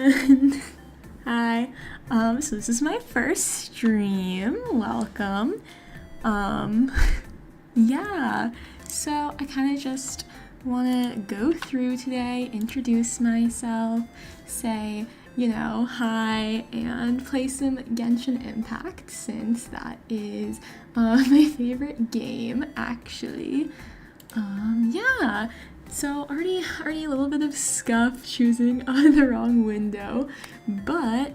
everyone. Hi. So this is my first stream. Welcome. Um, yeah. So I kind of just want to go through today, introduce myself, say, hi, and play some Genshin Impact since that is my favorite game, actually. Yeah. So already a little bit of scuff choosing the wrong window, but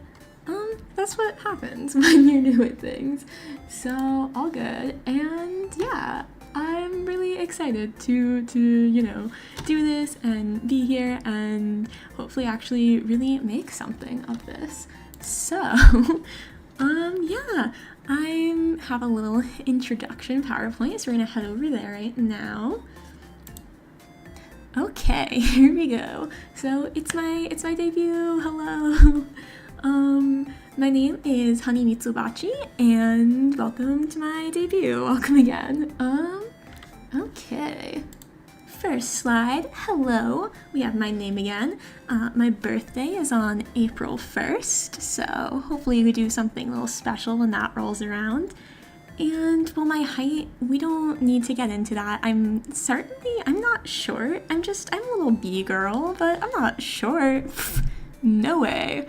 that's what happens when you're new at things. So all good, and yeah, I'm really excited to do this and be here and hopefully actually really make something of this. So yeah, I have a little introduction PowerPoint, so we're gonna head over there right now. Okay, here we go. So it's my debut. Hello. My name is Honey Mitsubachi, and welcome to my debut. Welcome again. Okay. First slide. Hello. We have my name again. My birthday is on April 1st, so hopefully we do something a little special when that rolls around. And well, my height, we don't need to get into that. I'm not short. I'm a little bee girl, but I'm not short. No way.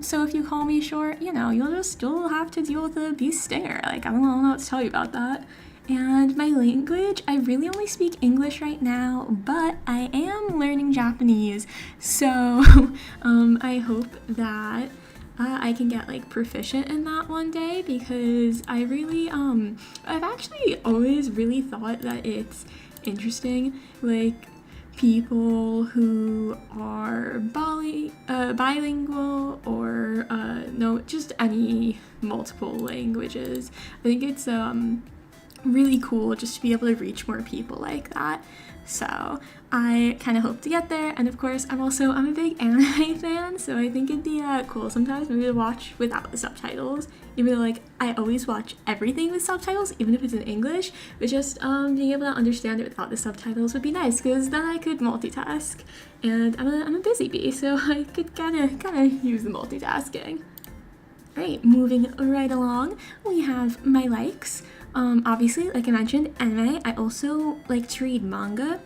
So if you call me short, you'll have to deal with a bee stinger. Like, I don't know what to tell you about that. And my language, I really only speak English right now, but I am learning Japanese. So, I hope that I can get like proficient in that one day, because I really I've actually always really thought that it's interesting, like people who are bilingual or just any multiple languages. I think it's really cool just to be able to reach more people like that. So I kind of hope to get there, and of course I'm a big anime fan, so I think it'd be cool sometimes maybe to watch without the subtitles, even though like I always watch everything with subtitles even if it's in English, but just being able to understand it without the subtitles would be nice, because then I could multitask, and I'm a busy bee, so I could kind of use the multitasking. Alright, moving right along, we have my likes. Obviously, like I mentioned, anime. I also like to read manga.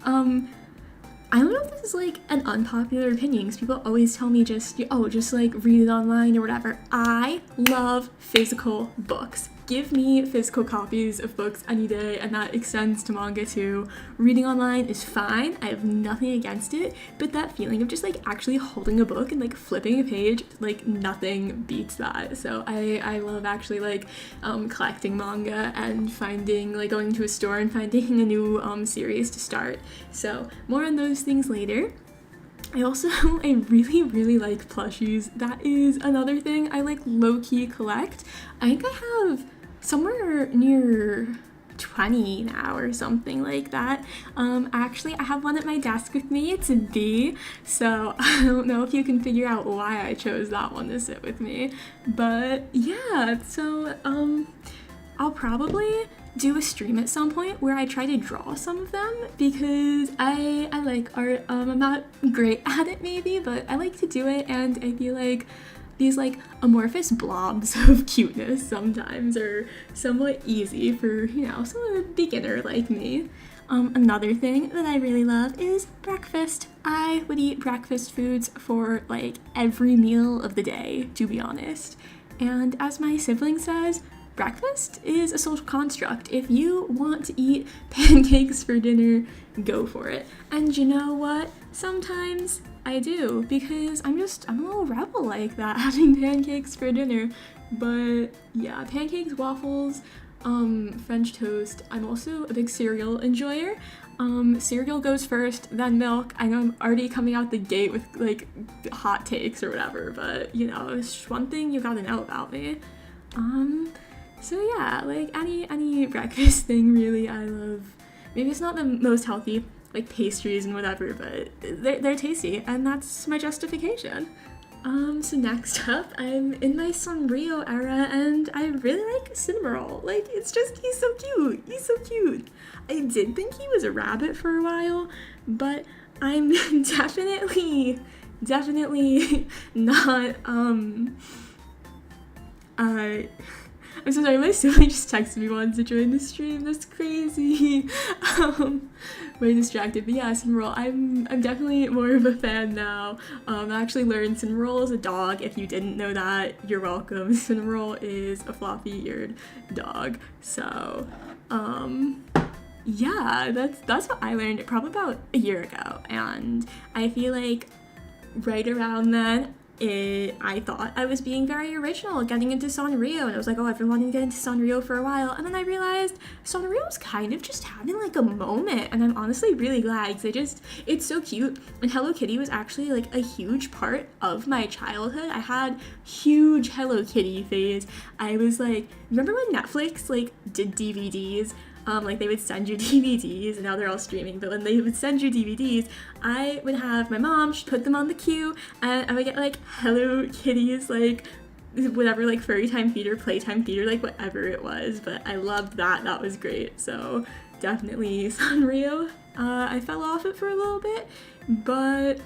I don't know if this is like an unpopular opinion, because people always tell me just like read it online or whatever. I love physical books. Give me physical copies of books any day, and that extends to manga too. Reading online is fine, I have nothing against it, but that feeling of just like actually holding a book and like flipping a page, like nothing beats that. So I love actually like collecting manga and going to a store and finding a new series to start. So more on those things later. I really like plushies. That is another thing I like low-key collect. I think I have somewhere near 20 now or something like that. Actually, I have one at my desk with me. It's a bee, so I don't know if you can figure out why I chose that one to sit with me. But yeah, so I'll probably do a stream at some point where I try to draw some of them, because I like art. I'm not great at it maybe, but I like to do it, and I feel like these like amorphous blobs of cuteness sometimes are somewhat easy for, some beginner like me. Another thing that I really love is breakfast. I would eat breakfast foods for like every meal of the day, to be honest. And as my sibling says, breakfast is a social construct. If you want to eat pancakes for dinner, go for it. And you know what? Sometimes I do, because I'm a little rebel like that, having pancakes for dinner. But yeah, pancakes, waffles, French toast. I'm also a big cereal enjoyer. Cereal goes first, then milk. I know I'm already coming out the gate with like hot takes or whatever, but it's just one thing you gotta know about me. So yeah, like any breakfast thing really I love. Maybe it's not the most healthy, like pastries and whatever, but they're tasty, and that's my justification. So next up, I'm in my Sanrio era, and I really like Cinnamoroll. Like, he's so cute. I did think he was a rabbit for a while, but I'm definitely definitely not, I'm so sorry, my sibling just texted me once to join the stream. That's crazy. Very distracted. But yeah, Cinnamoroll, I'm definitely more of a fan now. I actually learned Cinnamoroll is a dog. If you didn't know that, you're welcome. Cinnamoroll is a floppy-eared dog. So, yeah, that's what I learned probably about a year ago. And I feel like right around then, I thought I was being very original getting into Sanrio, and I was like, oh, I've been wanting to get into Sanrio for a while, and then I realized Sanrio's kind of just having like a moment, and I'm honestly really glad, because it's so cute, and Hello Kitty was actually like a huge part of my childhood. I had huge Hello Kitty phase. I was like, remember when Netflix like did DVDs? Like they would send you DVDs, and now they're all streaming, but when they would send you DVDs, I would have my mom, she'd put them on the queue, and I would get like Hello Kitty's, like whatever, like Furry Time Theater, Playtime Theater, like whatever it was, but I loved that was great. So definitely Sanrio. I fell off it for a little bit, but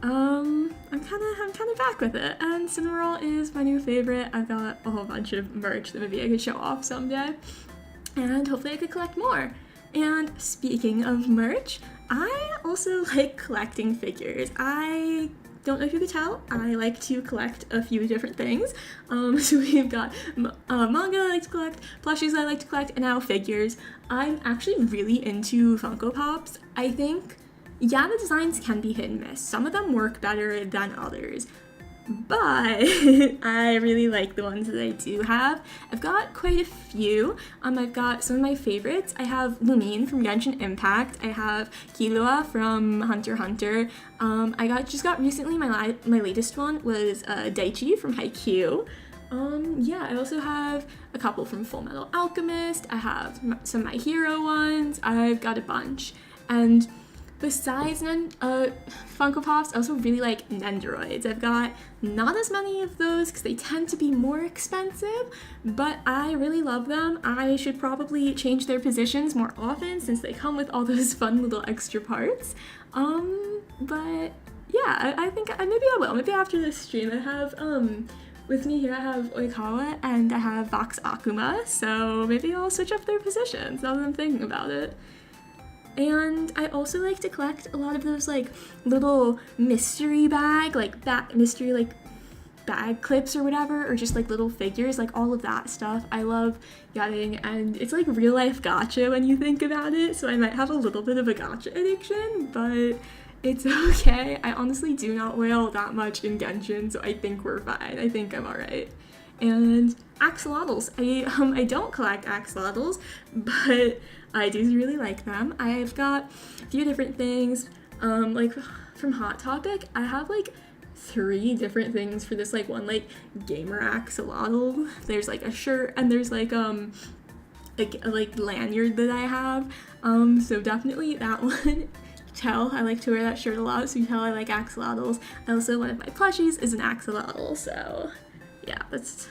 I'm kind of back with it, and Cinnamoroll is my new favorite. I've got a whole bunch of merch that maybe I could show off someday, and hopefully I could collect more. And speaking of merch, I also like collecting figures. I don't know if you could tell, I like to collect a few different things. So we've got manga I like to collect, plushies I like to collect, and now figures. I'm actually really into Funko Pops. I think, yeah, the designs can be hit and miss. Some of them work better than others, but I really like the ones that I do have. I've got quite a few. I've got some of my favorites. I have Lumine from Genshin Impact. I have Killua from Hunter x Hunter. I just got recently, my latest one was Daichi from Haikyuu. Yeah, I also have a couple from Full Metal Alchemist. I have some My Hero ones. I've got a bunch. And besides Funko Pops, I also really like Nendoroids. I've got not as many of those because they tend to be more expensive, but I really love them. I should probably change their positions more often since they come with all those fun little extra parts. But yeah, I think maybe I will. Maybe after this stream, I have with me here I have Oikawa and I have Vox Akuma, so maybe I'll switch up their positions now that I'm thinking about it. And I also like to collect a lot of those like little mystery bag clips or whatever, or just like little figures, like all of that stuff I love getting, and it's like real life gacha when you think about it, so I might have a little bit of a gacha addiction, but it's okay. I honestly do not whale that much in Genshin, so I think we're fine. I think I'm alright. And axolotls. I don't collect axolotls, but I do really like them. I've got a few different things. Like from Hot Topic, I have like 3 different things for this like one like gamer axolotl. There's like a shirt and there's like a lanyard that I have. So definitely that one. Tell I like to wear that shirt a lot, so you tell I like axolotls. Also, one of my plushies is an axolotl, so yeah, that's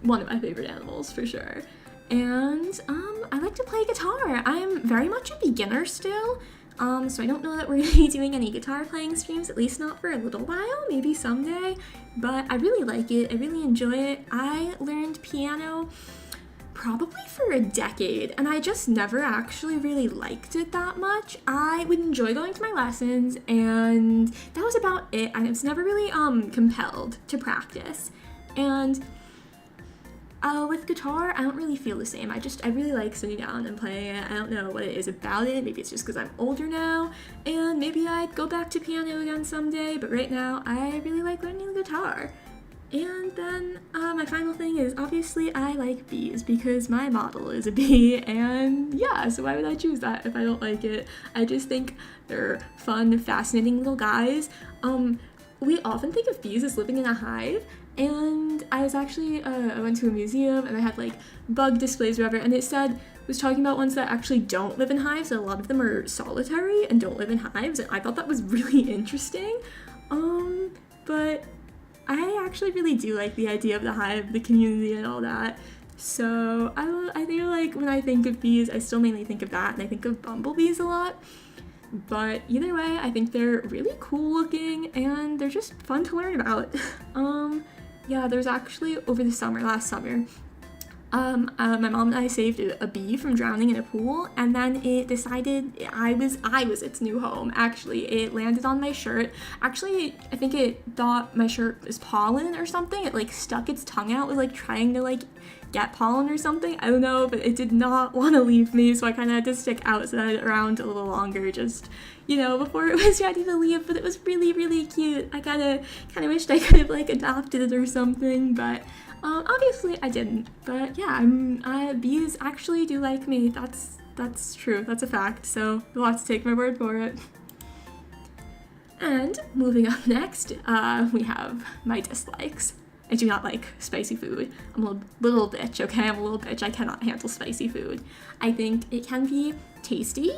one of my favorite animals for sure. And I like to play guitar. I'm very much a beginner still, so I don't know that we're gonna be doing any guitar playing streams, at least not for a little while, maybe someday, but I really like it. I really enjoy it. I learned piano probably for a decade, and I just never actually really liked it that much. I would enjoy going to my lessons, and that was about it. I was never really compelled to practice. And with guitar, I don't really feel the same. I really like sitting down and playing it. I don't know what it is about it. Maybe it's just because I'm older now, and maybe I'd go back to piano again someday, but right now I really like learning the guitar. And then my final thing is, obviously I like bees because my model is a bee, and yeah, so why would I choose that if I don't like it? I just think they're fun, fascinating little guys. We often think of bees as living in a hive, and I was actually, I went to a museum and I had like bug displays or whatever, and it was talking about ones that actually don't live in hives, and a lot of them are solitary and don't live in hives, and I thought that was really interesting. But I actually really do like the idea of the hive, the community, and all that. So I feel like when I think of bees, I still mainly think of that, and I think of bumblebees a lot. But either way, I think they're really cool looking and they're just fun to learn about. Yeah, there's actually over the summer, last summer, my mom and I saved a bee from drowning in a pool, and then it decided I was its new home. Actually, it landed on my shirt. Actually, I think it thought my shirt was pollen or something. It like stuck its tongue out, was like trying to like get pollen or something. I don't know, but it did not want to leave me, so I kind of had to stick outside around a little longer, just, you know, before it was ready to leave. But it was really, really cute. I kind of wished I could have like adopted it or something, but obviously I didn't. But yeah, bees actually do like me. That's true. That's a fact. So you'll have to take my word for it. And moving up next, we have my dislikes. I do not like spicy food. I'm a little bitch, okay? I'm a little bitch. I cannot handle spicy food. I think it can be tasty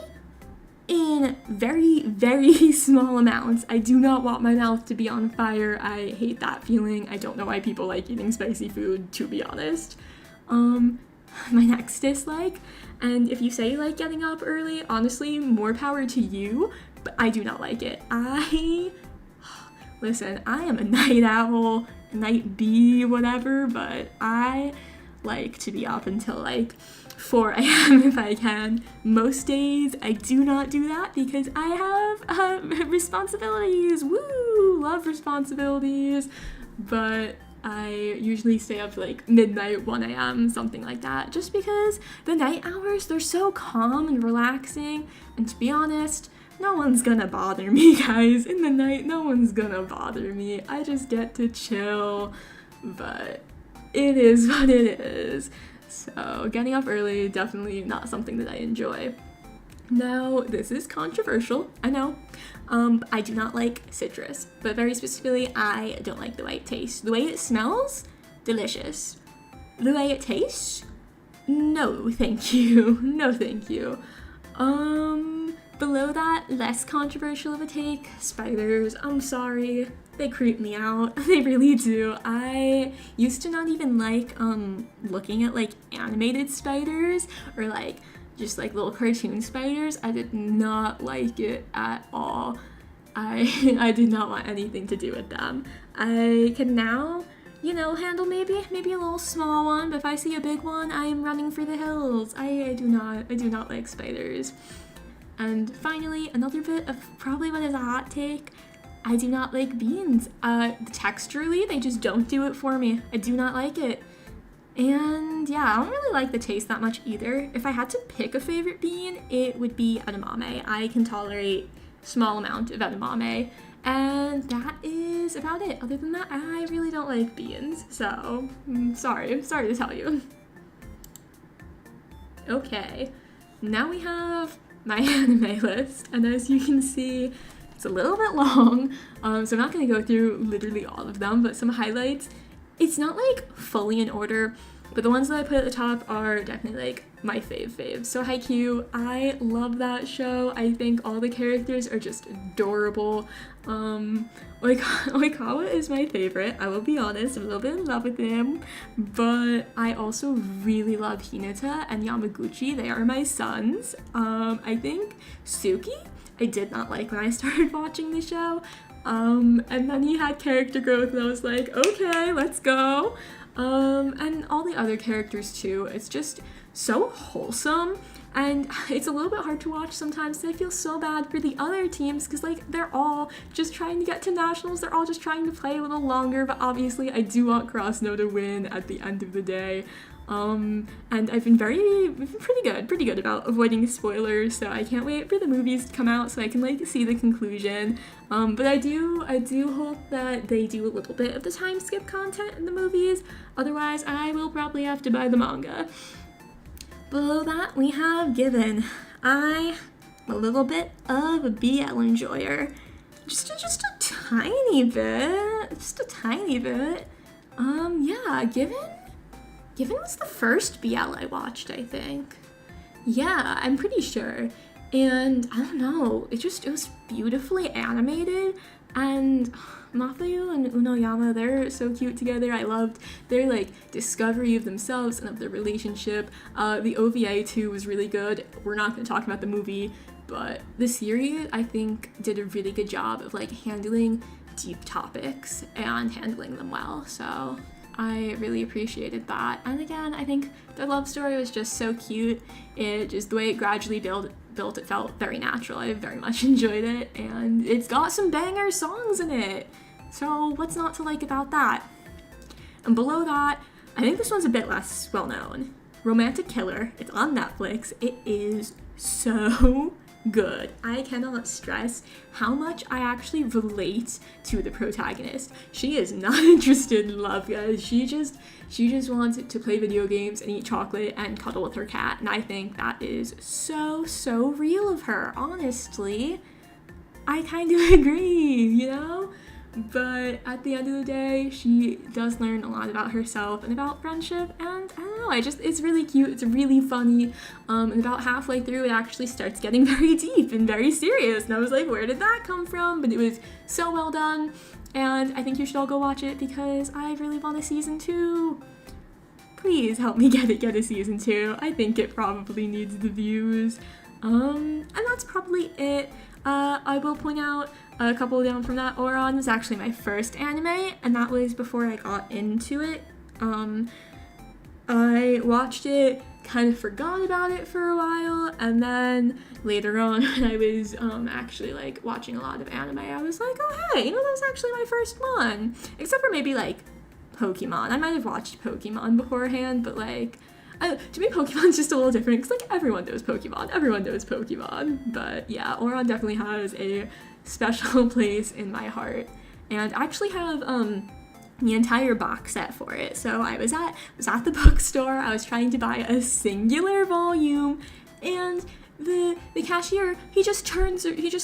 in very, very small amounts. I do not want my mouth to be on fire. I hate that feeling. I don't know why people like eating spicy food, to be honest. My next dislike, and if you say you like getting up early, honestly, more power to you, but I do not like it. Listen, I am a night owl, night bee, whatever, but I like to be up until like 4 a.m. if I can. Most days I do not do that because I have responsibilities. Woo! Love responsibilities. But I usually stay up like midnight, 1 a.m., something like that, just because the night hours, they're so calm and relaxing, and to be honest, no one's gonna bother me, guys. In the night, no one's gonna bother me. I just get to chill, but it is what it is. So getting up early, definitely not something that I enjoy. Now, this is controversial, I know. I do not like citrus, but very specifically, I don't like the way it tastes. The way it smells, delicious. The way it tastes, no thank you. No thank you. Below that, less controversial of a take, spiders. I'm sorry, they creep me out. They really do. I used to not even like looking at like animated spiders or like just like little cartoon spiders. I did not like it at all. I did not want anything to do with them. I can now, you know, handle maybe a little small one, but if I see a big one, I am running for the hills. I do not like spiders. And finally, another bit of probably what is a hot take, I do not like beans. Texturally, they just don't do it for me. I do not like it. And yeah, I don't really like the taste that much either. If I had to pick a favorite bean, it would be edamame. I can tolerate small amount of edamame. And that is about it. Other than that, I really don't like beans. So, sorry to tell you. Okay, now we have my anime list, and as you can see, it's a little bit long, so I'm not going to go through literally all of them, but some highlights. It's not like fully in order, but the ones that I put at the top are definitely like my faves. So Haikyuu, I love that show. I think all the characters are just adorable. Oikawa is my favorite. I will be honest, I'm a little bit in love with him, but I also really love Hinata and Yamaguchi. They are my sons. I think Suki, I did not like when I started watching the show. And then he had character growth and I was like, okay, let's go. And all the other characters too. It's just so wholesome, and it's a little bit hard to watch sometimes. I feel so bad for the other teams because like they're all just trying to get to nationals. They're all just trying to play a little longer, but obviously I do want Krasno to win at the end of the day. And I've been pretty good about avoiding spoilers, so I can't wait for the movies to come out so I can like see the conclusion. But I do hope that they do a little bit of the time skip content in the movies. Otherwise, I will probably have to buy the manga. Below that, we have Given. I'm a little bit of a BL enjoyer. Just a tiny bit. Yeah, Given was the first BL I watched, I think. Yeah, I'm pretty sure. And I don't know, it was beautifully animated, and Mafuyu and Unoyama, they're so cute together. I loved their like discovery of themselves and of their relationship. The OVA too was really good. We're not going to talk about the movie but the series, I think, did a really good job of like handling deep topics and handling them well. So I really appreciated that. And again, I think the love story was just so cute. It just, the way it gradually built, it felt very natural. I very much enjoyed it, and it's got some banger songs in it. So what's not to like about that? And below that, I think this one's a bit less well known. Romantic Killer. It's on Netflix. It is so good. I cannot stress how much I actually relate to the protagonist. She is not interested in love, guys. She just wants to play video games and eat chocolate and cuddle with her cat. And I think that is so real of her. Honestly, I kind of agree, you know? But at the end of the day, she does learn a lot about herself and about friendship, and I don't know, it's really cute, it's really funny, and about halfway through it actually starts getting very deep and very serious, and I was like, where did that come from? But it was so well done, and I think you should all go watch it because I really want a season 2. Please help me get a season 2. I think it probably needs the views. And that's probably it. I will point out a couple down from that. Ouran was actually my first anime, and that was before I got into it. I watched it, kind of forgot about it for a while, and then later on when I was actually like watching a lot of anime, I was like, oh hey, you know, that was actually my first one. Except for maybe like Pokemon. I might have watched Pokemon beforehand, but like, to me, Pokemon's just a little different because, like, everyone knows Pokemon. But yeah, Ouran definitely has a special place in my heart. And I actually have the entire box set for it. So I was at the bookstore. I was trying to buy a singular volume, and the cashier, he just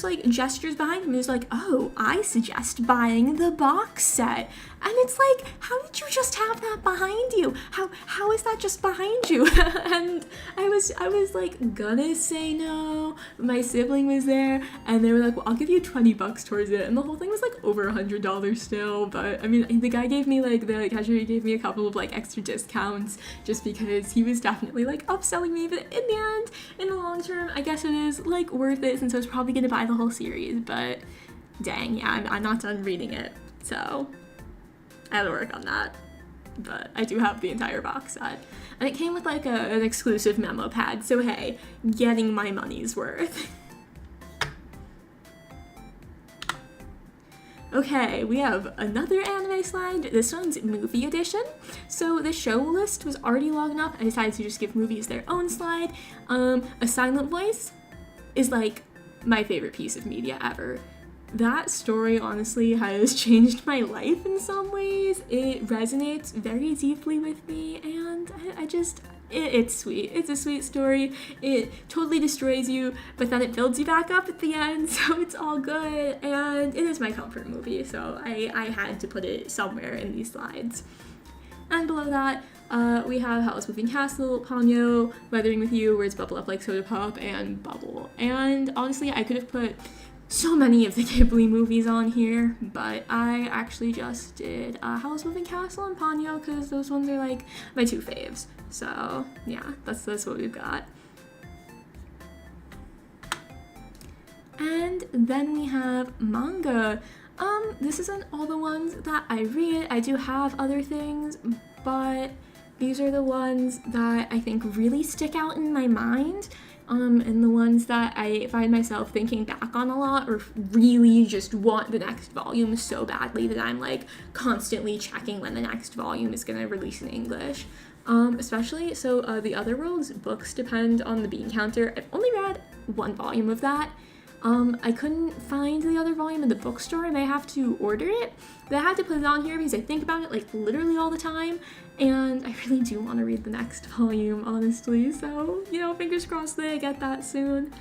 like gestures behind him and is like, oh, I suggest buying the box set. And it's like, how did you just have that behind you? How is that just behind you? And I was like gonna say no, but my sibling was there, and they were like, well, I'll give you $20 towards it. And the whole thing was like over $100 still. But I mean, the guy gave me like, the cashier gave me a couple of like extra discounts just because he was definitely like upselling me. But in the end, in the long term, I guess it is like worth it, since I was probably gonna buy the whole series. But dang, yeah, I'm not done reading it, so I have to work on that. But I do have the entire box set, and it came with like an exclusive memo pad, so hey, getting my money's worth. Okay, we have another anime slide. This one's movie edition. So the show list was already long enough. I decided to just give movies their own slide. A Silent Voice is like my favorite piece of media ever. That story honestly has changed my life in some ways. It resonates very deeply with me, and it's sweet. It's a sweet story. It totally destroys you, but then it builds you back up at the end, so it's all good, and it is my comfort movie, so I had to put it somewhere in these slides. And below that, we have Howl's Moving Castle, Ponyo, Weathering with You, Words Bubble Up Like Soda Pop, and Bubble. And honestly, I could have put so many of the Ghibli movies on here, but I actually just did Howl's Moving Castle and Ponyo because those ones are like my two faves. So yeah, that's what we've got. And then we have manga. This isn't all the ones that I read. I do have other things, but these are the ones that I think really stick out in my mind. And the ones that I find myself thinking back on a lot, or really just want the next volume so badly that I'm like constantly checking when the next volume is gonna release in English. Especially, so The Other World's books depend on the bean counter. I've only read one volume of that. I couldn't find the other volume in the bookstore. I may have to order it, but I had to put it on here because I think about it like literally all the time, and I really do want to read the next volume, honestly, so, you know, fingers crossed that I get that soon.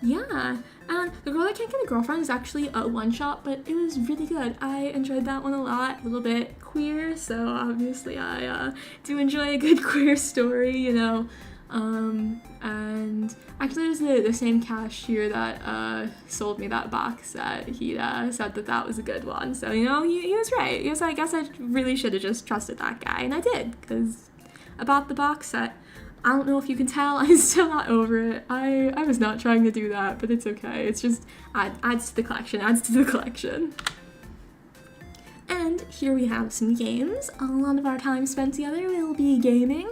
Yeah, and The Girl That Can't Get a Girlfriend is actually a one-shot, but it was really good. I enjoyed that one a lot, a little bit queer, so obviously I do enjoy a good queer story, you know. And actually it was the same cashier that sold me that box set. He said that was a good one, so, you know, he was right. I guess I really should have just trusted that guy, and I did, because I bought the box set. I don't know if you can tell, I'm still not over it. I was not trying to do that, but it's okay. It's just adds to the collection. And here we have some games. A lot of our time spent together will be gaming.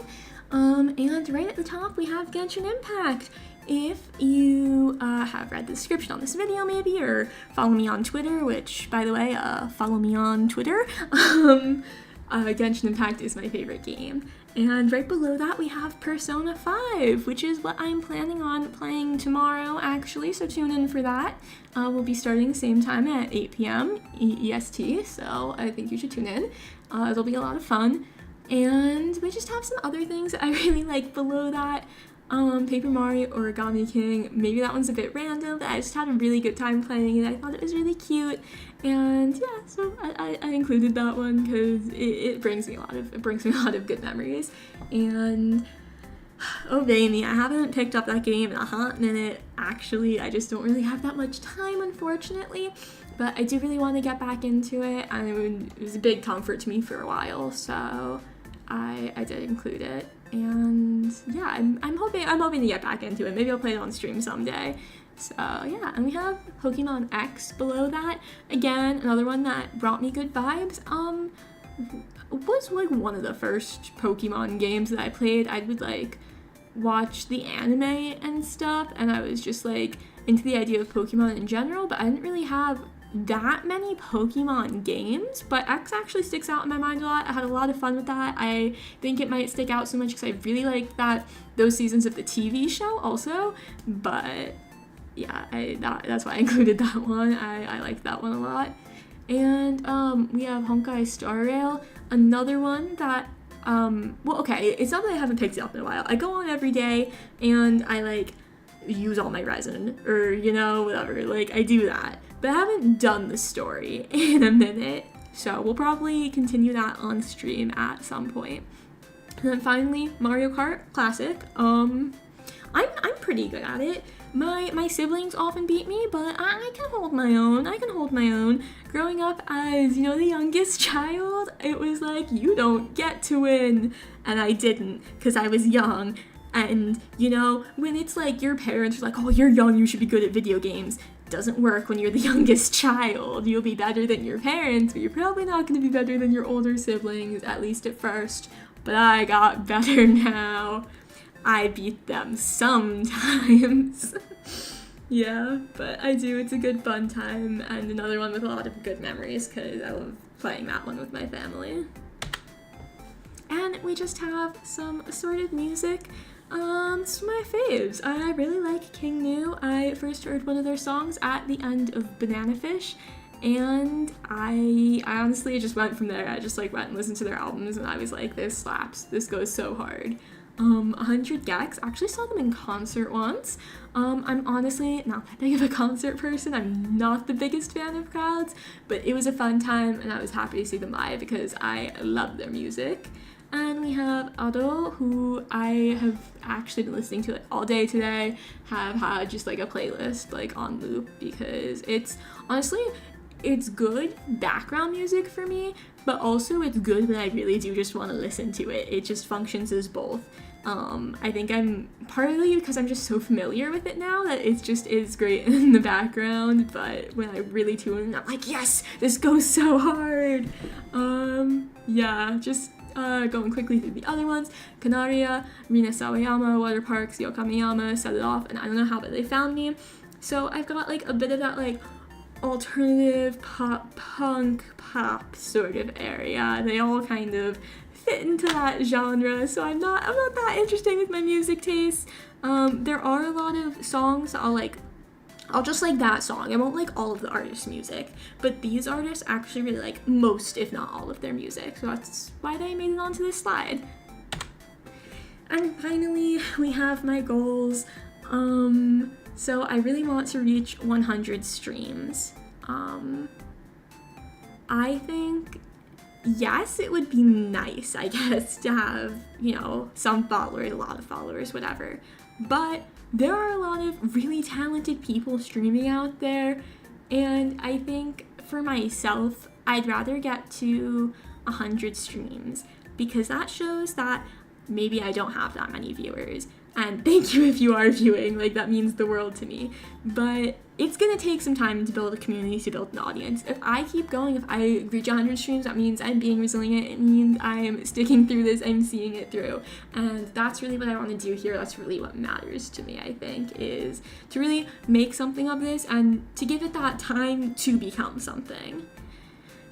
And right at the top we have Genshin Impact. If you have read the description on this video maybe, or follow me on Twitter, which, by the way, follow me on Twitter, Genshin Impact is my favorite game. And right below that we have Persona 5, which is what I'm planning on playing tomorrow, actually, so tune in for that. We'll be starting the same time at 8 p.m. EST, so I think you should tune in. It'll be a lot of fun. And we just have some other things that I really like below that. Paper Mario Origami King, maybe that one's a bit random, but I just had a really good time playing it. I thought it was really cute, and yeah, so I included that one because it brings me a lot of good memories. And obey me, I haven't picked up that game in a hot minute. Actually, I just don't really have that much time, unfortunately, but I do really want to get back into it, and it was a big comfort to me for a while, so I did include it. And yeah, I'm hoping to get back into it. Maybe I'll play it on stream someday. So yeah, and we have Pokemon X below that. Again, another one that brought me good vibes. Was like one of the first Pokemon games that I played. I would like watch the anime and stuff, and I was just like into the idea of Pokemon in general, but I didn't really have that many Pokemon games, but X actually sticks out in my mind a lot. I had a lot of fun with that. I think it might stick out so much because I really liked those seasons of the TV show also, but yeah, that's why I included that one. I liked that one a lot. And we have Honkai Star Rail, another one that well, okay, it's not that I haven't picked it up in a while. I go on every day and I like use all my resin, or whatever, like I do that, but I haven't done the story in a minute, so we'll probably continue that on stream at some point. And then finally, Mario Kart Classic. I'm pretty good at it. My siblings often beat me, but I can hold my own. Growing up as, the youngest child, it was like, you don't get to win, and I didn't, because I was young. And, when it's like your parents are like, oh, you're young, you should be good at video games, it doesn't work when you're the youngest child. You'll be better than your parents, but you're probably not going to be better than your older siblings, at least at first. But I got better now. I beat them sometimes. Yeah, but I do. It's a good fun time, and another one with a lot of good memories, because I love playing that one with my family. And we just have some assorted music. Some of my faves. I really like King Gnu. I first heard one of their songs at the end of Banana Fish, and I honestly just went from there. I just went and listened to their albums, and I was like, this slaps. This goes so hard. 100 Gex, actually saw them in concert once. I'm honestly not that big of a concert person. I'm not the biggest fan of crowds, but it was a fun time, and I was happy to see them live because I love their music. And we have Ado, who I have actually been listening to all day today, have had just a playlist on loop, because it's good background music for me, but also it's good when I really do just want to listen to it. It just functions as both. I think I'm partly because I'm just so familiar with it now that it just is great in the background, but when I really tune in, I'm like, yes, this goes so hard. Yeah, just going quickly through the other ones. Canaria, Rina Sawayama, Water Parks, Yokamiyama, Set It Off, and I don't know how, but they found me. So I've got a bit of that alternative pop, punk pop sort of area. They all kind of fit into that genre, so I'm not that interesting with my music tastes. There are a lot of songs I'll just like that song. I won't like all of the artists' music, but these artists actually really like most, if not all, of their music, so that's why they made it onto this slide. And finally, we have my goals. So I really want to reach 100 streams. I think, yes, it would be nice, I guess, to have, some followers, a lot of followers, whatever. But there are a lot of really talented people streaming out there, and I think for myself, I'd rather get to 100 streams, because that shows that maybe I don't have that many viewers. And thank you if you are viewing, like that means the world to me. But it's gonna take some time to build a community, to build an audience. If I keep going, if I reach 100 streams, that means I'm being resilient. It means I'm sticking through this, I'm seeing it through. And that's really what I want to do here. That's really what matters to me, I think, is to really make something of this and to give it that time to become something.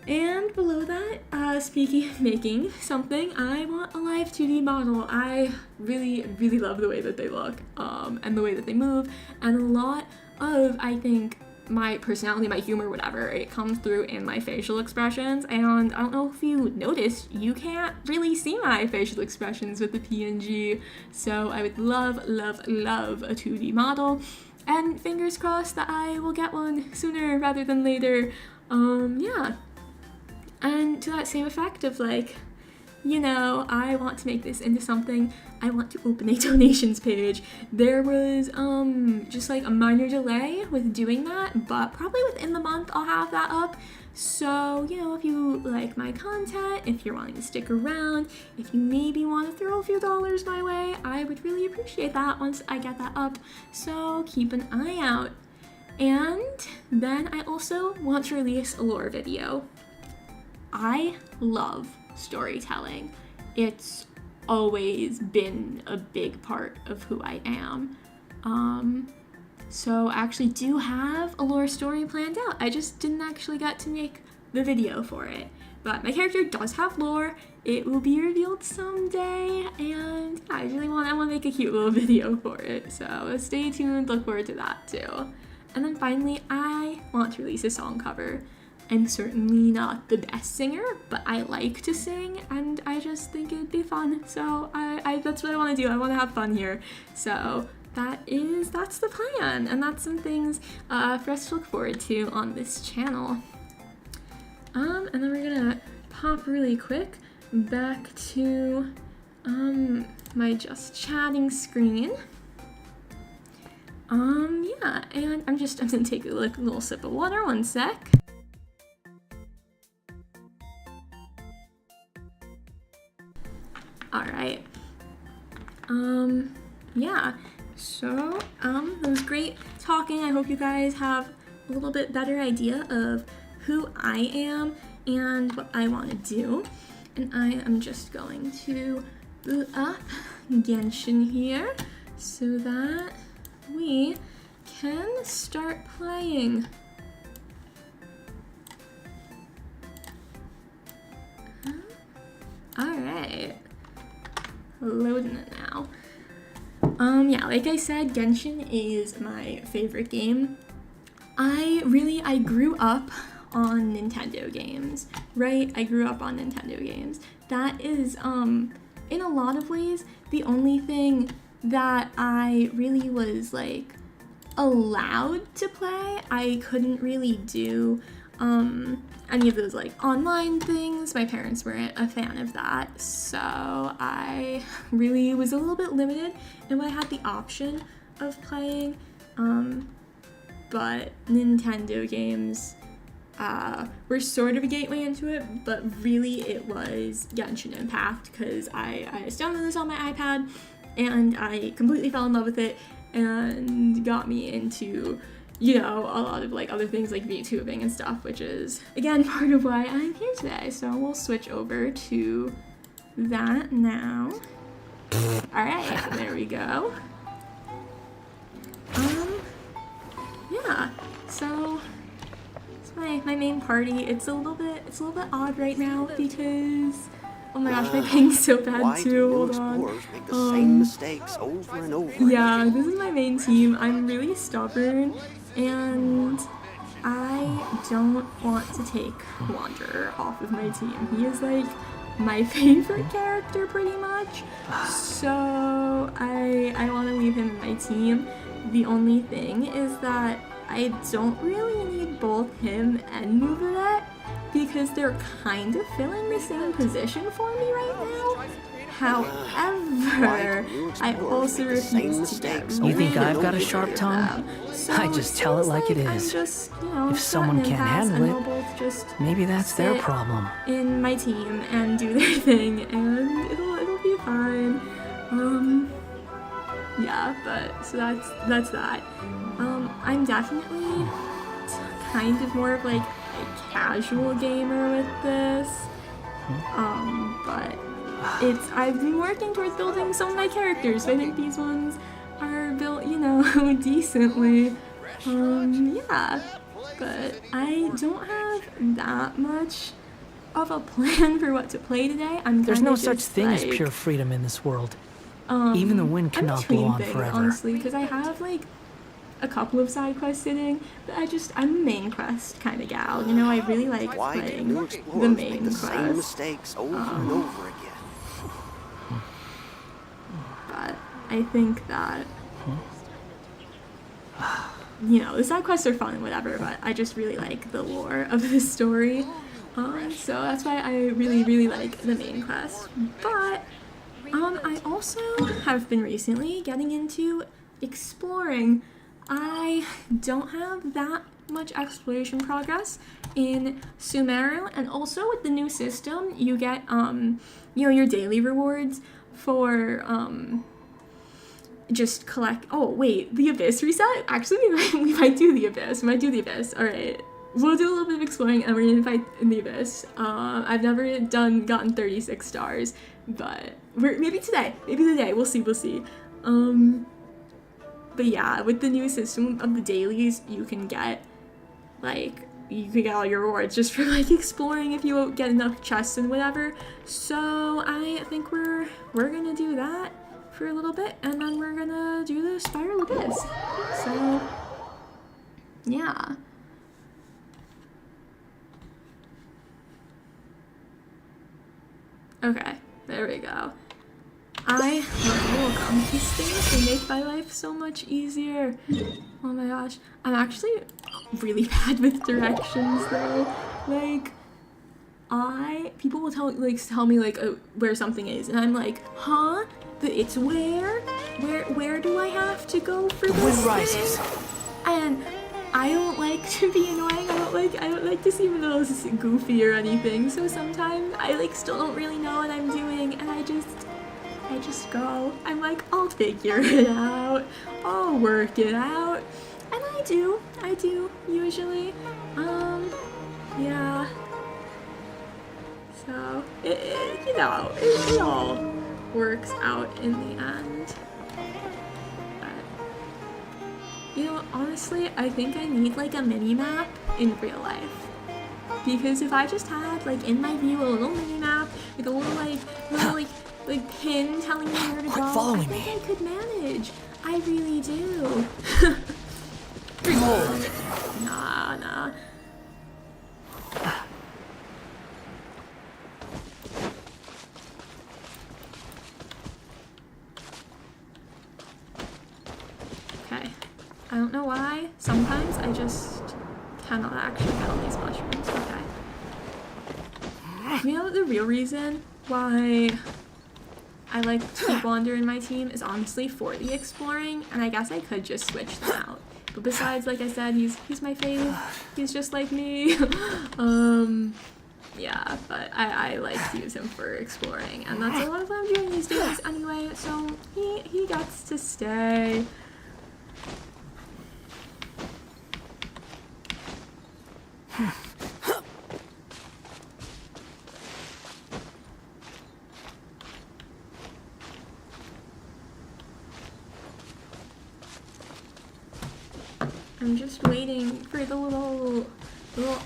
And below that, speaking of making something, I want a live 2D model. I really, really love the way that they look, and the way that they move, and a lot of, I think, my personality, my humor, whatever, it comes through in my facial expressions. And I don't know if you noticed, you can't really see my facial expressions with the PNG, so I would love, love, love a 2D model, and fingers crossed that I will get one sooner rather than later. Yeah. And to that same effect of like, you know, I want to make this into something, I want to open a donations page. There was just like a minor delay with doing that, but probably within the month I'll have that up. So, you know, if you like my content, if you're wanting to stick around, if you maybe want to throw a few dollars my way, I would really appreciate that once I get that up. So keep an eye out. And then I also want to release a lore video. I love storytelling. It's always been a big part of who I am. So I actually do have a lore story planned out. I just didn't actually get to make the video for it. But my character does have lore. It will be revealed someday, and I want to make a cute little video for it. So stay tuned, look forward to that too. And then finally, I want to release a song cover. I'm certainly not the best singer, but I like to sing, and I just think it'd be fun. So that's what I want to do. I want to have fun here. So that's the plan, and that's some things for us to look forward to on this channel. And then we're gonna pop really quick back to my just chatting screen. Yeah, and I'm gonna take a little sip of water. One sec. All right. Yeah, so, it was great talking. I hope you guys have a little bit better idea of who I am and what I want to do. And I am just going to boot up Genshin here so that we can start playing. All right. Loading it now. Yeah, like I said, Genshin is my favorite game. I grew up on Nintendo games, right? I grew up on Nintendo games. That is, in a lot of ways, the only thing that I really was, like, allowed to play. I couldn't really do, any of those like online things. My parents weren't a fan of that, so I really was a little bit limited in what I had the option of playing, but Nintendo games were sort of a gateway into it, but really it was Genshin Impact, because I just downloaded this on my iPad and I completely fell in love with it and got me into, you know, a lot of like other things like VTubing and stuff, which is again part of why I'm here today. So we'll switch over to that now. All right, there we go. Yeah, so it's my main party. It's a little bit odd right now because, oh my gosh, my ping's so bad too. Hold on. Make the same mistakes over and over yeah, again. this is my main team. I'm really stubborn, and I don't want to take Wanderer off of my team. He is like my favorite character pretty much. So I want to leave him in my team. The only thing is that I don't really need both him and Movelet because they're kind of filling the same position for me right now. However, I also refuse to get rid You think I've got a of sharp them. tongue? So I just tell it like it I'm is. just, you know, If someone letting them can't pass, handle and it, they'll both just maybe that's their sit problem. in my team and do their thing, and it'll be fine. Yeah, but so that's that. I'm definitely kind of more of like a casual gamer with this. But I've been working towards building some of my characters, so I think these ones are built, you know, decently. Yeah, but I don't have that much of a plan for what to play today. There's no such just, thing like, as pure freedom in this world. Even the wind cannot blow on forever. Honestly, because I have like a couple of side quests sitting, but I'm a main quest kind of gal. You know, I really like Why do playing new the explorers main make the quest. same mistakes over and over again? But I think that you know, the side quests are fun and whatever, but I just really like the lore of the story. So that's why I really like the main quest. But I also have been recently getting into exploring. I don't have that much exploration progress in Sumeru, and also with the new system, you get you know, your daily rewards for just collect. Oh wait, the Abyss reset? Actually, we might do the Abyss. All right, we'll do a little bit of exploring, and we're gonna fight in the Abyss. I've never gotten 36 stars, but maybe today, maybe today. We'll see. But yeah, with the new system of the dailies, you can get all your rewards just for like exploring if you get enough chests and whatever. So I think we're gonna do that for a little bit, and then we're gonna do the Spiral Abyss. So yeah. Okay, there we go. I welcome. These things, they make my life so much easier. Oh my gosh. I'm actually really bad with directions though. Like, people will tell me like where something is, and I'm like, huh? But it's where? Where do I have to go for this? Wind rises. And I don't like to be annoying. I don't like to seem a little goofy or anything. So sometimes I like still don't really know what I'm doing, and I just go. I'm like, I'll figure it out. I'll work it out. And I do usually. Yeah. So it all works out in the end. But, you know, honestly, I think I need like a mini map in real life. Because if I just had like in my view a little mini map, like a little pin telling me where to go, I think I could manage. I really do. Behold. Nah. Okay. I don't know why. Sometimes I just cannot actually get all these mushrooms. Okay. You know the real reason why I like Wander in my team is honestly for the exploring, and I guess I could just switch them out. But besides, like I said, he's my fave. He's just like me. Yeah, but I like to use him for exploring, and that's a lot of what I'm doing these days anyway, so he gets to stay. I'm just waiting for the little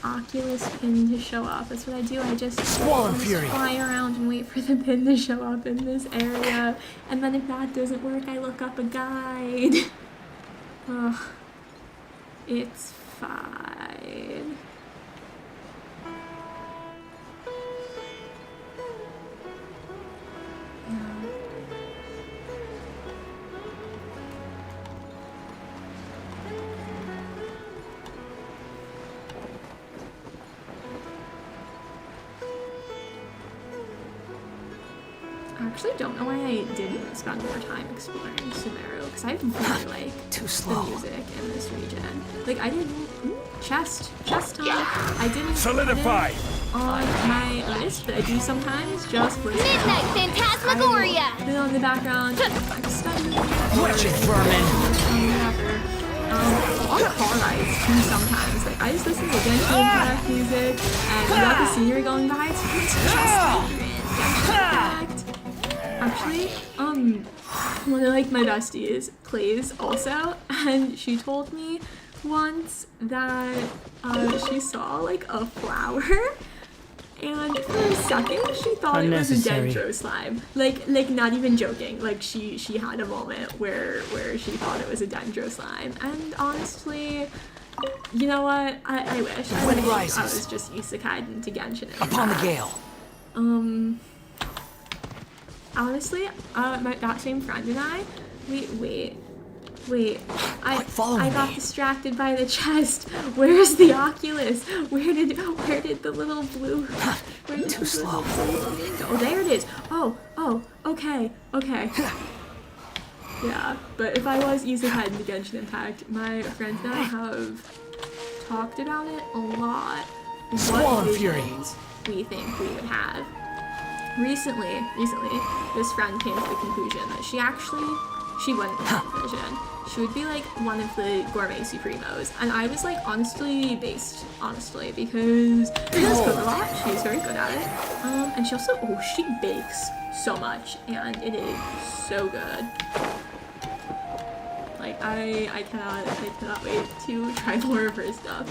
Oculus pin to show up. That's what I do. I just fly around and wait for the pin to show up in this area. And then if that doesn't work, I look up a guide. Ugh. It's fine. actually don't know why I didn't spend more time exploring Sumeru, because I really like Too the slow. music in this region. Like, I didn't... chest time. I didn't Solidify. put it on my list, but I do sometimes just listen. Midnight Phantasmagoria! I will put it on the background. I'm studying. Wretched vermin! Whatever. On car rides too sometimes. Like, I just listen to Genshin Impact music, and we got the scenery going by. It's just Genshin Impact. Actually, one of like my besties plays also, and she told me once that she saw like a flower, and for a second she thought it was a Unnecessary. dendro slime. Like not even joking. Like she had a moment where she thought it was a dendro slime, and honestly, you know what? I wish I was just isekai'd into Genshin Impact. Upon the gale. Honestly, that same friend and I, wait. Follow I me. got distracted by the chest. Where's the Oculus? Where did the little blue? Where did Too slow. Oh, there it is. Oh, okay. Yeah, but if I was isekai'd into Genshin Impact, my friends and I have talked about it a lot. Squall and fury. visions we think we would have. Recently, this friend came to the conclusion that she wouldn't have a vision. She would be like one of the gourmet supremos. And I was like honestly, because she does cook a lot, she's very good at it. And she also, she bakes so much, and it is so good. Like, I cannot wait to try more of her stuff.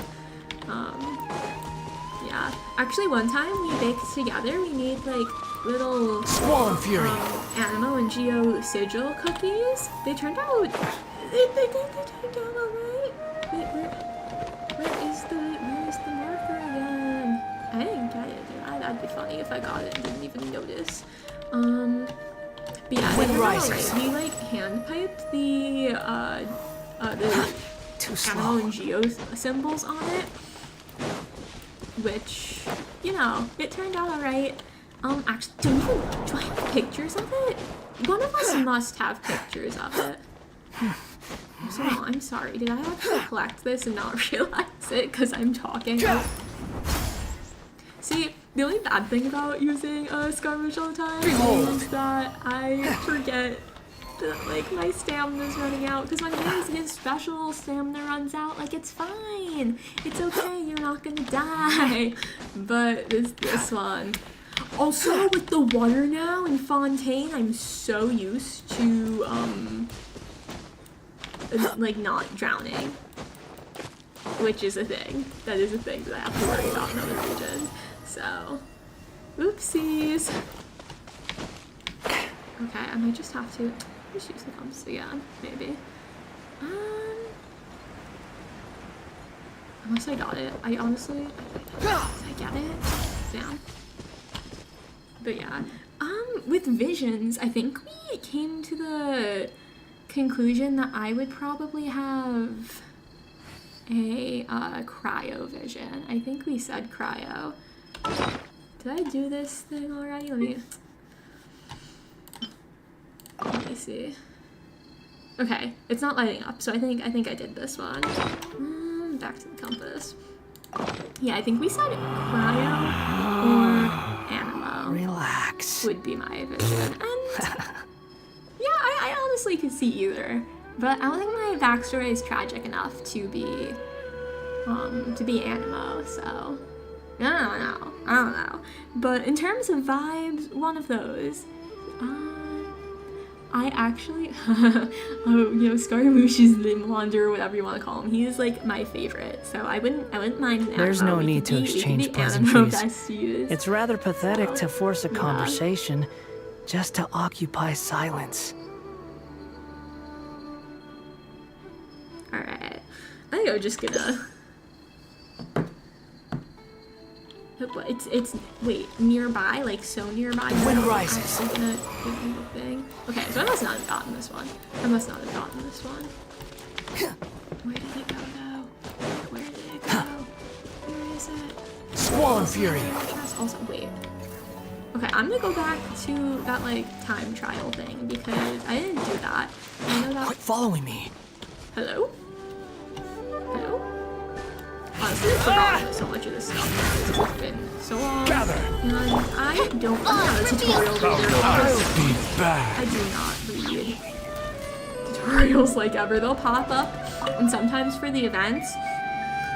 Yeah. Actually, one time we baked together, we made like little Squall and fury. Animo and Geo sigil cookies. They turned out they turned out alright. Wait, where is the marker again? I didn't get it. That'd be funny if I got it and didn't even notice. But yeah, they turned out alright. We like hand piped the Too Animo slow. and Geo symbols on it, which, you know, it turned out alright. Actually, do I have pictures of it? One of us must have pictures of it. So, I'm sorry, did I actually collect this and not realize it because I'm talking? See, the only bad thing about using Skirmish all the time is that I forget that, like, my stamina's running out, because when games get special, stamina runs out. Like, it's fine. It's okay, you're not gonna die. But this one. Also, with the water now in Fontaine, I'm so used to, like, not drowning. Which is a thing. That is a thing that I have to worry about in other regions. So, oopsies. Okay, I might just have to just use the compass again, maybe. Unless I got it. I honestly, did I get it? Damn. But yeah, with visions, I think we came to the conclusion that I would probably have a cryo vision. I think we said cryo. Did I do this thing already? Let me see. Okay, it's not lighting up, so I think I did this one. Back to the compass. Yeah, I think we said cryo or animo. Relax. Would be my vision. And yeah, I honestly could see either. But I don't think my backstory is tragic enough to be animo, so I don't know. But in terms of vibes, one of those. I actually, Scaramouche's Limlander, or whatever you want to call him, he is like my favorite. So I wouldn't mind an There's animo. no need to exchange animo pleasantries. besties. It's rather pathetic to force a yeah. conversation just to occupy silence. Alright. I think I'm just gonna... It's wait, nearby? Like, so nearby? The wind rises. I'm gonna give me the thing. Okay, so I must not have gotten this one. Where did it go, though? Where did it go? Where is it? Squall and fury. Also, wait. Okay, I'm gonna go back to that, like, time trial thing because I didn't do that. I know that. Quit following me. Hello? Hello? Honestly, I've forgotten so much of this stuff because it's been so long. Gather. And I don't know the tutorial reader. I'll be back. I do not read tutorials like ever. They'll pop up, and sometimes for the events,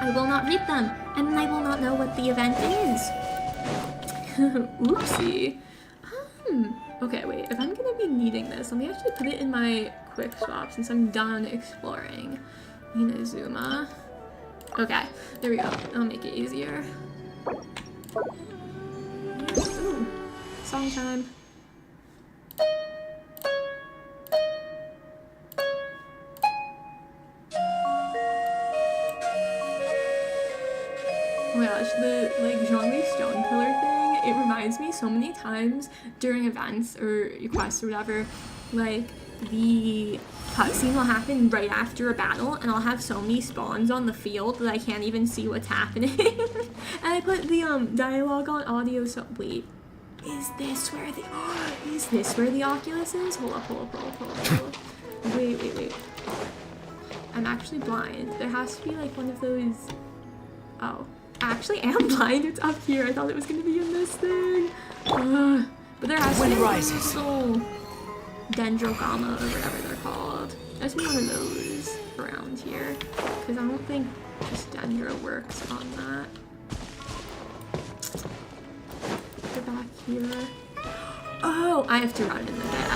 I will not read them, and I will not know what the event is. Oopsie. Okay, wait, if I'm gonna be needing this, let me actually put it in my quick swap since I'm done exploring Inazuma. Okay, there we go. I'll make it easier. Ooh, song time. Oh my gosh, the like Zhongli Stone Pillar thing, it reminds me so many times during events or quests or whatever, like the cutscene will happen right after a battle and I'll have so many spawns on the field that I can't even see what's happening. And I put the dialogue on audio, so wait, is this where the Oculus is? Hold up. Wait. I'm actually blind. There has to be like one of those. Oh, I actually am blind. It's up here. I thought it was gonna be in this thing. But there has to be one of those little dendrogama or whatever they're called. There's one of those around here because I don't think just dendro works on that. Go back here. Oh, I have to run in a bit.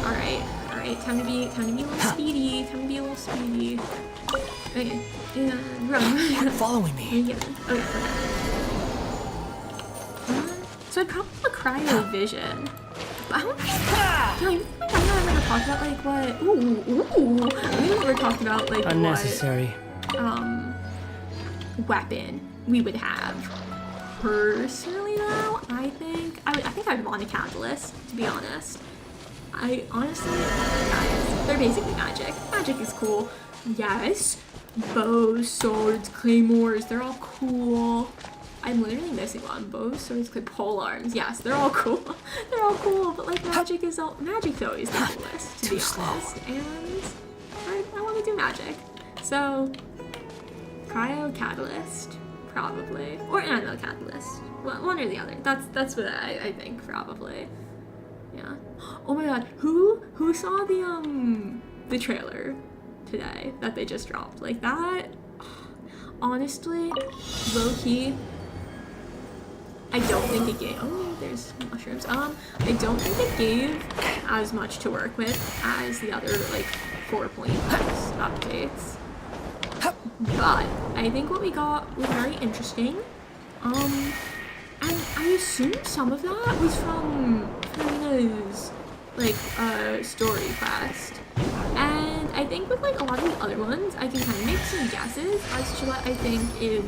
All right. Time to be a little speedy. Okay. Yeah, run. Following me. Okay. So I'd probably cryovision. But I don't think. I know I've never talked about like what. Ooh. We've never talked about like Unnecessary. what weapon we would have. Personally, though, I think I'd want a catalyst. To be honest, I honestly, guys, they're basically magic. Magic is cool. Yes. Bows, swords, claymores, they're all cool. I'm literally missing one. Bows, swords, pole arms. Yes, they're all cool. But like magic's always the coolest, to be honest. And I want to do magic. So, cryo catalyst, probably. Or nano catalyst. One or the other. That's what I think, probably. Yeah. Oh my god, who saw the trailer today that they just dropped? Like that, honestly, low-key, I don't think it gave, oh, there's mushrooms. I don't think it gave as much to work with as the other, like, 4.x updates. But I think what we got was very interesting. And I assume some of that was from Karina's, like, story quest. And I think with, like, a lot of the other ones, I can kind of make some guesses as to what I think is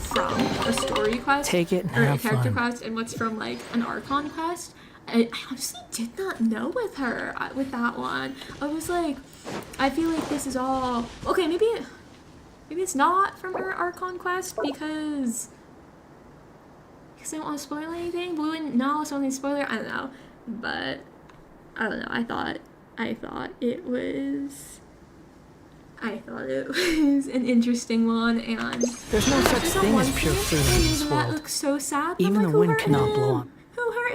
from a story quest. Take it and or a have character fun. quest, and what's from, like, an Archon quest. I honestly did not know with her, with that one. I was like, I feel like this is all... Okay, maybe it's not from her Archon quest because I don't want to spoil anything. Blue and no, it's only a spoiler. I don't know, but I don't know. I thought it was an interesting one, and There's no such thing as pure freedom in this that world. looks so sad. Even like, the who wind hurt cannot him? blow up. Who hurt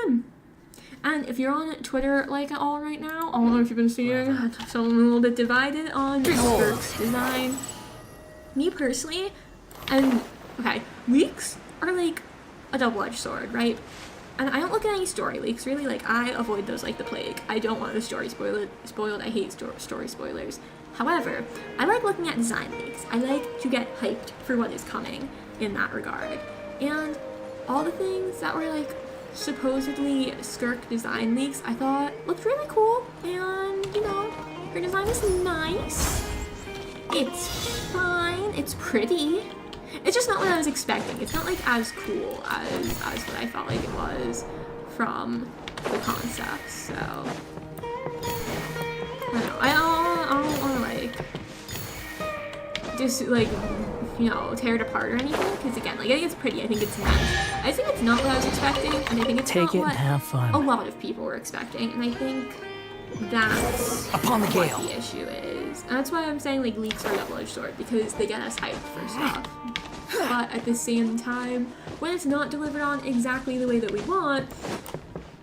him? And if you're on Twitter like at all right now, I don't know if you've been seeing, so I'm a little bit divided on Skirk's design. Me personally, and okay, leaks are like a double-edged sword, right? And I don't look at any story leaks, really. Like, I avoid those like the plague. I don't want the story spoiled. I hate story spoilers. However, I like looking at design leaks. I like to get hyped for what is coming in that regard. And all the things that were like supposedly Skirk design leaks, I thought looked really cool. And, you know, her design is nice. It's fine. It's pretty. It's just not what I was expecting. It's not like as cool as what I felt like it was from the concept. So I don't know. I don't want to like just like you know, tear it apart or anything, because again, like, I think it's pretty, I think it's nice. I think it's not what I was expecting, and I think it's Take not it what and have fun. a lot of people were expecting, and I think that's Upon the what gale. the issue is. And that's why I'm saying, like, leaks are a double-edged sword, because they get us hyped for stuff. But at the same time, when it's not delivered on exactly the way that we want,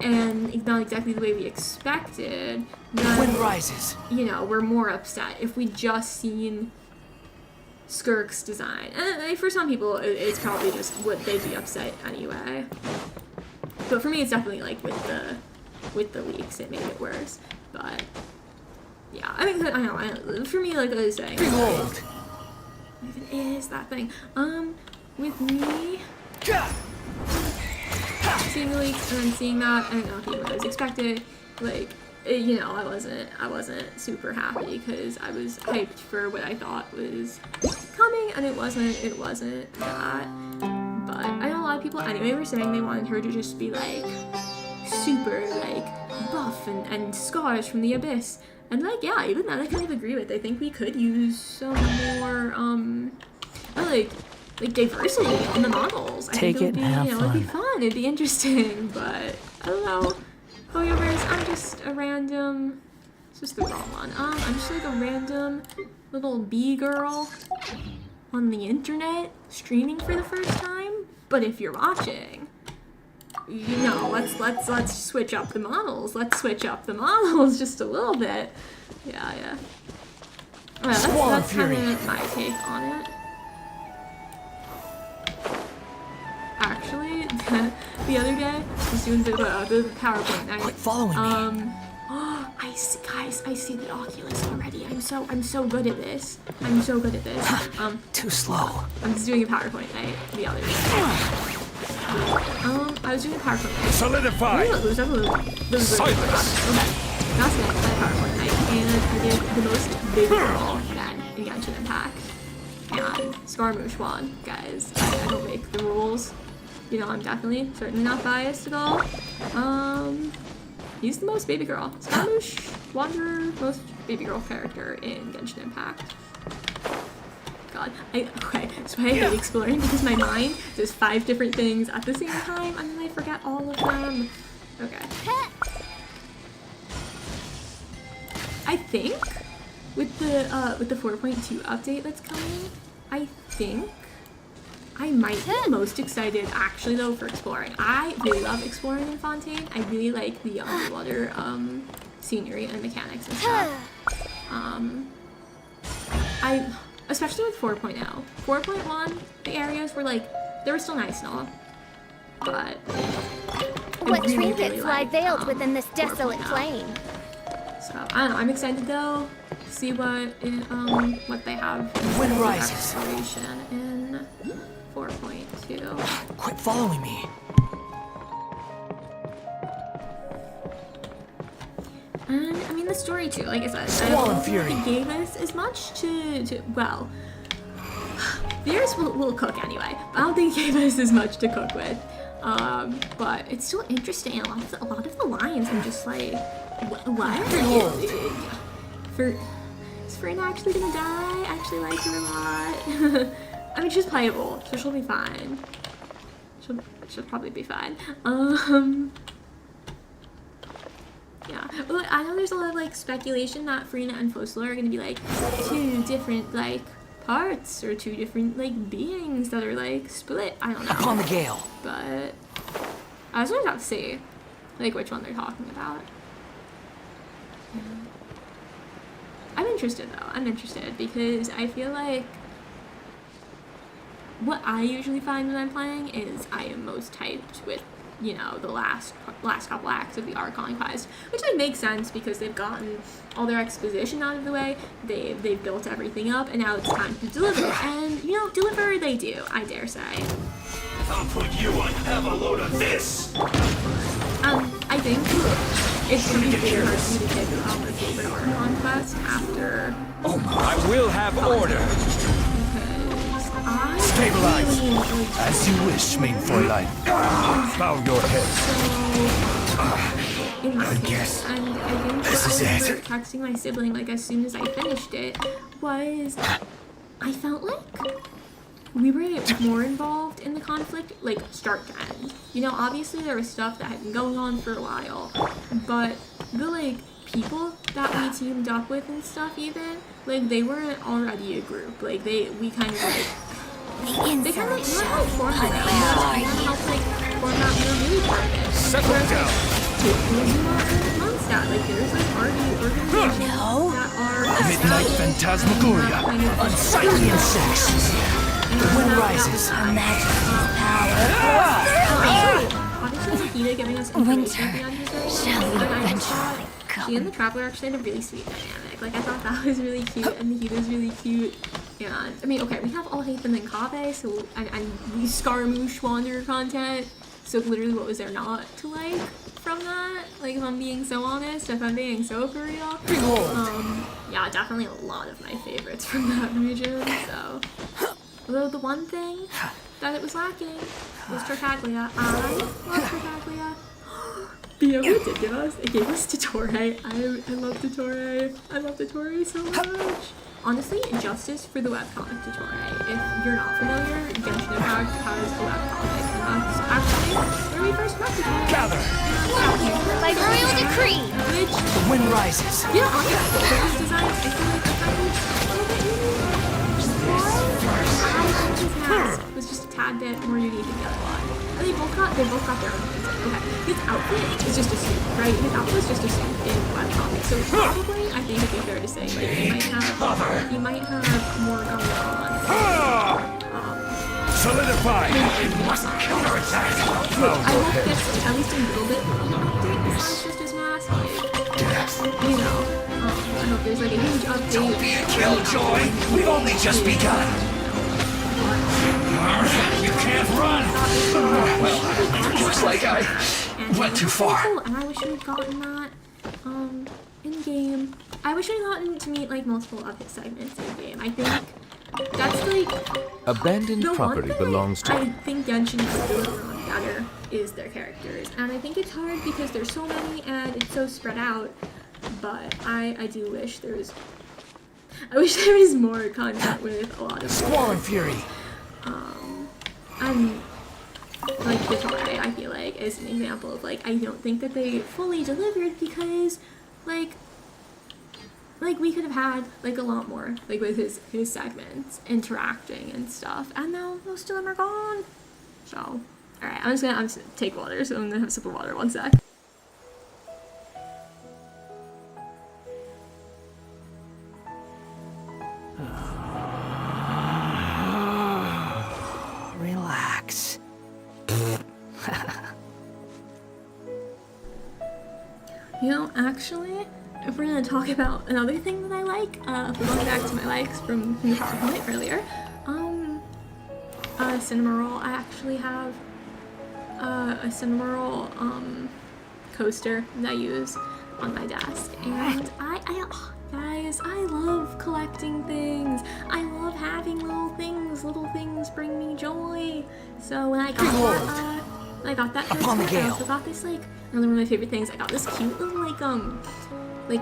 and it's not exactly the way we expected, then, Wind rises. you know, we're more upset. If we just seen Skirk's design. And for some people, it's probably just what they'd be upset anyway. But for me, it's definitely, like, with the leaks, it made it worse. But, yeah, I mean, I don't know, for me, like I was saying, Behold. it is that thing. With me, seeing the leaks and then seeing that, I don't know if I was expected, like, you know, I wasn't super happy because I was hyped for what I thought was coming, and it wasn't that. But I know a lot of people anyway were saying they wanted her to just be like super like buff and scars from the abyss. And like, yeah, even that I kind of agree with. I think we could use some more like diversity in the models. I think it would be, it'd be fun, it'd be interesting, but I don't know. However's, I'm just a random, it's just the wrong one. I'm just like a random little bee girl on the internet streaming for the first time. But if you're watching, you know, let's switch up the models. Let's switch up the models just a little bit. Yeah. Well, that's kind of my take on it. Actually, the other day, I was doing a bit of a PowerPoint night. Quit following me. Guys, I see the Oculus already. I'm so good at this. Too slow. I'm just doing a PowerPoint night the other day. I was doing a PowerPoint night. Solidify! Lose. Silence! Okay. That's it, my PowerPoint night. And I did the most big girl then in Genshin Impact. And Scaramouche won, guys. I don't make the rules. You know, I'm certainly not biased at all. He's the most baby girl. Scaramouche, Wanderer, most baby girl character in Genshin Impact. God, okay, so I hate exploring because my mind does 5 different things at the same time and then I forget all of them. Okay. I think with the 4.2 update that's coming, I think I might be most excited actually though for exploring. I really love exploring in Fontaine. I really like the underwater scenery and mechanics and stuff. Especially with 4.0. 4.1, the areas were like, they were still nice and all, but What really, trinkets really lie liked, veiled within this 4.0. desolate plain? So I don't know. I'm excited though to see what they have Wind in rises. exploration in 4.2. Quit following me. And I mean the story too. Like I said, I Squall don't and think fury. it gave us as much to well. Viewers will cook anyway. I don't think it gave us as much to cook with. But it's still interesting. A lot of the lines I'm just like, what? Is Fern actually gonna die? I actually like her a lot. I mean, she's playable, so she'll be fine. She'll probably be fine. Yeah. Well, I know there's a lot of like speculation that Farina and Fosla are gonna be like 2 different like parts or 2 different like beings that are like split. I don't know. Upon the gale. But I just want to have to see like which one they're talking about. Yeah. I'm interested though. I'm interested because I feel like what I usually find when I'm playing is I am most hyped with, you know, the last couple acts of the Archon quest, which like makes sense because they've gotten all their exposition out of the way, they've built everything up, and now it's time to deliver. And you know, deliver they do, I dare say. I'll put you on. Have a load of this. I think it's going to be very hard for me to pick my favorite Archon quest after. I will have order. Stabilize. As you wish, main Fräulein. Bow your head. In my guess and I think this is I it. remember texting my sibling like as soon as I finished it was I felt like we were more involved in the conflict, like, start to end. You know, obviously there was stuff that had been going on for a while, but the, like, people that we teamed up with and stuff even, like, they weren't already a group. Like, we kind of, like, they kind of, like, not like formed it, and helped, like, form that we were really part of it. Settle down. Like, there's, like, already organizations that are Midnight phantasmagoria. Unsightly insects. The wind rises. Obviously, Nikita giving us information at the end of this, she and the Traveler actually had a really sweet dynamic. Like, I thought that was really cute, and Nikita's really cute. And, I mean, okay, we have all Hatham and Kave, so, and we Scaramouche Wanderer content, so literally what was there not to like from that? Like, if I'm being so honest, if I'm being so for real. Yeah, definitely a lot of my favorites from that region, so. Although the one thing that it was lacking was Tartaglia. I love Tartaglia. But you know what it did give us? It gave us Totore. I love Totore. I love Totore so much. Honestly, justice for the webcomic Totore. If you're not familiar, Genshin Impact has a webcomic, and that's actually where we first met Totore. Gather. By royal decree. Which, The wind rises. yeah, honestly, the character's design, I feel like the kind of a little bit unique. I think his mask was just a tad bit more unique than the other one. And they both got their own things. Okay, his outfit is just a suit, right? His outfit is just a suit in webcomic. So probably, I think it'd be fair to say, like, he might have more going on. Solidify. Counterattack. I hope that's at least a little bit update besides just his mask. Like, you know, I hope there's like a huge update. Don't be a killjoy. We've only just begun. You can't run. Well, looks like I went too far. And I wish we'd gotten that in game. I wish we'd gotten to meet like multiple of his segments in game. I think that's like Abandoned the property one thing belongs to. I think Genshin is doing better is their characters, and I think it's hard because there's so many and it's so spread out. But I do wish there was. I wish there was more content with a lot of Squall and fury. And like Totore, I feel like is an example of like I don't think that they fully delivered because like we could have had like a lot more like with his segments interacting and stuff, and now most of them are gone. So all right, I'm just gonna take water, so I'm gonna have a sip of water. One sec. Relax. You know, actually, if we're gonna talk about another thing that I like, if we're going back to my likes from the PowerPoint earlier, cinema roll. I actually have a cinema roll coaster that I use on my desk, and guys, I love collecting things. I love having little things. Little things bring me joy. So when I got that Upon the coaster, I gale. also got this like another one of my favorite things. I got this cute little like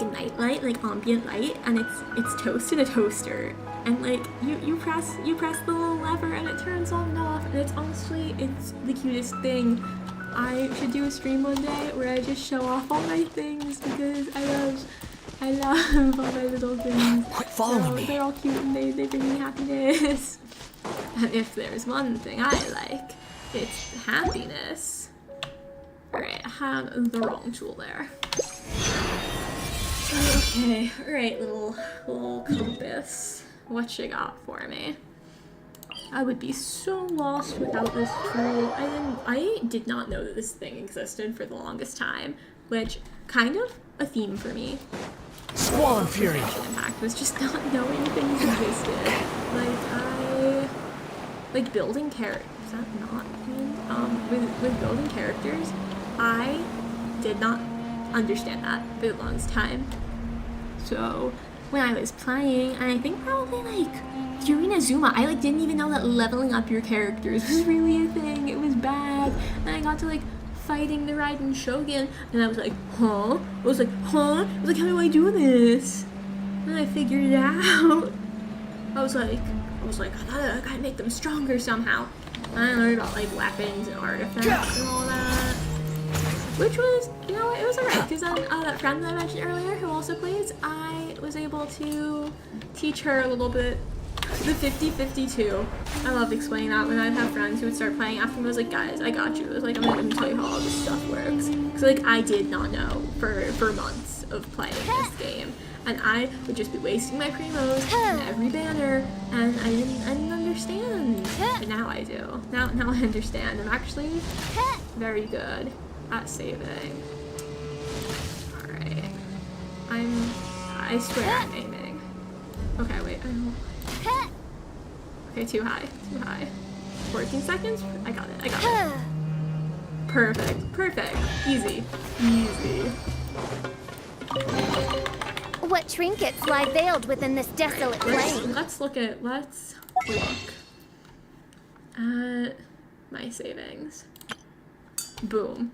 a night light, like ambient light, and it's toast in a toaster. And like you press the little lever and it turns on and off, and it's honestly it's the cutest thing. I should do a stream one day where I just show off all my things because I love all my little things. Quit following me. They're all cute and they bring me happiness. And if there's one thing I like, it's happiness. Alright, I have the wrong tool there. Okay, alright, little compass. What you got for me? I would be so lost without this tool. I did not know that this thing existed for the longest time, which kind of a theme for me. Squall and fury. Genshin Impact was just not knowing things existed. Like building characters. Is that not mean? With building characters, I did not understand that for the longest time. So when I was playing, and I think probably like during Azuma, I like didn't even know that leveling up your characters was really a thing. It was bad, and I got to like fighting the Raiden Shogun, and I was like, huh? I was like, how do I do this? And I figured it out. I was like, I was like, I gotta make them stronger somehow. And I learned about like weapons and artifacts and all that. Which was, you know, it was alright, because then that friend that I mentioned earlier who also plays, I was able to teach her a little bit the 50-52. I loved explaining that when I'd have friends who would start playing after me. I was like, guys, I got you. I was like, I'm gonna tell you how all this stuff works. Because like, I did not know for months of playing this game. And I would just be wasting my primos in every banner, and I didn't understand. But now I do. Now I understand. I'm actually very good at saving. Alright. I swear I'm aiming. Okay, wait, I don't. Okay, too high. 14 seconds? I got it. Perfect. Easy. What trinkets lie veiled within this desolate plain? Let's look at my savings. Boom.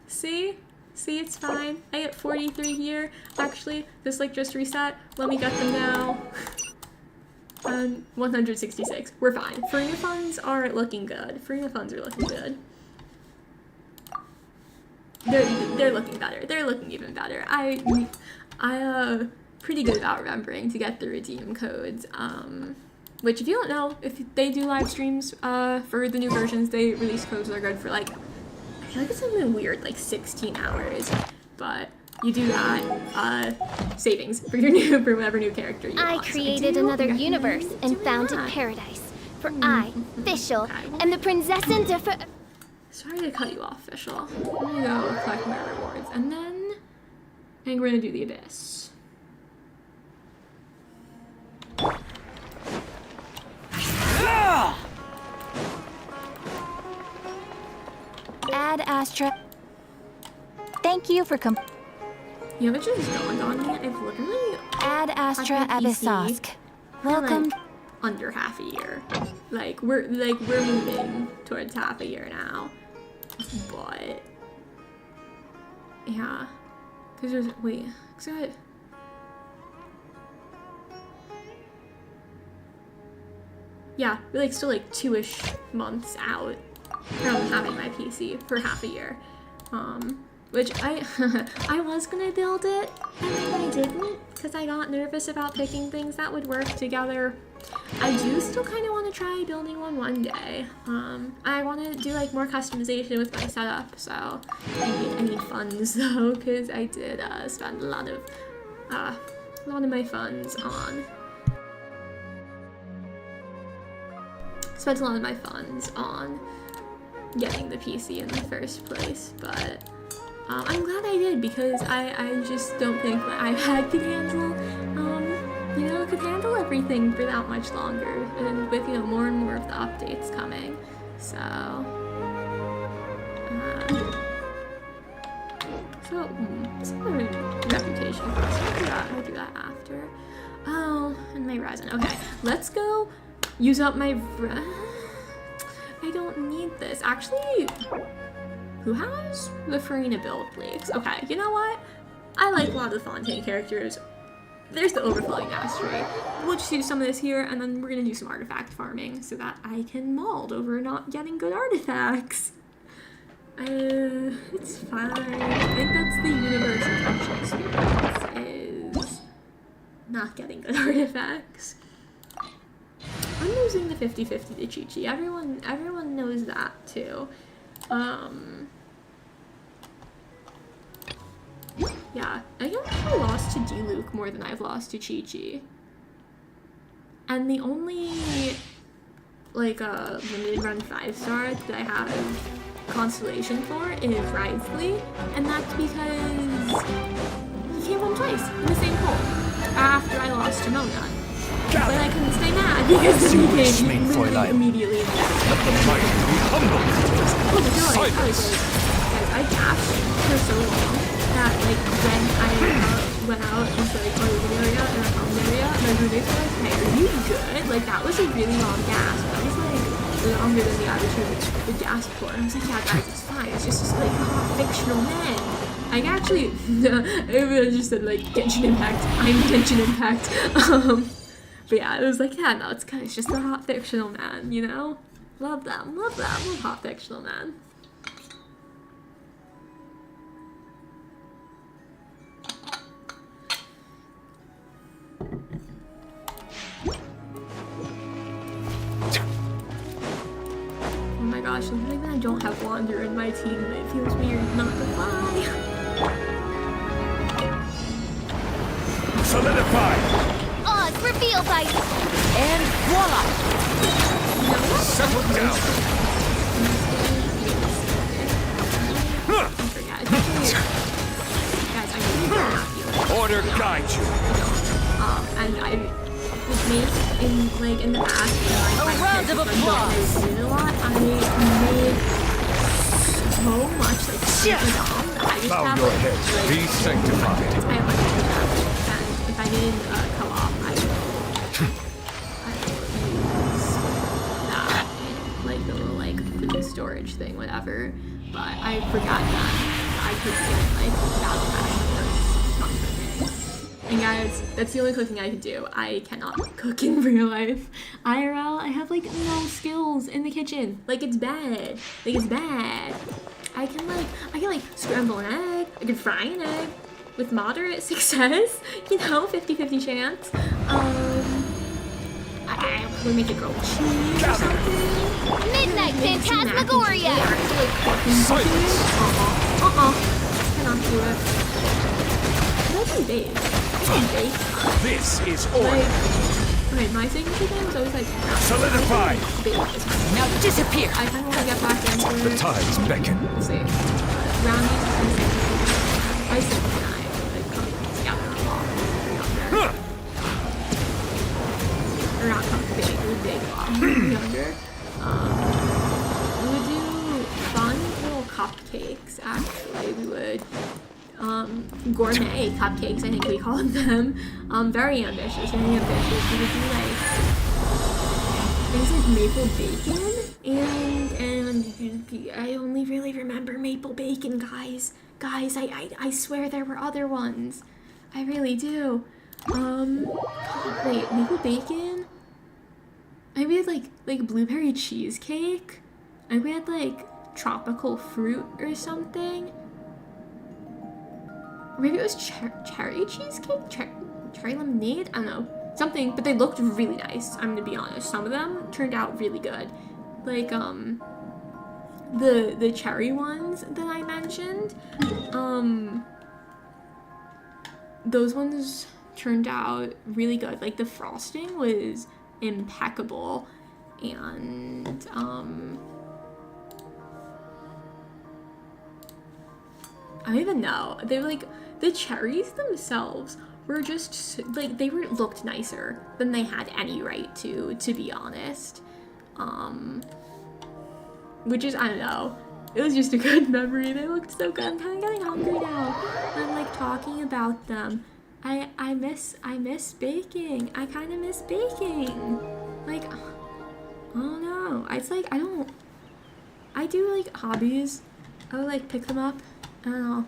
See, it's fine. I get 43 here. Actually, this like just reset. Let me get them now. 166. We're fine. Farina funds are looking good. They're looking better. They're looking even better. I pretty good about remembering to get the redeem codes. Which if you don't know, if they do live streams for the new versions, they release codes that are good for like, I feel like it's something weird, like 16 hours. But you do that, savings for whatever new character you want. I created another universe and founded paradise. For I, Fischl, am the Prinzessin de Sorry to cut you off, Fischl. I'm gonna go collect my rewards, and then we're gonna do the Abyss. Ad Astra. Thank you for You know, it just dawned on me. I've literally Ad Astra had my PC Abyssosk. for, Welcome. like, under half a year. Like we're moving towards half a year now. But yeah, because yeah, we're like still like 2-ish months out from having my PC for half a year. Which I was gonna build it, and then I didn't because I got nervous about picking things that would work together. I do still kind of want to try building one day. I want to do like more customization with my setup, so I need funds though, because I did spend a lot of my funds on. Spent a lot of my funds on getting the PC in the first place, but I'm glad I did, because I just don't think my iPad could handle everything for that much longer, and with more and more of the updates coming. So some reputation quest. I'll do that after. Oh, and my resin. Okay, let's go use up my. I don't need this. Actually, who has the Farina build, please? Okay, you know what? I like a lot of the Fontaine characters. There's the Overflowing Mastery. We'll just do some of this here, and then we're gonna do some artifact farming so that I can mauled over not getting good artifacts. It's fine. I think that's the universe intention experience, is not getting good artifacts. I'm losing the 50-50 to Chi-Chi. Everyone knows that too. Yeah, I actually lost to D-Luke more than I've lost to Chi-Chi. And the only, like, limited run 5-star that I have constellation for is Wriothesley, and that's because he came home twice in the same hole after I lost to Mona. But I couldn't stay mad because then he came literally immediately. Oh my god, I gasped for so long that, like, when I went out into like our living area and our common area, my roommates were like, "Hey, are you good?" Like, that was a really long gasp. That was like longer than the average roommates would gasp for. And I was like, "Yeah, guys, it's fine. It's just like fictional men." I actually, everyone just said like Genshin Impact. I'm Genshin Impact. But yeah, it was like, yeah, no, it's just a hot fictional man, you know? Love them, love hot fictional man. Oh my gosh, something that I don't have Wander in my team, it feels weird, not gonna lie. Solidify! Oz reveal bite! And voila! Settle down! Guys, I really don't have you. Order guide you! And I was made in the past, A round of applause. I did a lot. I made so much super dumb that I just Bow have your head. Be sanctified. I have and if I didn't co-op, I will use that in the little food storage thing, whatever. But I forgot that I could get battle pass. And guys, that's the only cooking I can do. I cannot cook in real life. IRL, I have no skills in the kitchen. It's bad. It's bad. I can scramble an egg. I can fry an egg with moderate success. 50-50 chance. I would make it grilled cheese or something. Midnight Phantasmagoria! Cannot do it. But I can bake. This is order. Okay, my signature thing was always Solidify! Now disappear! I kind of want to get back into The tides beckon. Let's see. Brownies and I said and I come together a lot. Or not come big, we big a lot. When we were younger. We would do fun little cupcakes, actually. We would gourmet cupcakes, I think we called them. Very ambitious, very ambitious. We would do things like maple bacon and I only really remember maple bacon, guys. Guys, I swear there were other ones. I really do. Wait, maple bacon? I think we had blueberry cheesecake. I think we had tropical fruit or something. Or maybe it was cherry cheesecake? Cherry lemonade? I don't know. Something, but they looked really nice, I'm gonna be honest. Some of them turned out really good. The cherry ones that I mentioned, those ones turned out really good. The frosting was impeccable, and I don't even know. They were the cherries themselves were just they looked nicer than they had any right to be honest. Which is, I don't know. It was just a good memory. They looked so good. I'm kind of getting hungry now. I'm talking about them. I miss baking. I kind of miss baking. Oh no. I do hobbies. I would pick them up. I don't know.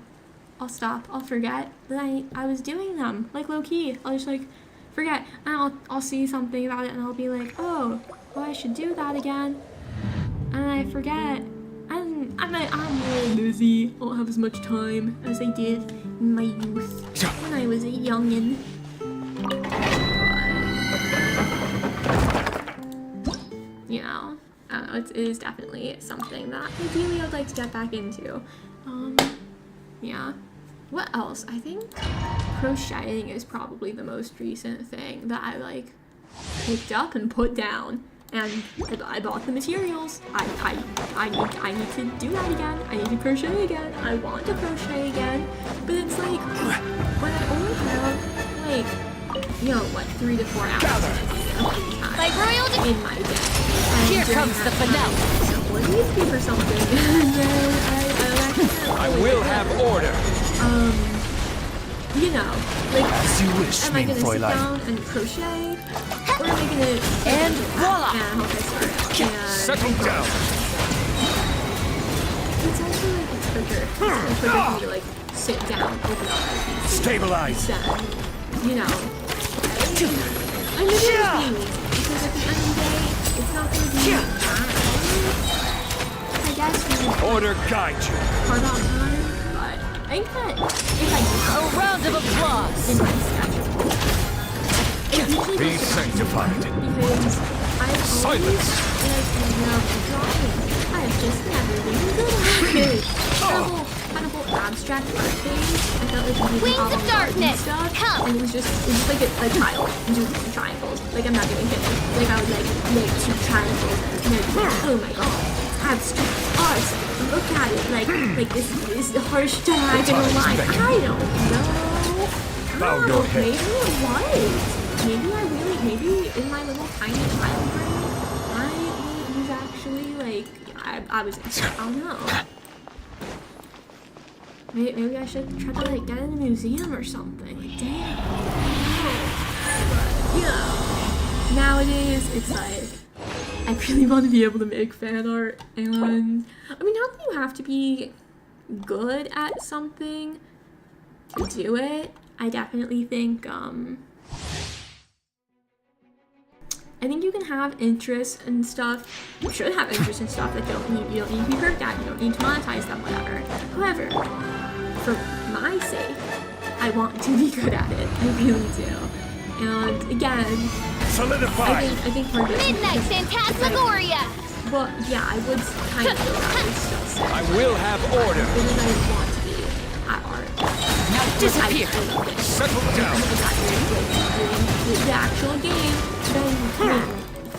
I'll stop. I'll forget that I was doing them. Low key. I'll just forget. And I'll see something about it and I'll be oh, I should do that again. And I forget. I'm really busy. I don't have as much time as I did in my youth when I was a youngin'. But, I don't know. It is definitely something that ideally I would like to get back into. Yeah. What else? I think crocheting is probably the most recent thing that I picked up and put down. And I bought the materials. I need to do that again. I need to crochet again. I want to crochet again. But it's when I only have 3 to 4 hours in my day. And Here comes the finale. Someone needs me for something. And then I will have order. As you wish, am I gonna sit Fräulein. down and crochet? Or am I gonna And voila! and hope I start out? And Settle down. it's also it's quicker. It's quicker for me to sit down, open up my PC. Stabilize. Then, kind of is being lazy because at the end of the day, it's not going to be I guess we Order guide you. hard on time, but I think that if I do A round of applause. in my schedule, it usually Be goes sanctified. because I've always, Silence. like, loved drawing. I have just never been good at it. Kind of whole abstract art thing. I felt like we Wings of darkness, stuff, come. and it was just like a child doing triangles. Like I'm not even kidding. Like I would like make 2 triangles and then oh my god, abstract art. Look at it, like this harsh diagonal line. I don't know. Bow your head. Maybe it was. Maybe in my little tiny child brain, I was actually like, I was, I don't know. Maybe I should try to like get in a museum or something. Like, damn. But, you know, nowadays it's like, I really want to be able to make fan art, and I mean, not that you have to be good at something to do it. I definitely think, I think you can have interests and stuff. You should have interests in stuff that you don't need to be perfect at. You don't need to monetize them, whatever. However, for my sake, I want to be good at it. I really do. And again, Solidify. I think part of it is Midnight Phantasmagoria! well, yeah, I would kind of feel that it's still sick. I will have order. I think I want to be at art. Now disappear. I love it. Settle down. Doing the actual game, then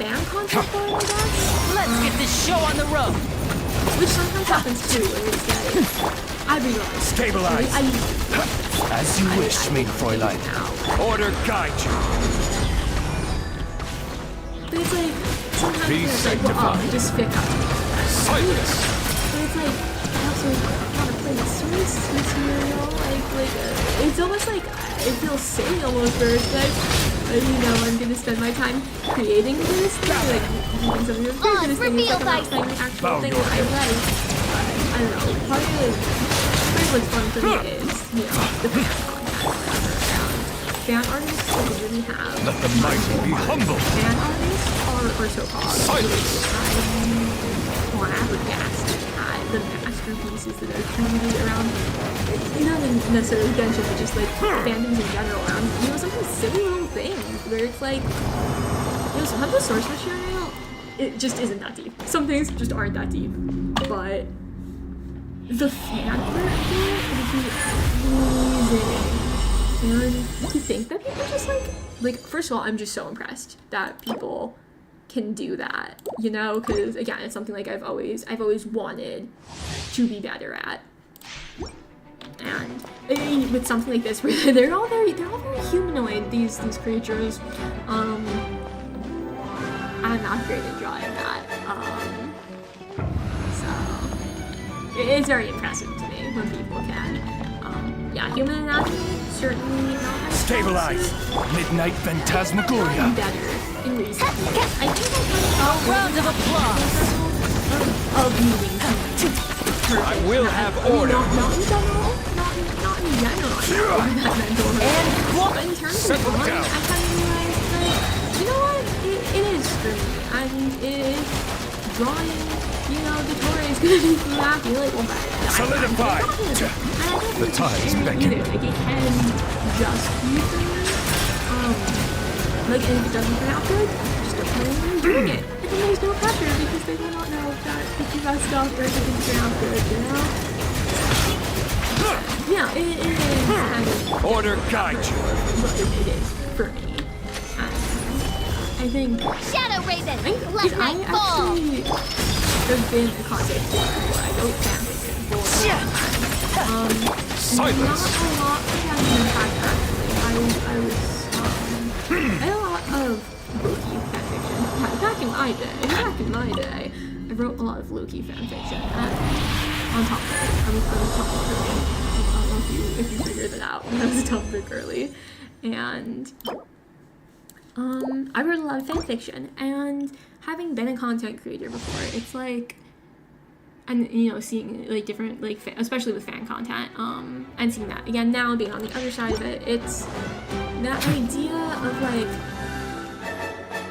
fan content for it, I guess. Let's get this show on the road. Which sometimes happens too, where it's like, I realize. Stabilize. I used to As you wish, mein Fräulein. now. Order guide you. But it's like, sometimes Be it's like, well, sanctified. I just pick up. Silence. But it's like, I also want to play the source material, it's almost like, it feels silly almost where it's like, you know, I'm gonna spend my time creating this thing, like, doing some of your favorite things, reveal like, I'm not playing the actual Bow thing your that I write. I don't know, part of what's fun for me is, you know, the fan content, whatever, and fan artists really have Let the mighty be humble. fan artists are so-called Silence. flabbergasted at the masterpieces that are created around, you know, not necessarily Genshin, but just like fandoms in general around, you know, sometimes silly little things where it's like, you know, sometimes the source material, it just isn't that deep. Some things just aren't that deep, but the fan art for it would be amazing. And to think that people just like, first of all, I'm just so impressed that people can do that, you know, because again, it's something like I've always wanted to be better at. And I mean, with something like this, where they're all very humanoid, these creatures. I'm not great at drawing that. So it's very impressive to me when people can. Yeah, human anatomy certainly not my Stabilize. Midnight gotten Phantasmagoria. better in recent years. I think A round of applause. of moving perfect. I will have order. Not in general. Not in general. I know that mental health. But in terms of Settle drawing, down. I kind of realized that, you know what? It is for me. I mean, it is drawing, you know, the Torah is going to make me happy. Like, well, Solidify. The times beckon. Like, it can just be for me. Like, and if it doesn't turn out good, just don't tell anyone you're doing it. And then there's no pressure because they will not know that if you messed up or if it didn't turn out good, you know? Yeah, it is kind of Order guide you. what it is for me. And I think Shadow Raven! I Let night fall! actually have been a concept before. I wrote fanfiction for a long time. Silence. Not a lot of Genshin Impact actually. I had a lot of Loki fanfiction. Back in my day, I wrote a lot of Loki fanfiction. And on top of it, I was top pick early. I don't know if you figured that out. I was a top pick early, and I wrote a lot of fanfiction, and having been a content creator before, it's like, and you know, seeing like different especially with fan content, and seeing that again now being on the other side of it, it's that idea of like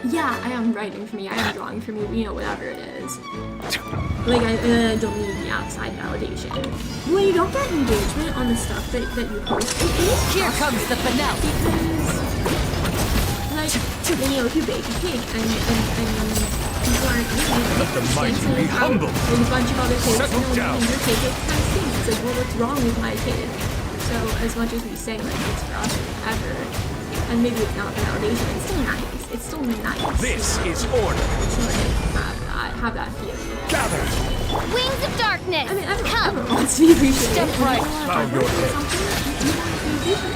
yeah, I am writing for me, I am drawing for me, you know, whatever it is. Like, I don't need the outside validation. When you don't get engagement on the stuff that you post, it is Here comes the finale. Because, like, you know, if you bake a cake and people aren't eating it, Let the mighty be humble. There's a bunch of other cakes, Settle you know, down. and your cake, it kind of stinks. It's like, well, what's wrong with my cake? So, as much as we say, like, it's for us or whatever, and maybe it's not validation, it's still nice. It's still nice. This is order. To, like, have that feeling. Gather. Wings of darkness! I mean, Come! everyone wants to be appreciated. Step right. Bow your head. Something you want to be appreciated.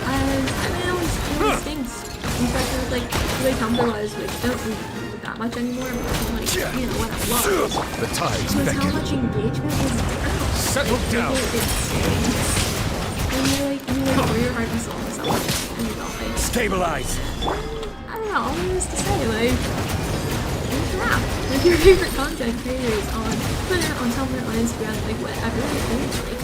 And I mean, it always stinks. Especially with, like, the way Tumblr was, which don't really that much anymore, but like, you know, what I love. The tides Was how beckon. much engagement was there. Settle down. It stinks. And you pour your heart and soul into something, and you don't, like, Stabilize. I don't know, all there is to say, like, interact with your favorite content creators on Twitter, on Tumblr, on Instagram, like, whatever it is, like,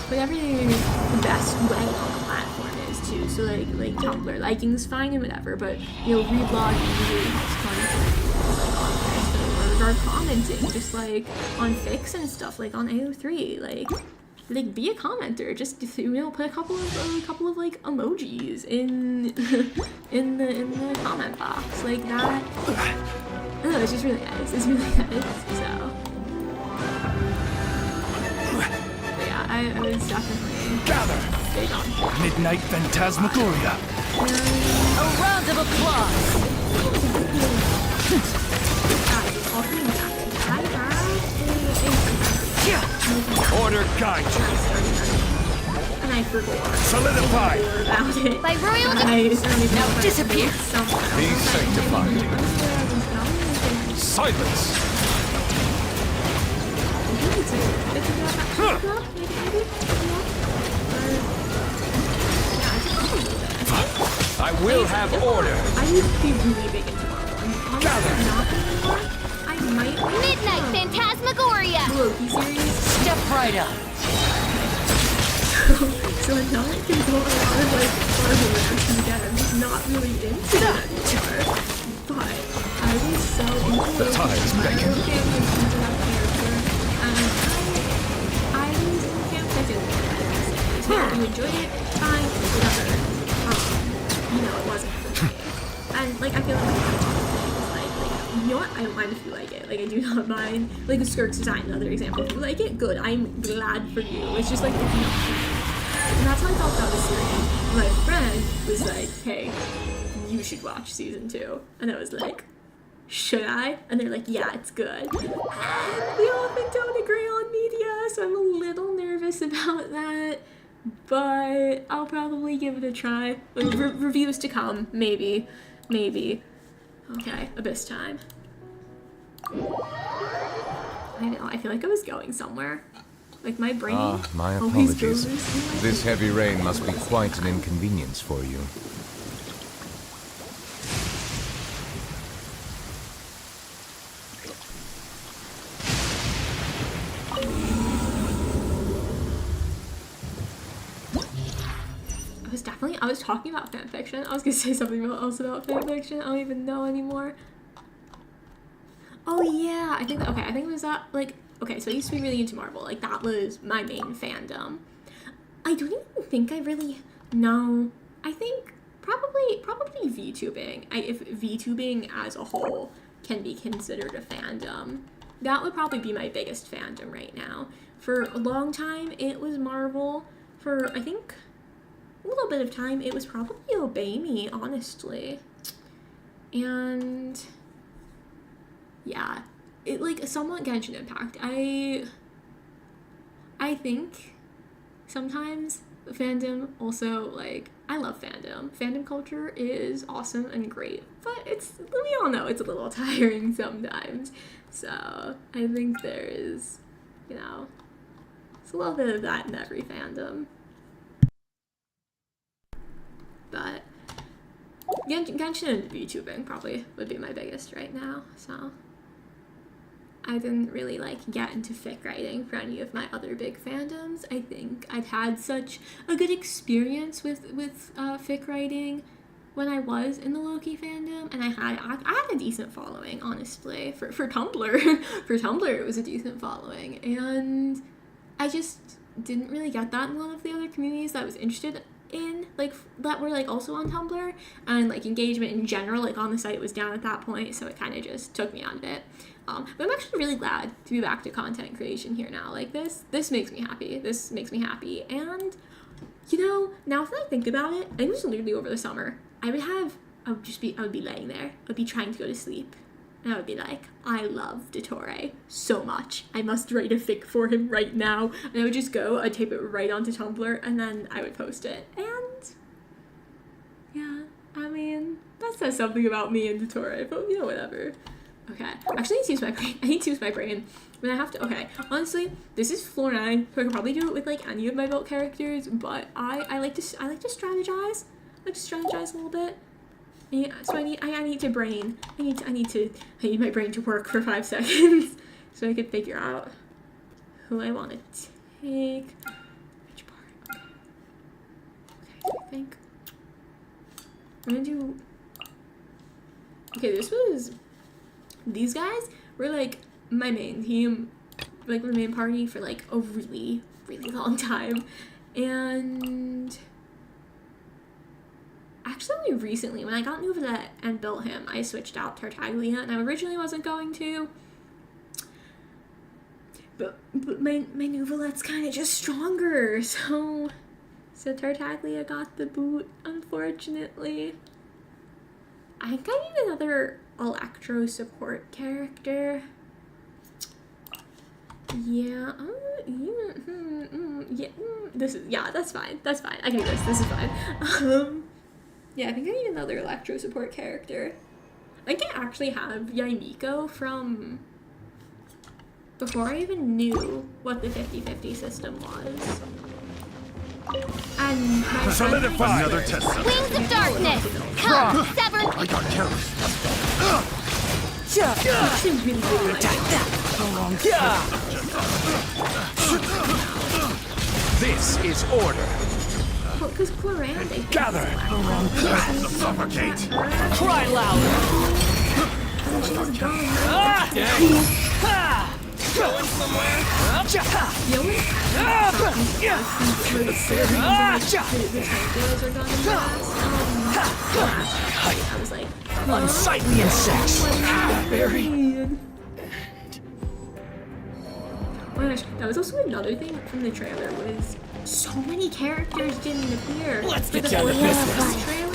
whatever the best way on the platform is, too. So, like Tumblr, liking is fine and whatever, but, you know, reblogging really helps content, like, on there, or commenting, just, like, on fics and stuff, like, on AO3, like, be a commenter. Just, you know, put a couple of like emojis in in the comment box, like that. Oh, it's just really nice. It's really nice. So, but yeah, I was definitely Gather. big on that. Midnight Phantasmagoria. A round of applause. Guys, all coming back. I have Order guide you. and I forgot Solidify. about it. By royal Now disappear. Be sanctified. Silence. I will have order. I used to be really big into Marvel. And honestly, not anymore. I might be. Midnight Phantasmagoria! Loki series. Step right up. So now I can go a lot of like Marvel and again. I'm just not really into that anymore. But I was so into The tides my beckon. own family was into that character. And I was in camp that didn't like it. So if you enjoyed it, fine, whatever. You know, it wasn't for me. And like I feel like a lot of things like you know what? I don't mind if you like it. Like I do not mind. Like Skirk's design, another example. If you like it, good. I'm glad for you. It's just like it's not for me. And that's how I felt about the series. My friend was like, hey, you should watch season 2. And I was like, should I? And they're like, yeah, it's good. And we often don't agree on media, so I'm a little nervous about that. But I'll probably give it a try. Like, reviews to come, maybe. Maybe. Okay, Abyss time. I know, I feel like I was going somewhere. Like my brain My always apologies. goes. This heavy rain must be quite an inconvenience for you. I was talking about fanfiction. I was gonna say something else about fanfiction. I don't even know anymore. Oh yeah, I think it was that like okay, so I used to be really into Marvel. Like that was my main fandom. I don't even think I really know. I think probably VTubing. If VTubing as a whole can be considered a fandom, that would probably be my biggest fandom right now. For a long time, it was Marvel. For I think a little bit of time, it was probably Obey Me, honestly. And yeah, it like somewhat Genshin Impact. I think sometimes fandom also like I love fandom. Fandom culture is awesome and great, but we all know it's a little tiring sometimes. So I think there is, you know, it's a little bit of that in every fandom. But Genshin and VTubing probably would be my biggest right now, so I didn't really like get into fic writing for any of my other big fandoms. I think I've had such a good experience with fic writing when I was in the Loki fandom, and I had a decent following, honestly, for Tumblr. For Tumblr, it was a decent following, and I just didn't really get that in a lot of the other communities that I was interested in, like, that were, like, also on Tumblr, and, like, engagement in general, like, on the site was down at that point, so it kind of just took me out of it. But I'm actually really glad to be back to content creation here now. Like, this makes me happy. This makes me happy, and, you know, now that I think about it, it was literally over the summer. I would be laying there. I would be trying to go to sleep. And I would be like, I love Dottore so much. I must write a fic for him right now. And I would just go, I'd tape it right onto Tumblr, and then I would post it. And, yeah, I mean, that says something about me and Dottore, but, you know, whatever. Okay, actually, I need to use my brain. I need to use my brain. When I have to, okay, honestly, this is floor 9, so I could probably do it with, like, any of my built characters, but I like to strategize. I like to strategize a little bit. Yeah, so I need to brain. I need my brain to work for 5 seconds so I could figure out who I want to take. Which part? Okay, so I think I'm gonna do. Okay, these guys were like my main team, like my main party for like a really, really long time, and actually only recently, when I got Nuvolet and built him, I switched out Tartaglia, and I originally wasn't going to, but my Nuvolet's kind of just stronger, so Tartaglia got the boot, unfortunately. I think I need another Electro support character. Yeah, that's fine. I can do this. This is fine. Yeah, I think I need another Electro support character. I think I actually have Yaimiko from before I even knew what the 50-50 system was. And my Solidify. Another test subject. Wings of darkness! Come, sever! I got careless. actually really, really like This is order. because Clorande. Gather. Suffocate. Cry louder! Going somewhere? I was like, Unsightly insects. very. Oh my gosh, that was also another thing from the trailer was so many characters didn't appear. Let's For get the down to Fortnite business. trailer.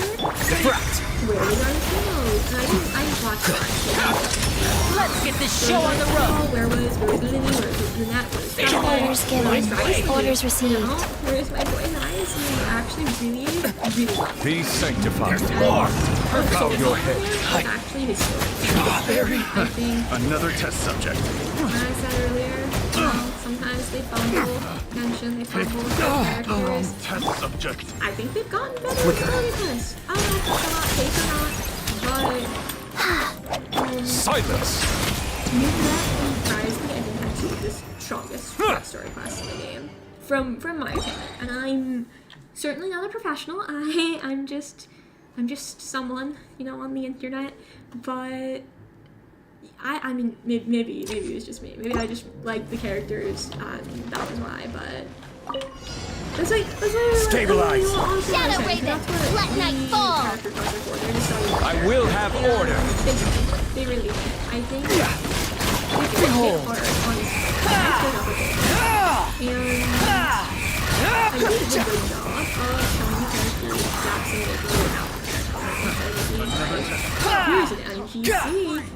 Brat. Where was our heroes? And I watched it. Let's get this show on the road! Where was Lily? Where was Lynette? Orders given. Orders received. Where's my boy Nice? Actually really well. Be sanctified. Show your head. Actually his story. I think, Another test subject. as I said earlier, sometimes they fumble. Genshin, they fumble with their characters. Test subject. I think they've gotten better with this. I don't know if it's a lot safe or not, but Silence. Nuvolet surprised me. I think that's the strongest story quest in the game, from my opinion. And I'm certainly not a professional. I'm just someone, you know, on the internet. But I mean, maybe it was just me. Maybe I just liked the characters, and that was why. But that's why Stabilize. Shadow Raven, let night fall. I will have order. They really did. I think they hit hard on his and I did a good job of telling the characters Jackson here's an NPC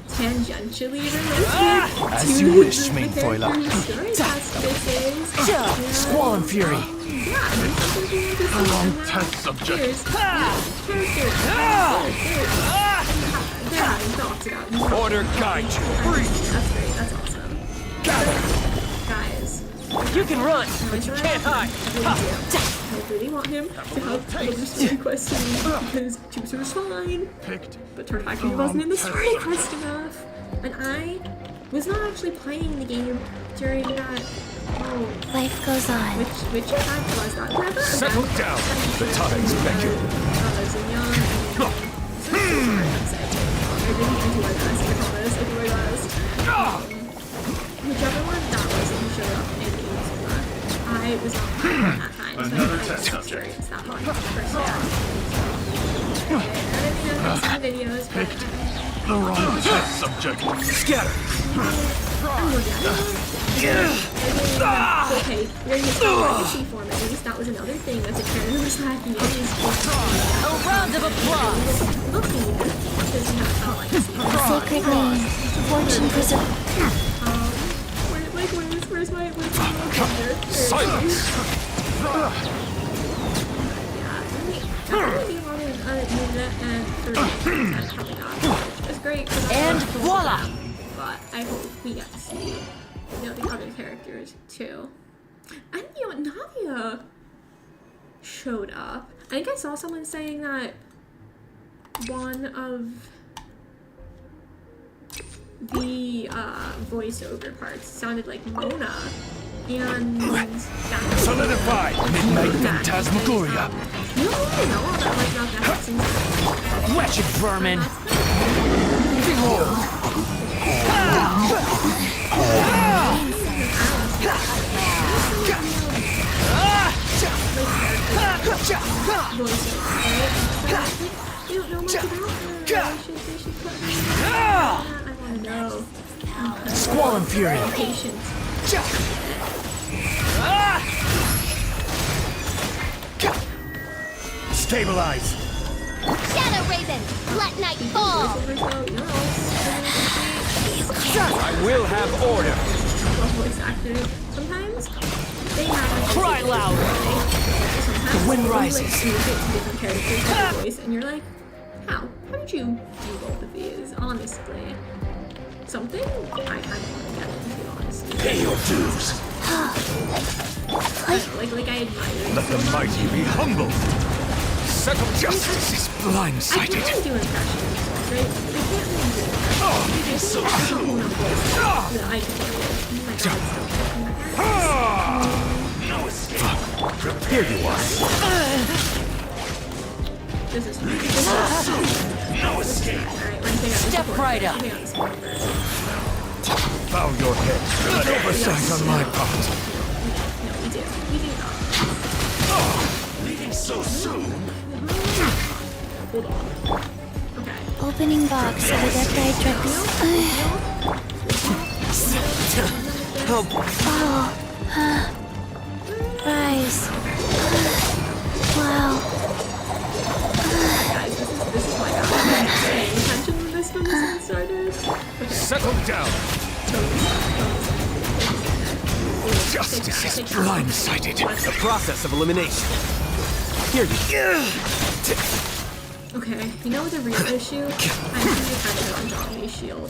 tangentially related As to you wish, the main character foiler. whose story quest this is. Squall and fury. Test subject. Here's characters. They're having thoughts about you. Order guide you. That's great. That's awesome. Guys, You can run, but you can't hide! I really want him to have other story quests because Juicer's fine, Picked. but Tartaglia wasn't in the story quest enough. And I was not actually playing the game during that. Oh, Life goes on. which time was that? Remember? Settle down. The tides beckon. I was young. really enjoy this. I promise. I do my best. Whichever one that was that showed up in the Unisuma, I was not playing at that time, so I didn't experience that one firsthand. I mean, I've seen the videos, but The wrong test subject. Scatter. okay, you're in the legacy form at least. That was another thing that's apparently was lacking in these A round of applause. looking because you have a legacy. Sacred name, fortune preserve. Where's my thunder? Silence. It's great. And voila! But I hope we get to see, the other characters too. And Nadia showed up. I think I saw someone saying that one of the voiceover parts sounded like Mona, and Solidify. Midnight Phantasmagoria. You don't really know all that much about that since Wretched vermin. you don't know much about her. They should put her I want to know. Squall and Fury. Patience. Stabilize. Shadow Raven, let night fall. I will have order. Voice actors sometimes they have Cry louder. the wind rises. Different characters with their voice, and you're like, how did you do both of these? Honestly, something I kind of want to get into. Honestly, Pay your dues. like I admire. Let the mighty be humbled. Settle Justice is I blindsided. can really do impressions, right? But I can't really do impressions. So soon. That I can do. Oh my god, No escape. Here you are. this is hard. No escape. Alright, we're gonna take out Step right up. Bow your head. Good oversight on my part. No, we do. We do not. Leaving so soon. Hold on. Okay. Opening box of the Death Help. Fall. Rise. Wow. Guys, this is why I was paying attention when this one started. Okay. Settle down. Justice is blindsided. The process of elimination. Here you Okay, you know the real issue? I actually had to go on Johnny's shield.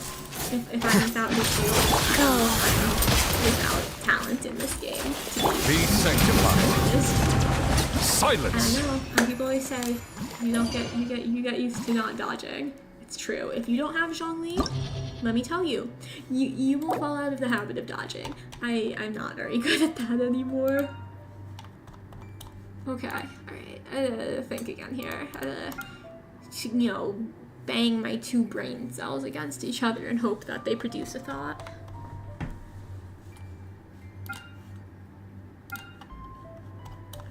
If I'm without his shield, I'm without talent in this game. Be sanctified. I Silence. know, and people always say you get used to not dodging. It's true. If you don't have Zhongli, let me tell you, you will fall out of the habit of dodging. I'm not very good at that anymore. Okay, alright. I gotta think again here. I gotta, bang my two brain cells against each other and hope that they produce a thought.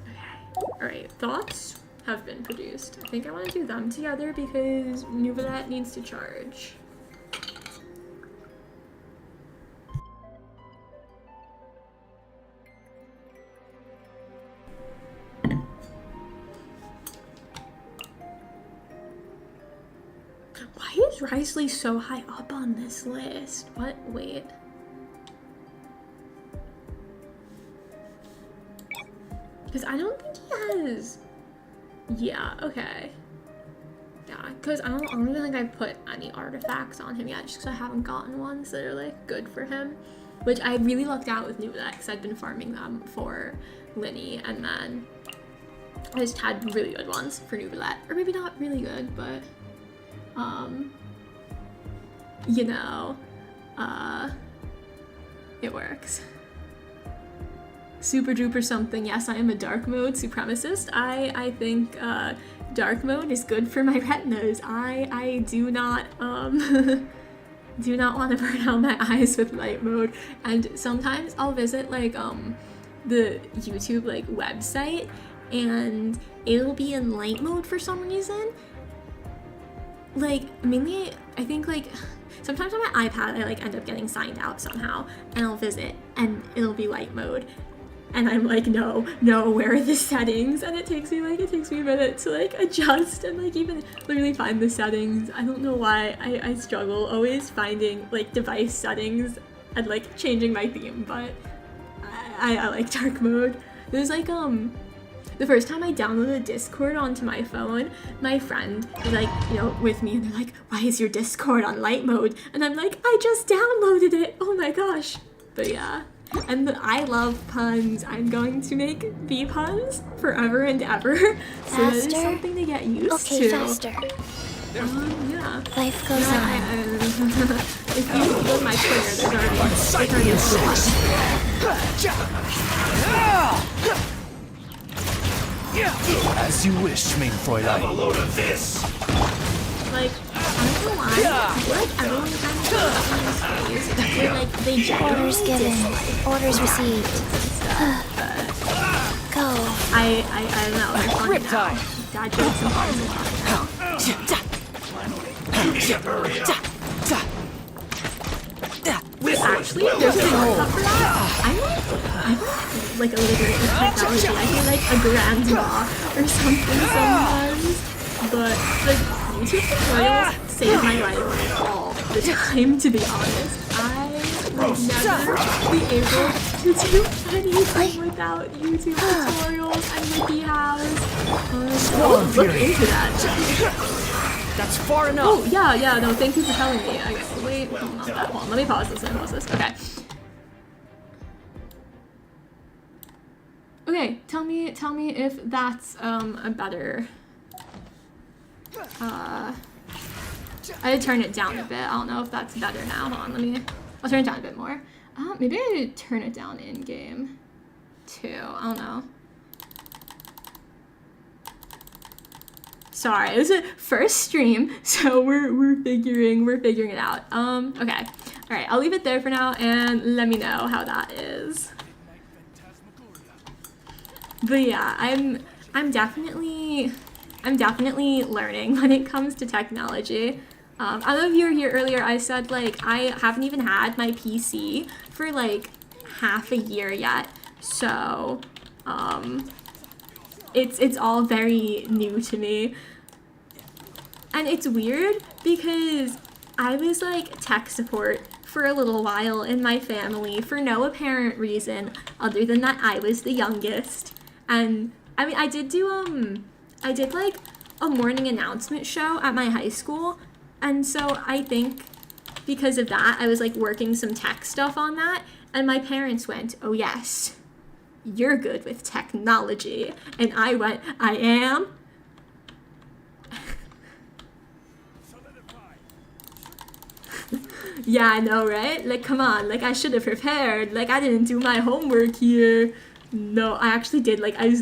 Okay, alright. Thoughts have been produced. I think I want to do them together because Nuvalet needs to charge. Why is Risley so high up on this list? What? Wait. Because I don't think he has... Yeah, okay. Yeah, because I don't even think I've put any artifacts on him yet, just because I haven't gotten ones that are, like, good for him. Which I really lucked out with Nuvalet, because I'd been farming them for Linny, and then I just had really good ones for Nuvalet. Or maybe not really good, but... it works. Super duper something. Yes, I am a dark mode supremacist. I think dark mode is good for my retinas. I do not do not want to burn out my eyes with light mode. And sometimes I'll visit like the YouTube like website and it'll be in light mode for some reason. Like mainly I think like sometimes on my iPad I like end up getting signed out somehow and I'll visit and it'll be light mode. And I'm like, no, where are the settings? And it takes me a minute to like adjust and like even literally find the settings. I don't know why I struggle always finding like device settings and like changing my theme, but I like dark mode. There's like the first time I downloaded Discord onto my phone, my friend was like, you know, with me and they're like, why is your Discord on light mode? And I'm like, I just downloaded it, oh my gosh. But yeah. And I love puns. I'm going to make the puns forever and ever. So that is something to get used to. Okay, faster. Yeah. Life goes on. If you go to my Twitter, there's already As you wish, mein Fräulein. A load of this. like, I don't know why, I feel like everyone kind of goes these days where like they generally Orders given. dislike Orders received. Go. I don't know, they're fun now. Dad jokes and puns are fun now. Wait, actually, there's a workup for that. I'm like illiterate with technology. I feel like a grandma or something sometimes. But like YouTube tutorials save my life all the time, to be honest. I would never be able to do anything without YouTube tutorials and wiki has. Look into that. That's far enough. Oh, yeah, no, thank you for telling me. I guess, wait, not that one. Let me pause this, Okay. Okay, tell me if that's, a better, I turn it down a bit. I don't know if that's better now. Hold on, I'll turn it down a bit more. Maybe I turn it down in game, too. I don't know. Sorry, it was a first stream, so we're figuring it out. Okay. All right, I'll leave it there for now and let me know how that is. But yeah, I'm definitely learning when it comes to technology. I don't know if you were here earlier, I said like I haven't even had my PC for like half a year yet. So, it's all very new to me. And it's weird because I was like tech support for a little while in my family for no apparent reason other than that I was the youngest. And I mean, I did like a morning announcement show at my high school. And so I think because of that, I was like working some tech stuff on that. And my parents went, oh yes, you're good with technology. And I went, I am. Yeah, I know, right? Like, come on, like, I should have prepared. Like, I didn't do my homework here. No, I actually did. Like, I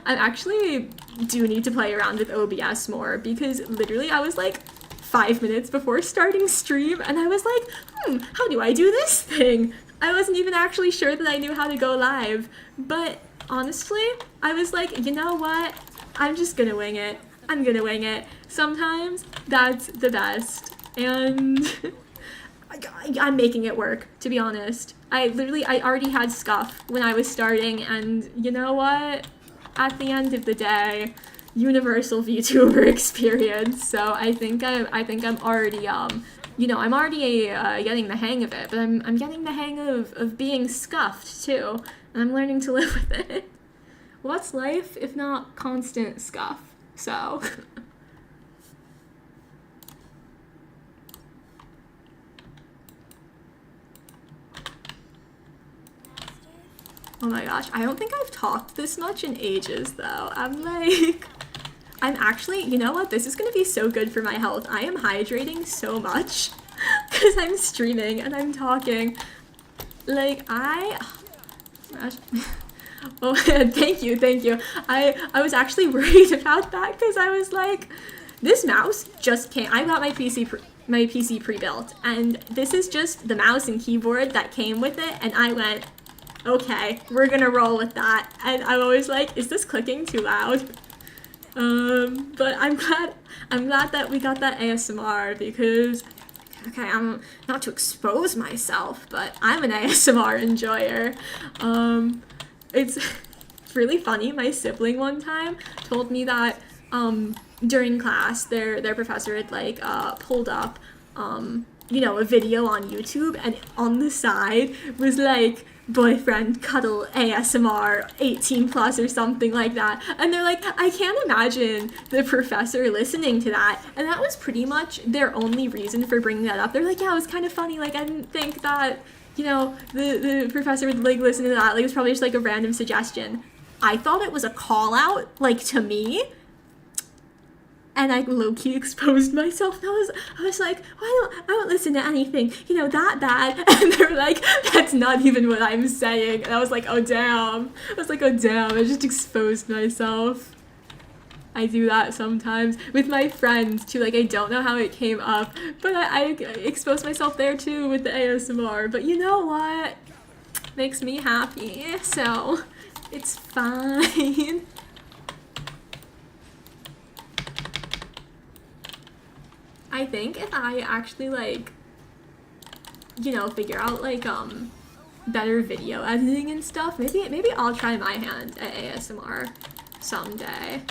actually do need to play around with OBS more because literally I was like 5 minutes before starting stream and I was like, how do I do this thing? I wasn't even actually sure that I knew how to go live. But honestly, I was like, you know what? I'm just gonna wing it. I'm gonna wing it. Sometimes that's the best. And I'm making it work, to be honest. I already had scuff when I was starting, and you know what? At the end of the day, universal VTuber experience. So I think I'm already I'm already getting the hang of it, but I'm getting the hang of being scuffed too, and I'm learning to live with it. What's life if not constant scuff? So. Oh my gosh, I don't think I've talked this much in ages though. I'm actually, you know what? This is gonna be so good for my health. I am hydrating so much because I'm streaming and I'm talking. Like, oh my gosh. Oh, thank you. I was actually worried about that because I was like, this mouse just came. I got my PC pre-built, and this is just the mouse and keyboard that came with it, and I went, okay, we're gonna roll with that. And I'm always like, is this clicking too loud? But I'm glad that we got that ASMR because, okay, I'm not to expose myself, but I'm an ASMR enjoyer. It's really funny. My sibling one time told me that, during class, their professor had like, pulled up, you know, a video on YouTube, and on the side was like, boyfriend cuddle ASMR 18 plus or something like that, and they're like, I can't imagine the professor listening to that, and that was pretty much their only reason for bringing that up. They're like, yeah, it was kind of funny, like I didn't think that, you know, the professor would like listen to that, like it was probably just like a random suggestion. I thought it was a call out, like to me, and I low-key exposed myself. And I was like, I don't listen to anything, you know, that bad. And they were like, that's not even what I'm saying. And I was like, oh damn. I just exposed myself. I do that sometimes with my friends too. Like, I don't know how it came up, but I expose myself there too with the ASMR. But you know what? Makes me happy, so it's fine. I think if I actually, like, you know, figure out, like, better video editing and stuff, maybe I'll try my hand at ASMR someday.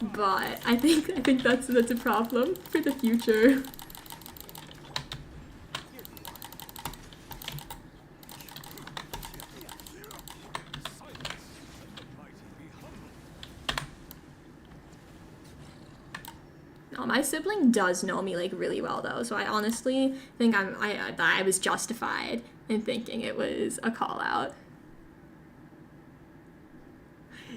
But I think that's a problem for the future. No, my sibling does know me like really well though, so I honestly think I was justified in thinking it was a call out.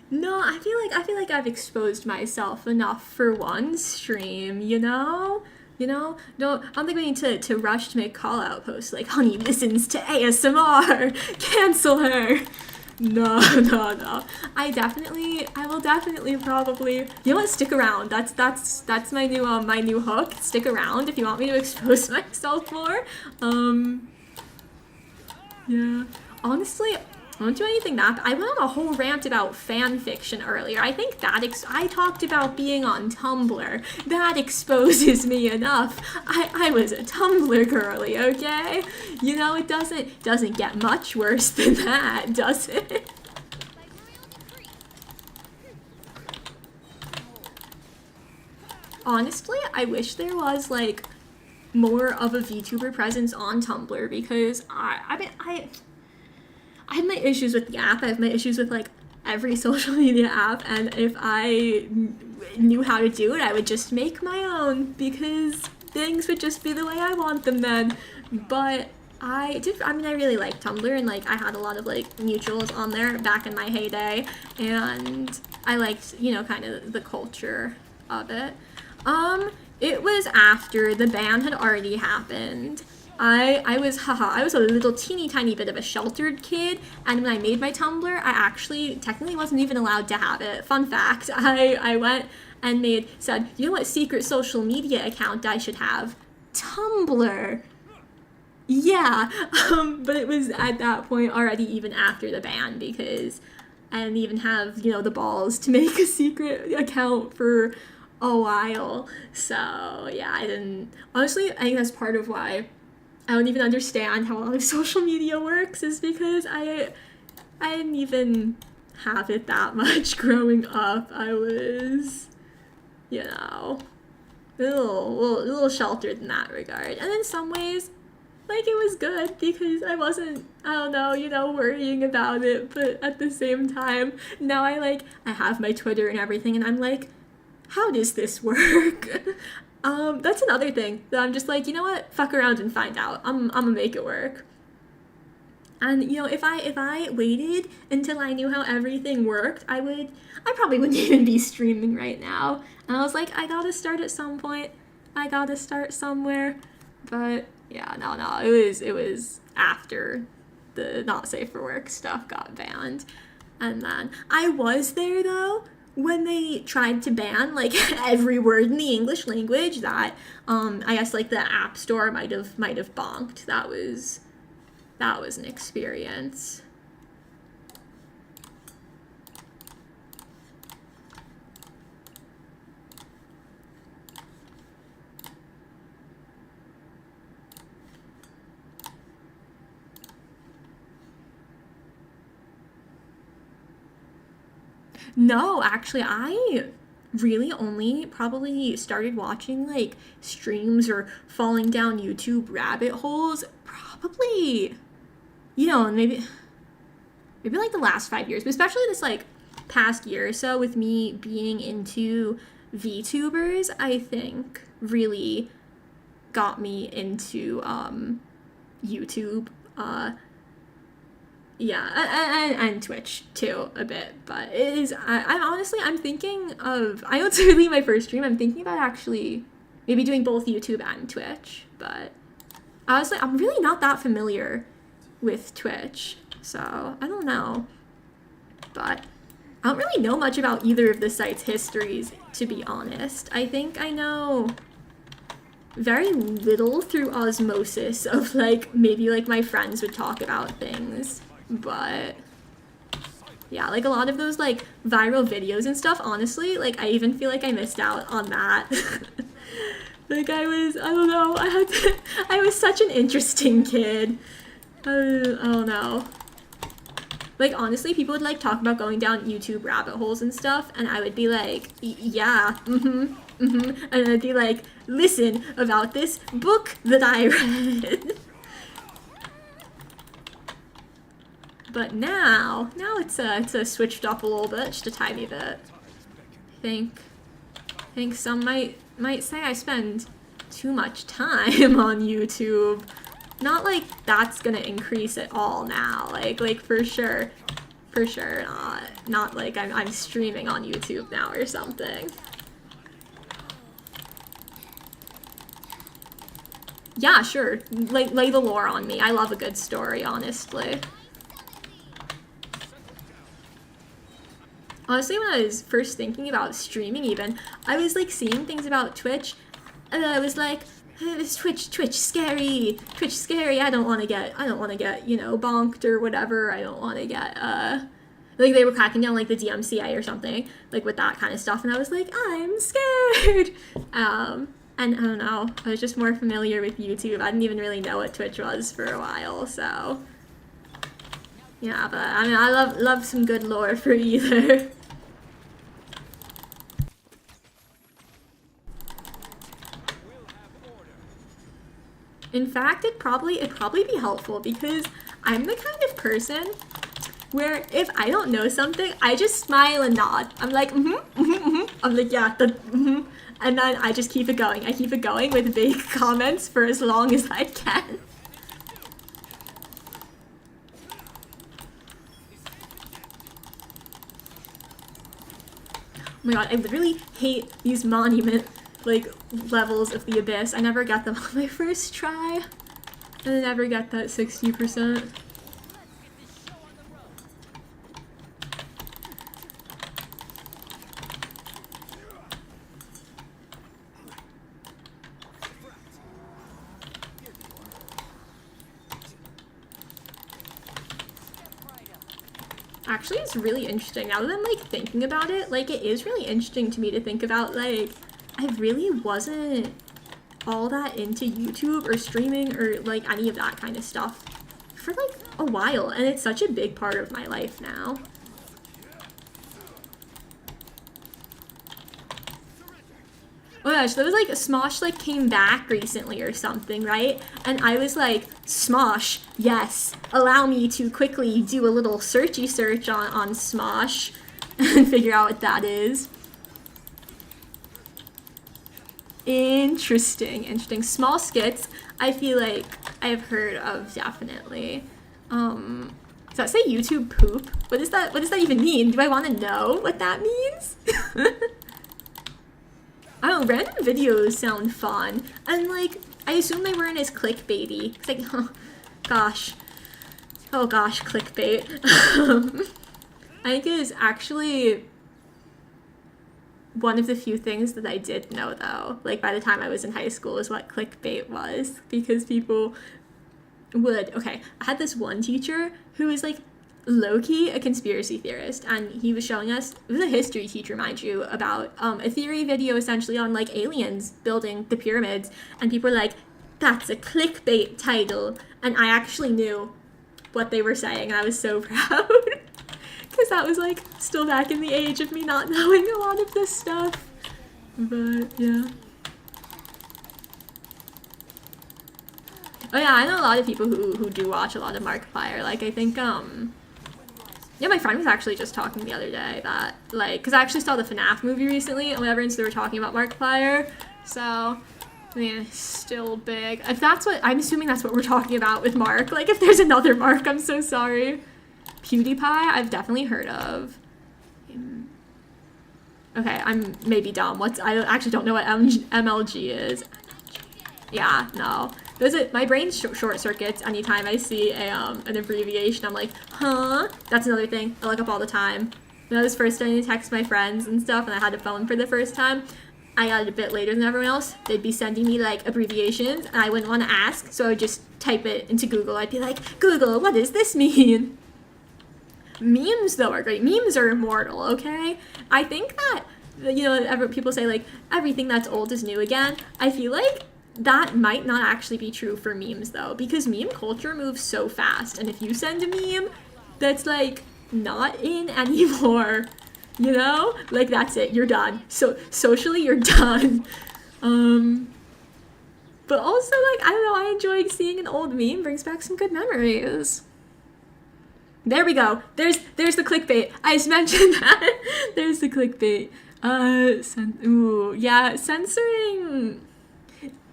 No, I feel like I've exposed myself enough for one stream, you know? I don't think we need to rush to make call out posts like, honey listens to ASMR, cancel her. No. I will definitely probably, you know what, stick around. That's my new hook. Stick around if you want me to expose myself more. Yeah. Honestly, I don't do anything that. I went on a whole rant about fan fiction earlier. I think that I talked about being on Tumblr. That exposes me enough. I was a Tumblr girly, okay? You know, it doesn't get much worse than that, does it? Honestly, I wish there was like more of a VTuber presence on Tumblr because I have my issues with the app. I have my issues with like every social media app, and if I knew how to do it, I would just make my own because things would just be the way I want them then. But I really liked Tumblr, and like I had a lot of like mutuals on there back in my heyday, and I liked, you know, kind of the culture of it. It was after the ban had already happened. I was a little teeny tiny bit of a sheltered kid, and when I made my Tumblr, I actually technically wasn't even allowed to have it. Fun fact, I went and said, you know what secret social media account I should have? Tumblr. Yeah, but it was at that point already even after the ban because I didn't even have, you know, the balls to make a secret account for a while. So yeah, I didn't, honestly, I think that's part of why I don't even understand how a lot of social media works is because I didn't even have it that much growing up. I was, you know, a little sheltered in that regard. And in some ways, like, it was good because I wasn't, I don't know, you know, worrying about it. But at the same time, now I have my Twitter and everything, and I'm like, how does this work? That's another thing that I'm just like, you know what? Fuck around and find out. I'm gonna make it work. And you know, if I waited until I knew how everything worked, I probably wouldn't even be streaming right now. And I was like, I gotta start at some point. I gotta start somewhere. But yeah, no, it was after the not safe for work stuff got banned. And then I was there though when they tried to ban like every word in the English language that I guess like the App Store might have bonked. That was an experience. No, actually, I really only probably started watching like streams or falling down YouTube rabbit holes probably, maybe like the last 5 years, but especially this like past year or so with me being into VTubers, I think really got me into YouTube. Yeah, and Twitch too a bit, but it is. I'm thinking of. I know it's really my first stream. I'm thinking about actually maybe doing both YouTube and Twitch, but honestly, I'm really not that familiar with Twitch, so I don't know. But I don't really know much about either of the sites' histories, to be honest. I think I know very little through osmosis of like maybe like my friends would talk about things. But yeah, like a lot of those like viral videos and stuff, honestly, like I even feel like I missed out on that. Like I don't know, I was such an interesting kid. I don't know. Like honestly, people would like talk about going down YouTube rabbit holes and stuff, and I would be like, yeah, and I'd be like, listen about this book that I read. But now it's switched up a little bit, just a tiny bit. I think some might say I spend too much time on YouTube. Not like that's gonna increase at all now. Like for sure not like I'm streaming on YouTube now or something. Yeah, sure. Lay the lore on me. I love a good story, honestly. Honestly, when I was first thinking about streaming even, I was like seeing things about Twitch, and I was like, it's Twitch scary, Twitch scary, I don't want to get, bonked or whatever, I don't want to get, like they were cracking down like the DMCA or something, like with that kind of stuff, and I was like, I'm scared, and I don't know, I was just more familiar with YouTube. I didn't even really know what Twitch was for a while, so yeah, but I mean, I love some good lore for either. In fact, it'd probably be helpful because I'm the kind of person where if I don't know something, I just smile and nod. I'm like, I'm like, yeah, and then I just keep it going. I keep it going with big comments for as long as I can. Oh my god, I literally hate these monument like levels of the abyss. I never get them on my first try. And I never get that 60%. Actually, it's really interesting. Now that I'm like thinking about it, like it is really interesting to me to think about like I really wasn't all that into YouTube or streaming or like any of that kind of stuff for like a while, and it's such a big part of my life now. Oh gosh, there was like Smosh like came back recently or something, right? And I was like, Smosh, yes, allow me to quickly do a little searchy search on Smosh and figure out what that is. Interesting. Small skits, I feel like I've heard of definitely. Does that say YouTube poop? What does that even mean? Do I want to know what that means? I don't know, random videos sound fun. And like, I assume they weren't as clickbaity. It's like, oh, gosh. Oh gosh, clickbait. I think it is actually one of the few things that I did know, though, like by the time I was in high school, is what clickbait was, because people would, okay, I had this one teacher who was like low-key a conspiracy theorist, and he was showing us, it was a history teacher, mind you, about a theory video essentially on like aliens building the pyramids, and people were like, that's a clickbait title, and I actually knew what they were saying, and I was so proud. Because that was like still back in the age of me not knowing a lot of this stuff. But yeah. Oh yeah, I know a lot of people who do watch a lot of Markiplier. Like I think yeah, my friend was actually just talking the other day that like, because I actually saw the FNAF movie recently and whatever, and so they were talking about Markiplier. So I mean, still big. If that's what, I'm assuming that's what we're talking about with Mark. Like if there's another Mark, I'm so sorry. PewDiePie, I've definitely heard of. Okay, I'm maybe dumb. I actually don't know what MLG is. Yeah, no. My brain short circuits anytime I see an abbreviation. I'm like, huh? That's another thing I look up all the time. When I was first starting to text my friends and stuff, and I had a phone for the first time, I got it a bit later than everyone else. They'd be sending me like abbreviations, and I wouldn't want to ask, so I would just type it into Google. I'd be like, Google, what does this mean? Memes, though, are great. Memes are immortal, okay? I think that, you know, people say, like, everything that's old is new again. I feel like that might not actually be true for memes, though, because meme culture moves so fast. And if you send a meme that's, like, not in anymore, you know? Like, that's it. You're done. So, socially, you're done. But also, like, I don't know, I enjoy seeing an old meme. Brings back some good memories. There we go. There's the clickbait. I just mentioned that. There's the clickbait. Ooh, yeah, censoring.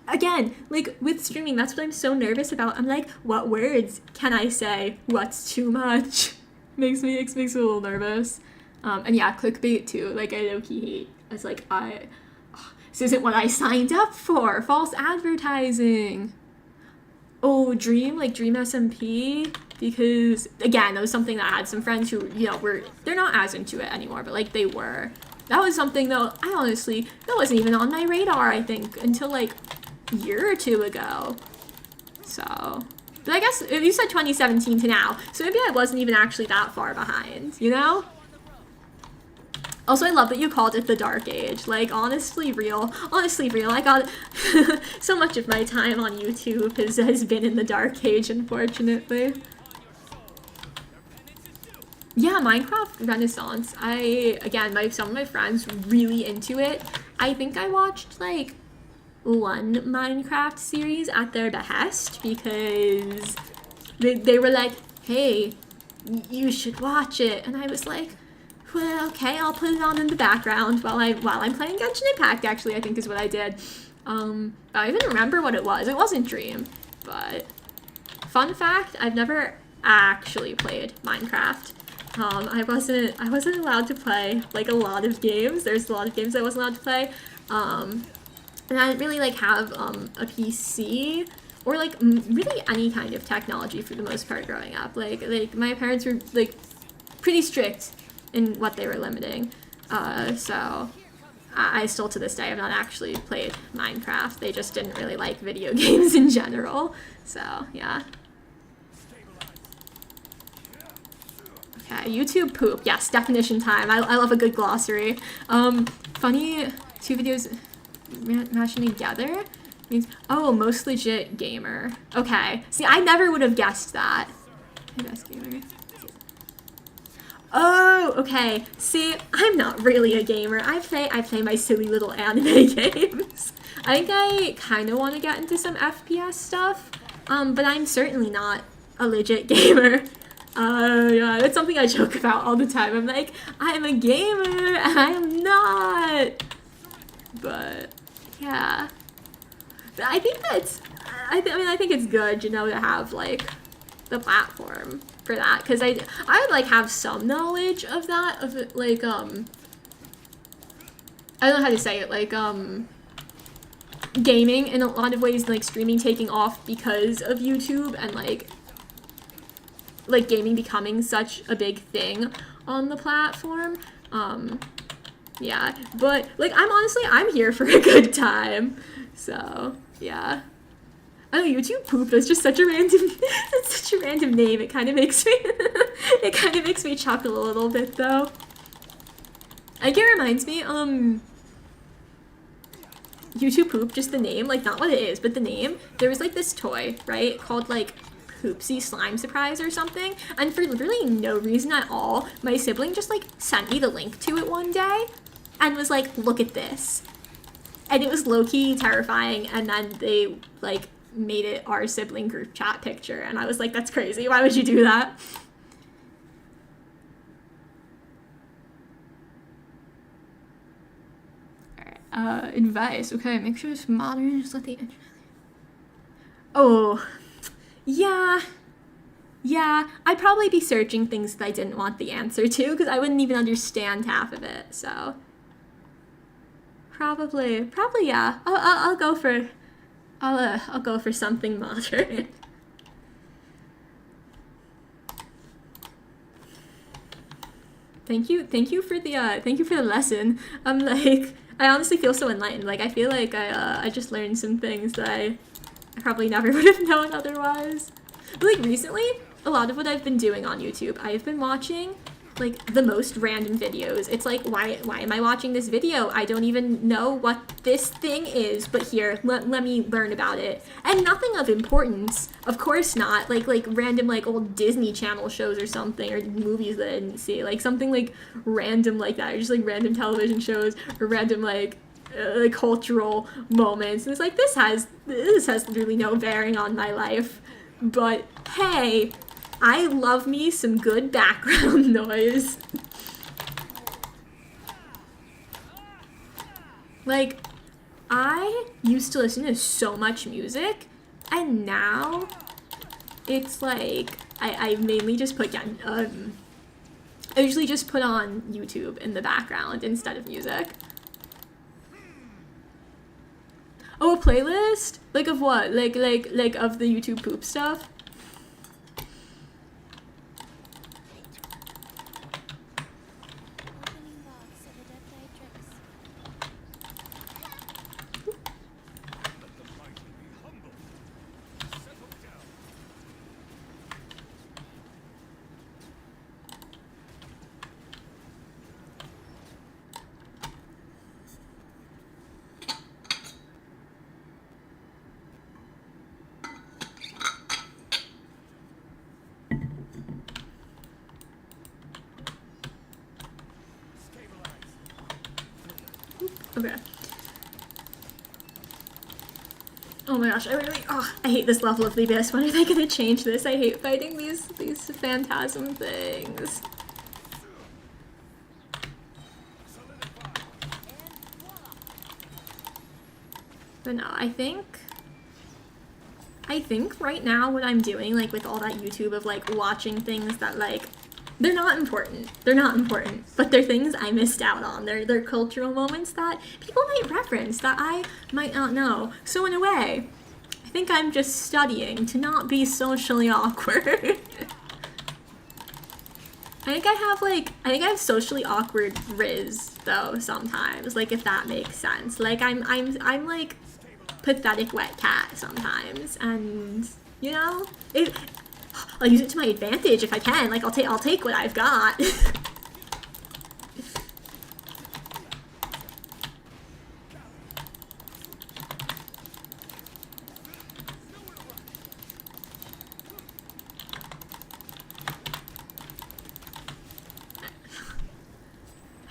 Again, like with streaming, that's what I'm so nervous about. I'm like, what words can I say? What's too much? makes me a little nervous. And yeah, clickbait too. Like I low-key hate. It's like this isn't what I signed up for. False advertising. Oh, Dream SMP. Because, again, that was something that I had some friends who, you know, they're not as into it anymore, but, like, they were. That was something, though, that wasn't even on my radar, I think, until, like, a year or two ago. So, but I guess, you said 2017 to now, so maybe I wasn't even actually that far behind, you know? Also, I love that you called it the Dark Age. Like, honestly real. I got so much of my time on YouTube has been in the Dark Age, unfortunately. Yeah, Minecraft Renaissance. Some of my friends really into it. I think I watched like one Minecraft series at their behest because they were like, hey, you should watch it. And I was like, well, okay, I'll put it on in the background while I'm playing Genshin Impact, actually, I think is what I did. I don't even remember what it was. It wasn't Dream, but fun fact, I've never actually played Minecraft. I wasn't allowed to play like a lot of games. There's a lot of games I wasn't allowed to play. And I didn't really like have a PC or like really any kind of technology for the most part growing up. Like my parents were like pretty strict in what they were limiting. So I still to this day have not actually played Minecraft. They just didn't really like video games in general. So yeah. Okay, YouTube poop. Yes, definition time. I love a good glossary. Funny, two videos mashing together means, oh, most legit gamer. Okay. See, I never would have guessed that. Best gamer. Oh, okay. See, I'm not really a gamer. I play my silly little anime games. I think I kind of want to get into some FPS stuff, but I'm certainly not a legit gamer. Yeah, that's something I joke about all the time. I'm like, I'm a gamer, and I am not. But yeah, but I think I think it's good, you know, to have like the platform for that, because I would like have some knowledge of that, of it, like I don't know how to say it, like gaming in a lot of ways, like streaming taking off because of YouTube, and like like gaming becoming such a big thing on the platform. Yeah, but like I'm here for a good time. So yeah. I know YouTube poop is just such a random it's such a random name. It kind of makes me it kind of makes me chuckle a little bit though. I think it reminds me YouTube poop, just the name, like not what it is, but the name. There was like this toy, right, called like Poopsie Slime Surprise or something, and for literally no reason at all, my sibling just like sent me the link to it one day and was like, look at this. And it was low-key terrifying, and then they like made it our sibling group chat picture, and I was like, that's crazy, why would you do that? Advice. Okay, make sure it's modern. Just let the internet. Oh, yeah. I'd probably be searching things that I didn't want the answer to, because I wouldn't even understand half of it. So, probably, yeah. I'll go for something modern. Thank you for the lesson. I'm like, I honestly feel so enlightened. Like, I feel like I just learned some things that I probably never would have known otherwise. But like recently, a lot of what I've been doing on YouTube, I've been watching like the most random videos. It's like, why am I watching this video? I don't even know what this thing is, but here, let me learn about it. And nothing of importance, of course not. Like random like old Disney Channel shows or something, or movies that I didn't see. Like something like random like that, or just like random television shows, or random like cultural moments. And it's like, this has literally no bearing on my life. But hey, I love me some good background noise. Like, I used to listen to so much music, and now it's like I mainly just put down I usually just put on YouTube in the background instead of music. Oh, a playlist? Like of what? Like of the YouTube poop stuff? Okay. Oh my gosh, I hate this level of the abyss. When are they gonna change this? I hate fighting these phantasm things. But no, I think right now what I'm doing, like with all that YouTube of like watching things that like, they're not important, but they're things I missed out on. They're cultural moments that people might reference that I might not know. So in a way, I think I'm just studying to not be socially awkward. I think I have socially awkward riz though sometimes, like if that makes sense. Like I'm like pathetic wet cat sometimes, and you know, I'll use it to my advantage if I can. Like I'll take what I've got.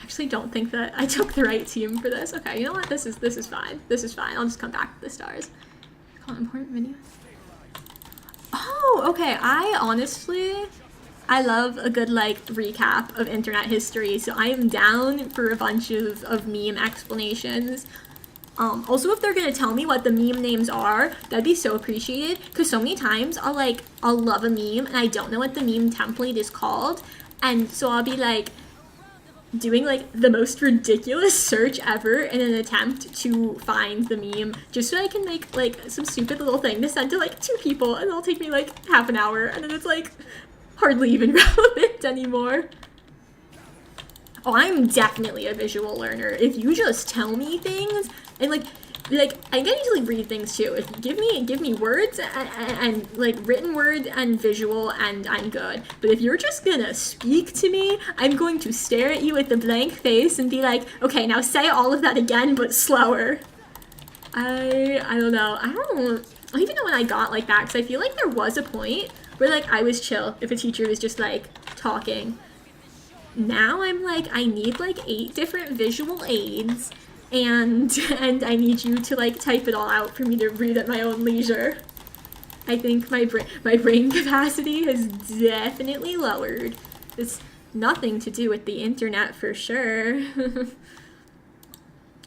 Actually don't think that I took the right team for this. Okay, you know what? This is fine. This is fine. I'll just come back to the stars. Call it important video. Oh, okay. I love a good like recap of internet history, so I am down for a bunch of meme explanations. Also, if they're gonna tell me what the meme names are, that'd be so appreciated, because so many times I'll love a meme and I don't know what the meme template is called, and so I'll be like doing like the most ridiculous search ever in an attempt to find the meme, just so I can make like some stupid little thing to send to like 2 people, and it'll take me like half an hour, and then it's like hardly even relevant anymore. Oh, I'm definitely a visual learner. If you just tell me things, and like I can usually read things too. If you give me words and like written words and visual, and I'm good. But if you're just gonna speak to me, I'm going to stare at you with a blank face and be like, okay, now say all of that again, but slower. I don't know. I don't even know when I got like that, because I feel like there was a point where like I was chill if a teacher was just like talking. Now I'm like, I need like 8 different visual aids, and I need you to like type it all out for me to read at my own leisure. I think my brain capacity has definitely lowered. It's nothing to do with the internet for sure.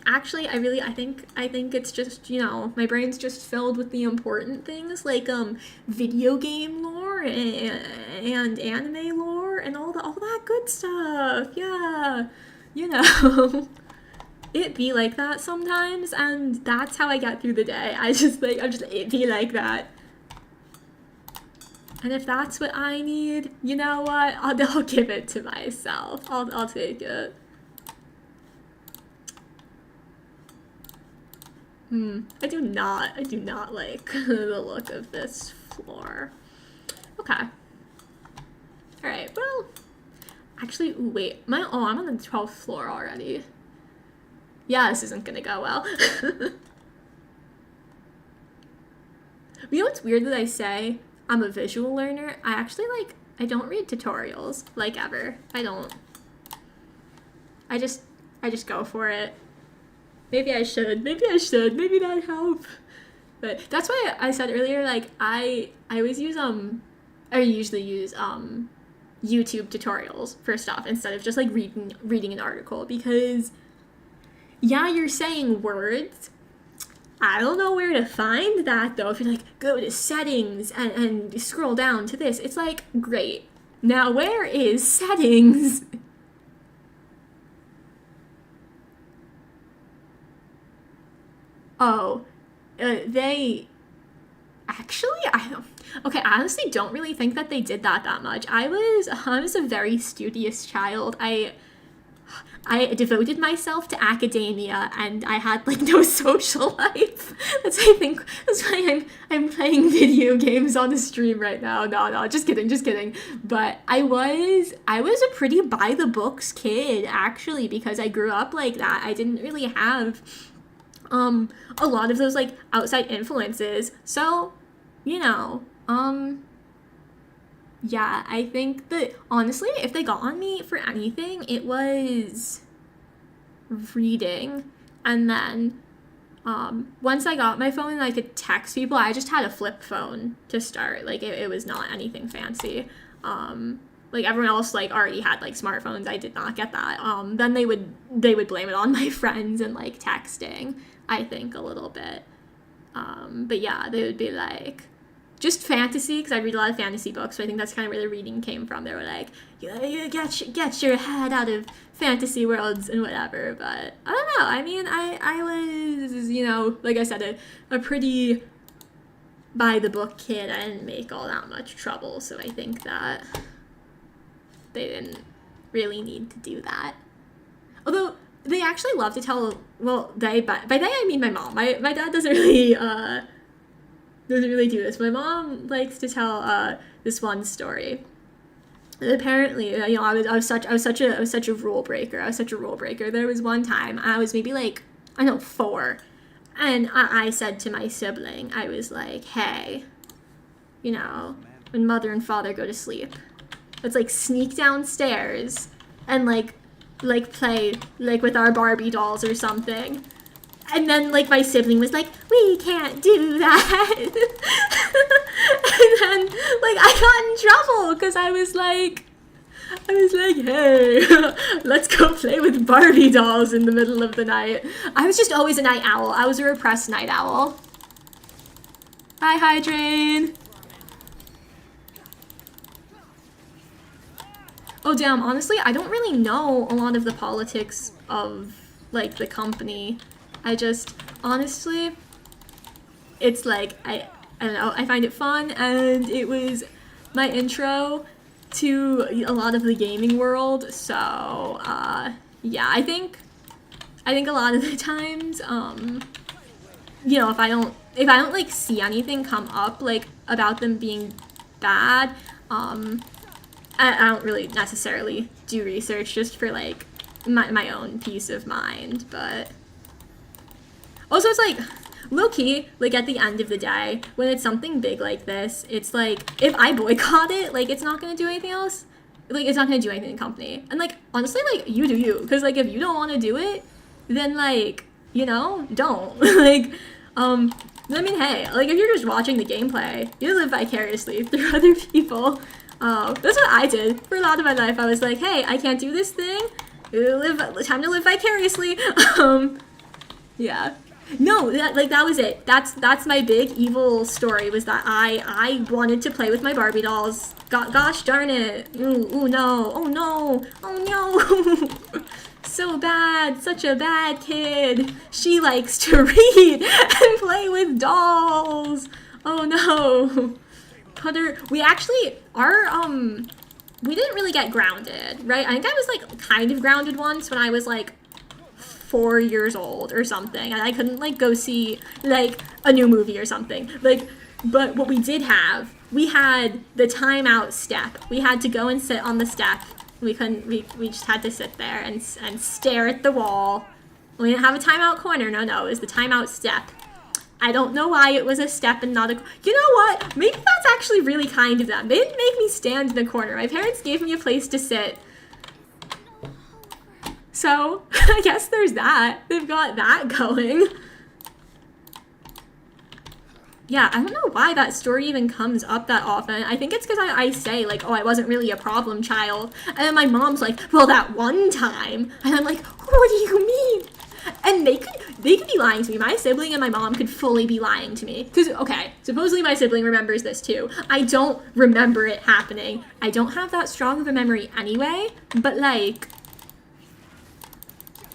Actually, I think it's just, you know, my brain's just filled with the important things like video game lore and anime lore and all that good stuff. Yeah. You know. It be like that sometimes, and that's how I get through the day. It be like that. And if that's what I need, you know what? I'll give it to myself. I'll take it. I do not like the look of this floor. Okay. Alright, well, actually, wait, I'm on the 12th floor already. Yeah, this isn't gonna go well. You know what's weird that I say I'm a visual learner? I actually, I don't read tutorials, like, ever. I don't. I just go for it. Maybe I should. Maybe that'd help. But that's why I said earlier, like, I usually use YouTube tutorials for stuff instead of just like reading an article, because yeah, you're saying words. I don't know where to find that though. If you're like, go to settings and scroll down to this, it's like, great. Now where is settings? Oh, they actually, okay, I honestly don't really think that they did that much. I was a very studious child. I devoted myself to academia, and I had like no social life. That's why I'm playing video games on the stream right now. No, just kidding. But I was a pretty by the books kid, actually, because I grew up like that. I didn't really have a lot of those like outside influences. So, you know, yeah, I think that honestly, if they got on me for anything, it was reading. And then once I got my phone and I could text people, I just had a flip phone to start. Like it was not anything fancy. Like everyone else like already had like smartphones. I did not get that. Then they would blame it on my friends and like texting, I think, a little bit. But yeah, they would be like, just fantasy, because I read a lot of fantasy books, so I think that's kind of where the reading came from. They were like, you get your head out of fantasy worlds and whatever. But I don't know. I mean, I was, you know, like I said, a pretty by the book kid. I didn't make all that much trouble, so I think that they didn't really need to do that. Although they actually love to tell, well, by they I mean my mom. My dad doesn't really do this. My mom likes to tell this one story. And apparently, you know, I was such a rule breaker. There was one time I was maybe like, I don't know, 4, and I said to my sibling, I was like, hey, you know, when mother and father go to sleep, let's like sneak downstairs and like play like with our Barbie dolls or something. And then like my sibling was like, we can't do that. And then like I got in trouble because I was like, hey, let's go play with Barbie dolls in the middle of the night. I was just always a night owl. I was a repressed night owl. Hi, Hydrain. Oh damn, honestly, I don't really know a lot of the politics of like the company. I just, honestly, it's like, I don't know, I find it fun, and it was my intro to a lot of the gaming world, so yeah, I think a lot of the times, you know, if I don't like see anything come up like about them being bad, I don't really necessarily do research just for like my own peace of mind. But also it's like low-key, like at the end of the day, when it's something big like this, it's like if I boycott it, like it's not gonna do anything else. Like it's not gonna do anything in company. And like honestly, like you do you, because like if you don't want to do it, then like, you know, don't. Like I mean, hey, like if you're just watching the gameplay, you live vicariously through other people. That's what I did for a lot of my life. I was like, hey, I can't do this thing. Time to live vicariously. Yeah. No, that was it. That's my big evil story, was that I wanted to play with my Barbie dolls. Gosh darn it. Ooh no. Oh no. Oh no. So bad. Such a bad kid. She likes to read and play with dolls. Oh no. We actually, we didn't really get grounded, right? I think I was like kind of grounded once when I was like 4 years old or something, and I couldn't like go see like a new movie or something. Like, but what we did have, we had the timeout step. We had to go and sit on the step. We just had to sit there and stare at the wall. We didn't have a timeout corner. No, it was the timeout step. I don't know why it was a step and not a... You know what? Maybe that's actually really kind of them. They didn't make me stand in a corner. My parents gave me a place to sit. So, I guess there's that. They've got that going. Yeah, I don't know why that story even comes up that often. I think it's because I say, like, oh, I wasn't really a problem child. And then my mom's like, well, that one time. And I'm like, what do you mean? And they could be lying to me. My sibling and my mom could fully be lying to me. Because, okay, supposedly my sibling remembers this too. I don't remember it happening. I don't have that strong of a memory anyway. But, like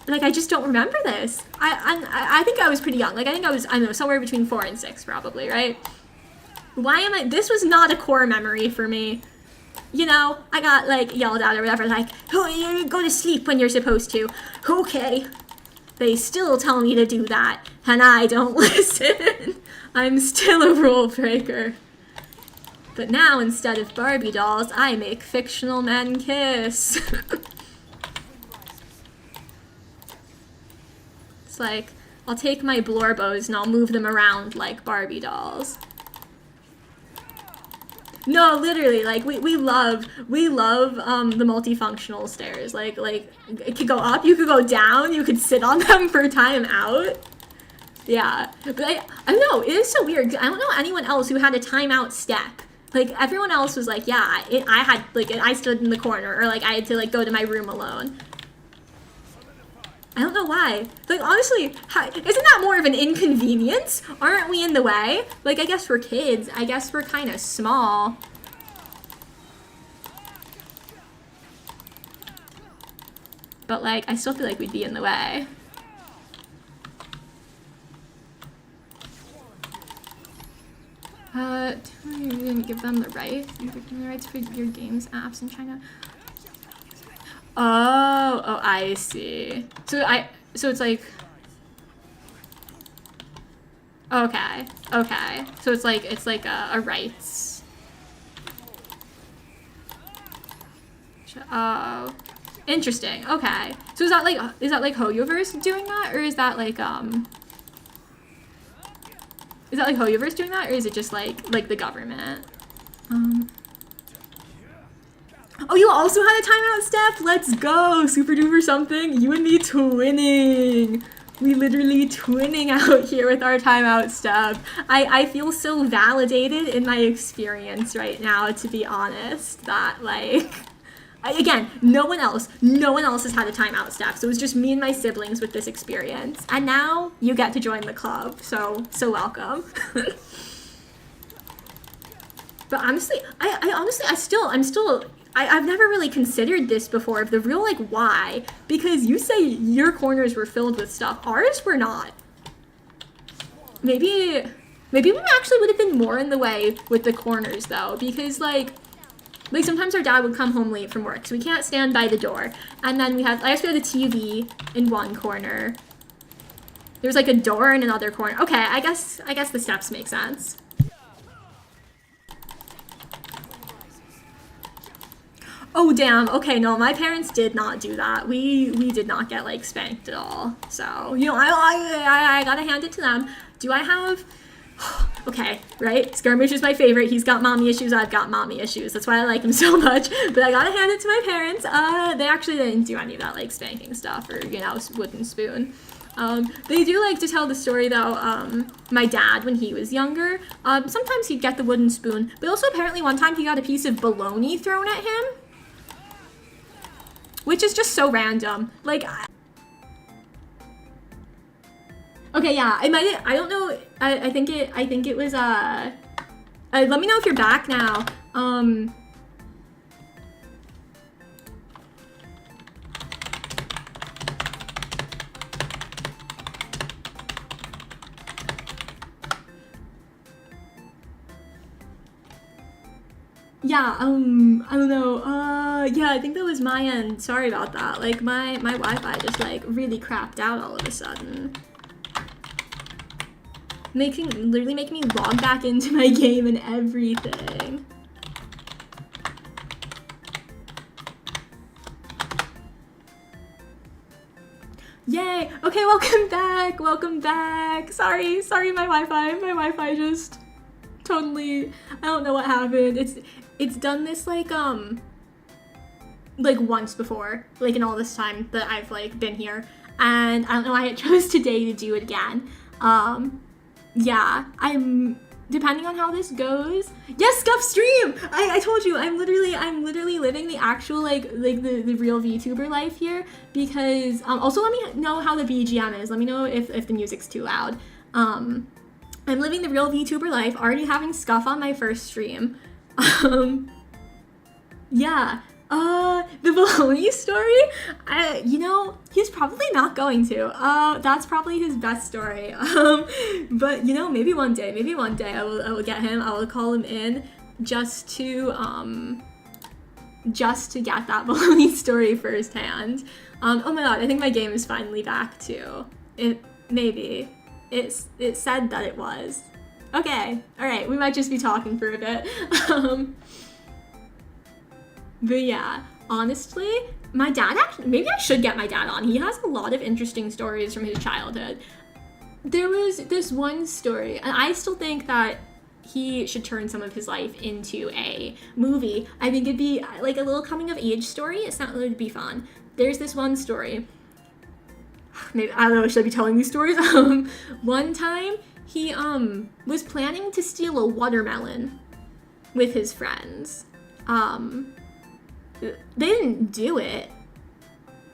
I just don't remember this. I think I was pretty young. Like, I think I was, I don't know, somewhere between 4 and 6 probably, right? This was not a core memory for me. You know, I got, like, yelled at or whatever, like, oh, you go to sleep when you're supposed to. Okay. They still tell me to do that, and I don't listen. I'm still a rule breaker. But now, instead of Barbie dolls, I make fictional men kiss. It's like, I'll take my blorbos and I'll move them around like Barbie dolls. No, literally, like, we love the multifunctional stairs. Like, it could go up, you could go down, you could sit on them for time out. Yeah, but I don't know, it is so weird. I don't know anyone else who had a timeout step. Like, everyone else was like, yeah, I had, like, I stood in the corner, or, like, I had to, like, go to my room alone. I don't know why. Like, honestly, isn't that more of an inconvenience? Aren't we in the way? Like, I guess we're kids. I guess we're kind of small. But, like, I still feel like we'd be in the way. You're gonna give them the rights? You're giving the rights for your games, apps in China? Oh, I see. So it's like, okay. So it's like a rights. Oh, interesting. Okay. So is that like Hoyoverse doing that, or is that like Hoyoverse doing that, or is it just like the government? Oh, you also had a timeout step? Let's go! Super duper something. You and me twinning. We literally twinning out here with our timeout step. I feel so validated in my experience right now, to be honest, that like, again, no one else has had a timeout step. So it was just me and my siblings with this experience. And now you get to join the club. So welcome. But honestly, I've never really considered this before, of the real, like, why. Because you say your corners were filled with stuff. Ours were not. Maybe we actually would have been more in the way with the corners, though. Because, like, Like sometimes our dad would come home late from work, so we can't stand by the door. And then I guess we had the TV in one corner. There's like a door in another corner. Okay, I guess the steps make sense. Oh damn, okay, no, my parents did not do that. We did not get like spanked at all. So, you know, I gotta hand it to them. Do I have, okay, right? Skirmish is my favorite. He's got mommy issues, I've got mommy issues. That's why I like him so much. But I gotta hand it to my parents. They actually didn't do any of that like spanking stuff or, you know, wooden spoon. They do like to tell the story though, my dad when he was younger, sometimes he'd get the wooden spoon, but also apparently one time he got a piece of bologna thrown at him. Which is just so random. Like, okay, yeah, I don't know, I think it was, let me know if you're back now. Yeah, I don't know, yeah, I think that was my end. Sorry about that. Like, my Wi-Fi just, like, really crapped out all of a sudden. Literally making me log back into my game and everything. Yay! Okay, welcome back! Sorry, my Wi-Fi just totally, I don't know what happened. It's done this like once before, like in all this time that I've like been here, and I don't know why it chose today to do it again. Yeah, I'm depending on how this goes. Yes, Scuff stream. I told you I'm literally living the actual like the real VTuber life here, because also let me know how the BGM is. Let me know if the music's too loud. I'm living the real VTuber life, already having Scuff on my first stream. Yeah, the bologna story, you know, he's probably not going to. That's probably his best story. But you know, maybe one day I will get him. I will call him in just to get that bologna story firsthand. Oh my god, I think my game is finally back too. It said that it was. Okay, all right, we might just be talking for a bit. But yeah, honestly, my dad maybe I should get my dad on. He has a lot of interesting stories from his childhood. There was this one story, and I still think that he should turn some of his life into a movie. I think it'd be like a little coming of age story. It's not really to be fun. There's this one story. Maybe, I don't know, should I be telling these stories? One time, he was planning to steal a watermelon with his friends. They didn't do it,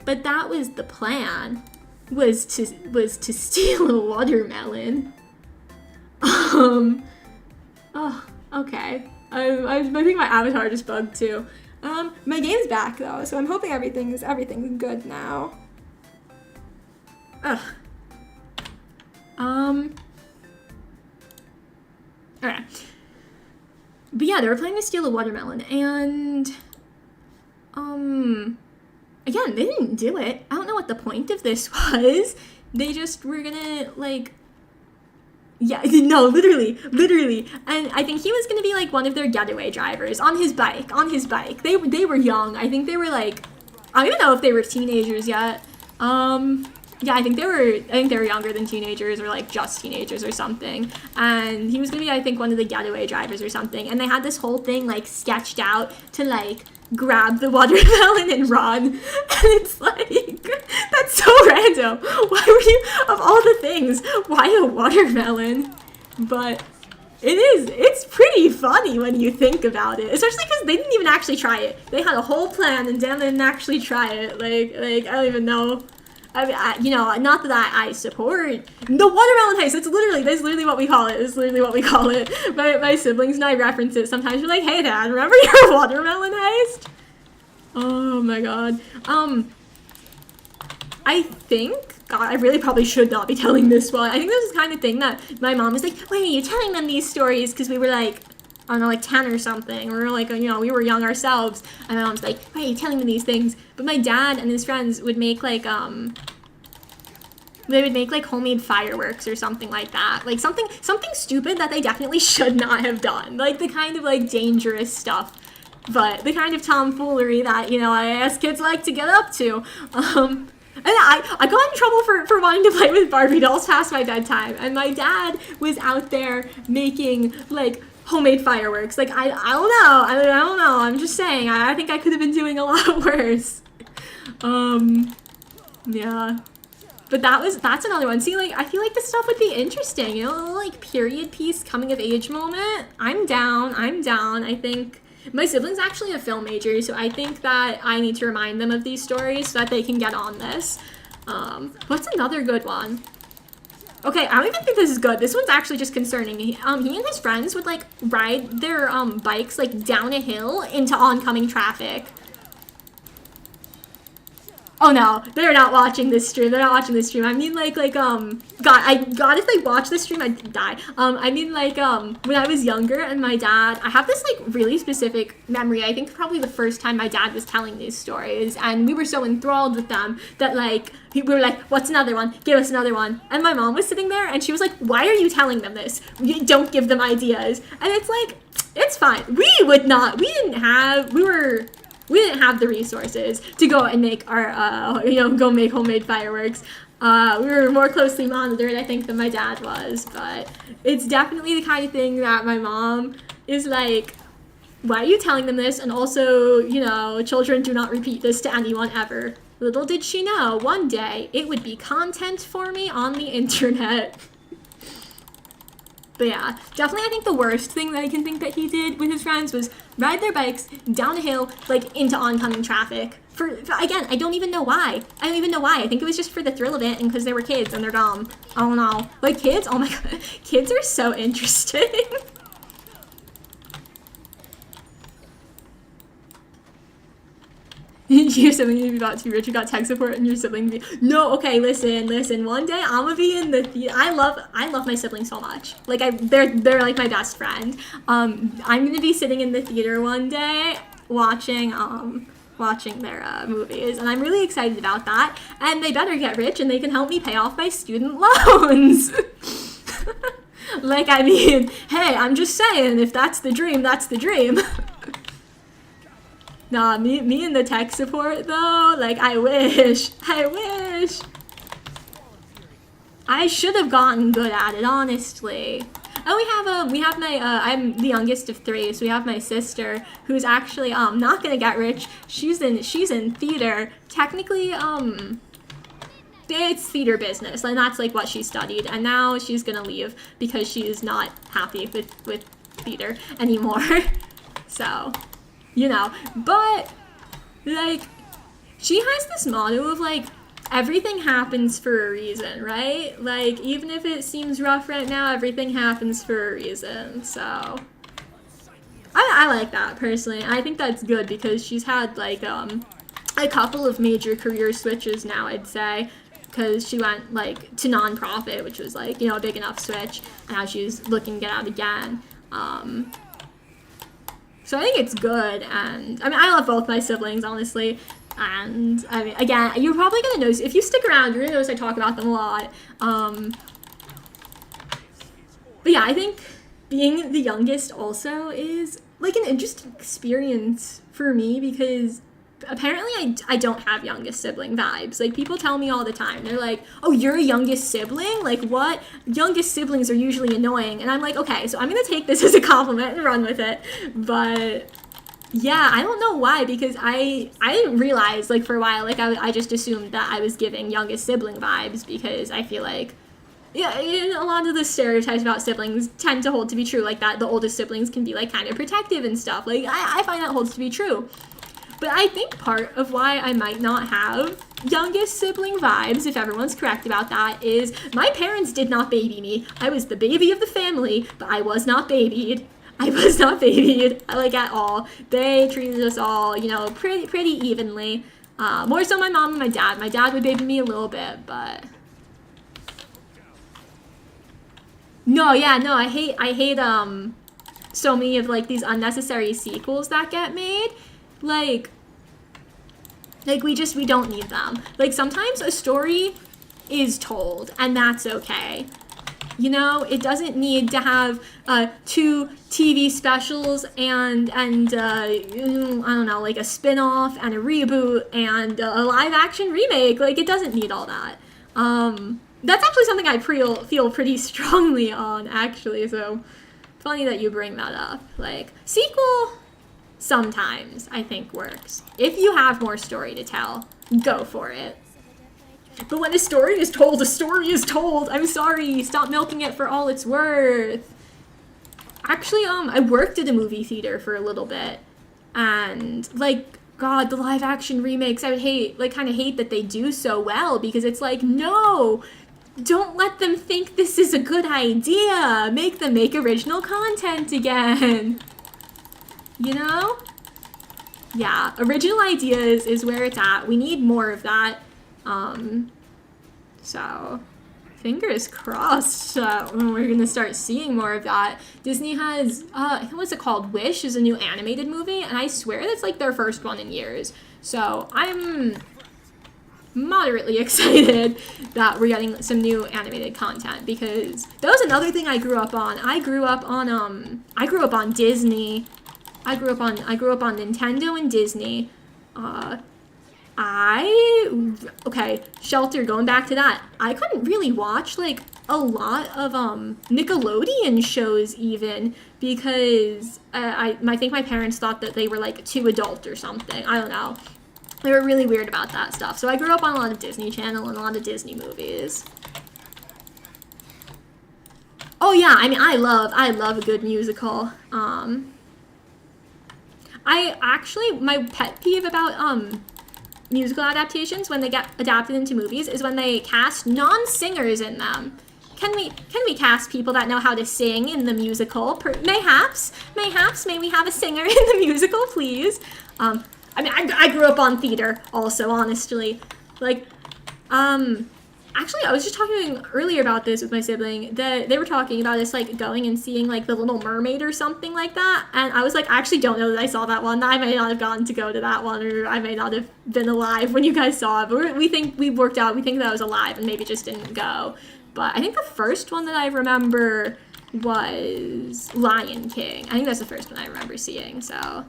but that was the plan, was to steal a watermelon. Oh, okay. I think my avatar just bugged too. My game's back though, so I'm hoping everything's good now. Ugh. Okay. But yeah, they were planning to steal a watermelon, and again, they didn't do it. I don't know what the point of this was. They just were gonna like, yeah, no, literally, and I think he was gonna be like one of their getaway drivers on his bike. They were young. I think they were like, I don't even know if they were teenagers yet. Yeah, I think they were younger than teenagers, or like just teenagers or something. And he was gonna be, I think, one of the getaway drivers or something. And they had this whole thing like sketched out to like grab the watermelon and run. And it's like, that's so random. Why were you, of all the things, why a watermelon? But it's pretty funny when you think about it, especially because they didn't even actually try it. They had a whole plan and Dan didn't actually try it. Like I don't even know. I mean, you know, not that I support the watermelon heist. That's literally what we call it. It's literally what we call it. My siblings and I reference it sometimes. We're like, hey Dad, remember your watermelon heist? Oh my god. I think, God, I really probably should not be telling this one. I think this is the kind of thing that my mom was like, wait, you're telling them these stories? Because we were like, I don't know, like 10 or something. We were like, you know, we were young ourselves. And my mom's like, why are you telling me these things? But my dad and his friends would make like, they would make like homemade fireworks or something like that. Like something stupid that they definitely should not have done. Like the kind of like dangerous stuff. But the kind of tomfoolery that, you know, us kids like to get up to. And I got in trouble for wanting to play with Barbie dolls past my bedtime. And my dad was out there making, like, homemade fireworks. Like, I don't know. I don't know. I'm just saying. I think I could have been doing a lot worse. Yeah. But that's another one. See, like, I feel like this stuff would be interesting. You know, like, period piece, coming of age moment. I'm down. I think... My siblings actually a film major, so I think that I need to remind them of these stories so that they can get on this. What's another good one? Okay, I don't even think this is good. This one's actually just concerning. He and his friends would like ride their bikes like down a hill into oncoming traffic. Oh no, they're not watching this stream. I mean, God, if they watch this stream, I'd die. I mean, like, when I was younger and my dad, I have this, like, really specific memory. I think probably the first time my dad was telling these stories, and we were so enthralled with them that, like, we were like, what's another one? Give us another one. And my mom was sitting there, and she was like, why are you telling them this? You don't give them ideas. And it's like, it's fine. We didn't have the resources to go and make our, go make homemade fireworks. We were more closely monitored, I think, than my dad was. But it's definitely the kind of thing that my mom is like, why are you telling them this? And also, you know, children do not repeat this to anyone ever. Little did she know, one day it would be content for me on the internet. But yeah, definitely I think the worst thing that I can think that he did with his friends was ride their bikes down a hill, like, into oncoming traffic. For again, I don't even know why. I think it was just for the thrill of it and because they were kids and they're dumb. I don't know. Like, kids, oh my God, kids are so interesting. Your sibling to be about to be rich, you got tech support, and your sibling to be no. Okay, listen. One day I'm gonna be in the. I love my siblings so much. Like they're like my best friend. I'm gonna be sitting in the theater one day watching their movies, and I'm really excited about that. And they better get rich, and they can help me pay off my student loans. Like, I mean, hey, I'm just saying, if that's the dream, that's the dream. Nah, me and the tech support though, like, I wish. I should have gotten good at it, honestly. And we have my, I'm the youngest of 3, so we have my sister, who's actually, not gonna get rich. She's in theater. Technically, it's theater business, and that's, like, what she studied. And now she's gonna leave because she's not happy with theater anymore. So... You know, but, like, she has this motto of, like, everything happens for a reason, right? Like, even if it seems rough right now, everything happens for a reason, so. I like that, personally. I think that's good because she's had, like, a couple of major career switches now, I'd say. Because she went, like, to nonprofit, which was, like, you know, a big enough switch, and now she's looking to get out again. So I think it's good, and I mean, I love both my siblings, honestly, and I mean, again, you're probably gonna notice, if you stick around, you're gonna notice I talk about them a lot. But yeah, I think being the youngest also is, like, an interesting experience for me, because apparently I don't have youngest sibling vibes. Like, people tell me all the time, they're like, oh, you're a youngest sibling? Like, what? Youngest siblings are usually annoying. And I'm like, okay, so I'm gonna take this as a compliment and run with it. But yeah, I don't know why, because I didn't realize, like, for a while, like, I just assumed that I was giving youngest sibling vibes, because I feel like, yeah, a lot of the stereotypes about siblings tend to hold to be true, like that the oldest siblings can be, like, kind of protective and stuff. Like, I find that holds to be true. But I think part of why I might not have youngest sibling vibes, if everyone's correct about that, is my parents did not baby me. I was the baby of the family, but I was not babied. Like, at all. They treated us all, you know, pretty evenly. More so my mom and my dad. My dad would baby me a little bit, but... No, I hate, so many of like these unnecessary sequels that get made. Like we don't need them. Like sometimes a story is told and that's okay. You know, it doesn't need to have 2 TV specials and I don't know, like a spin-off and a reboot and a live action remake. Like it doesn't need all that. That's actually something I feel pretty strongly on, actually, so funny that you bring that up. Like, sequel sometimes I think works. If you have more story to tell, go for it. But when a story is told, a story is told. I'm sorry, stop milking it for all it's worth. Actually, I worked at a movie theater for a little bit, and like, God, the live action remakes, I would kind of hate that they do so well, because it's like, no, don't let them think this is a good idea. Make them make original content again. You know? Yeah, original ideas is where it's at. We need more of that. So, fingers crossed we're gonna start seeing more of that. Disney has, what's it called? Wish is a new animated movie, and I swear that's like their first one in years. So, I'm moderately excited that we're getting some new animated content, because that was another thing I grew up on. I grew up on Disney. I grew up on Nintendo and Disney. Okay, Shelter, going back to that, I couldn't really watch like a lot of Nickelodeon shows even, because I think my parents thought that they were like too adult or something. I don't know. They were really weird about that stuff. So I grew up on a lot of Disney Channel and a lot of Disney movies. Oh yeah, I mean, I love a good musical. My pet peeve about musical adaptations when they get adapted into movies is when they cast non-singers in them. Can we cast people that know how to sing in the musical? Mayhaps, may we have a singer in the musical, please? I mean, I grew up on theater also, honestly. Like, actually, I was just talking earlier about this with my sibling. They were talking about us, like, going and seeing, like, The Little Mermaid or something like that. And I was like, I actually don't know that I saw that one. I may not have gotten to go to that one, or I may not have been alive when you guys saw it. But we think that I was alive and maybe just didn't go. But I think the first one that I remember was Lion King. I think that's the first one I remember seeing, so...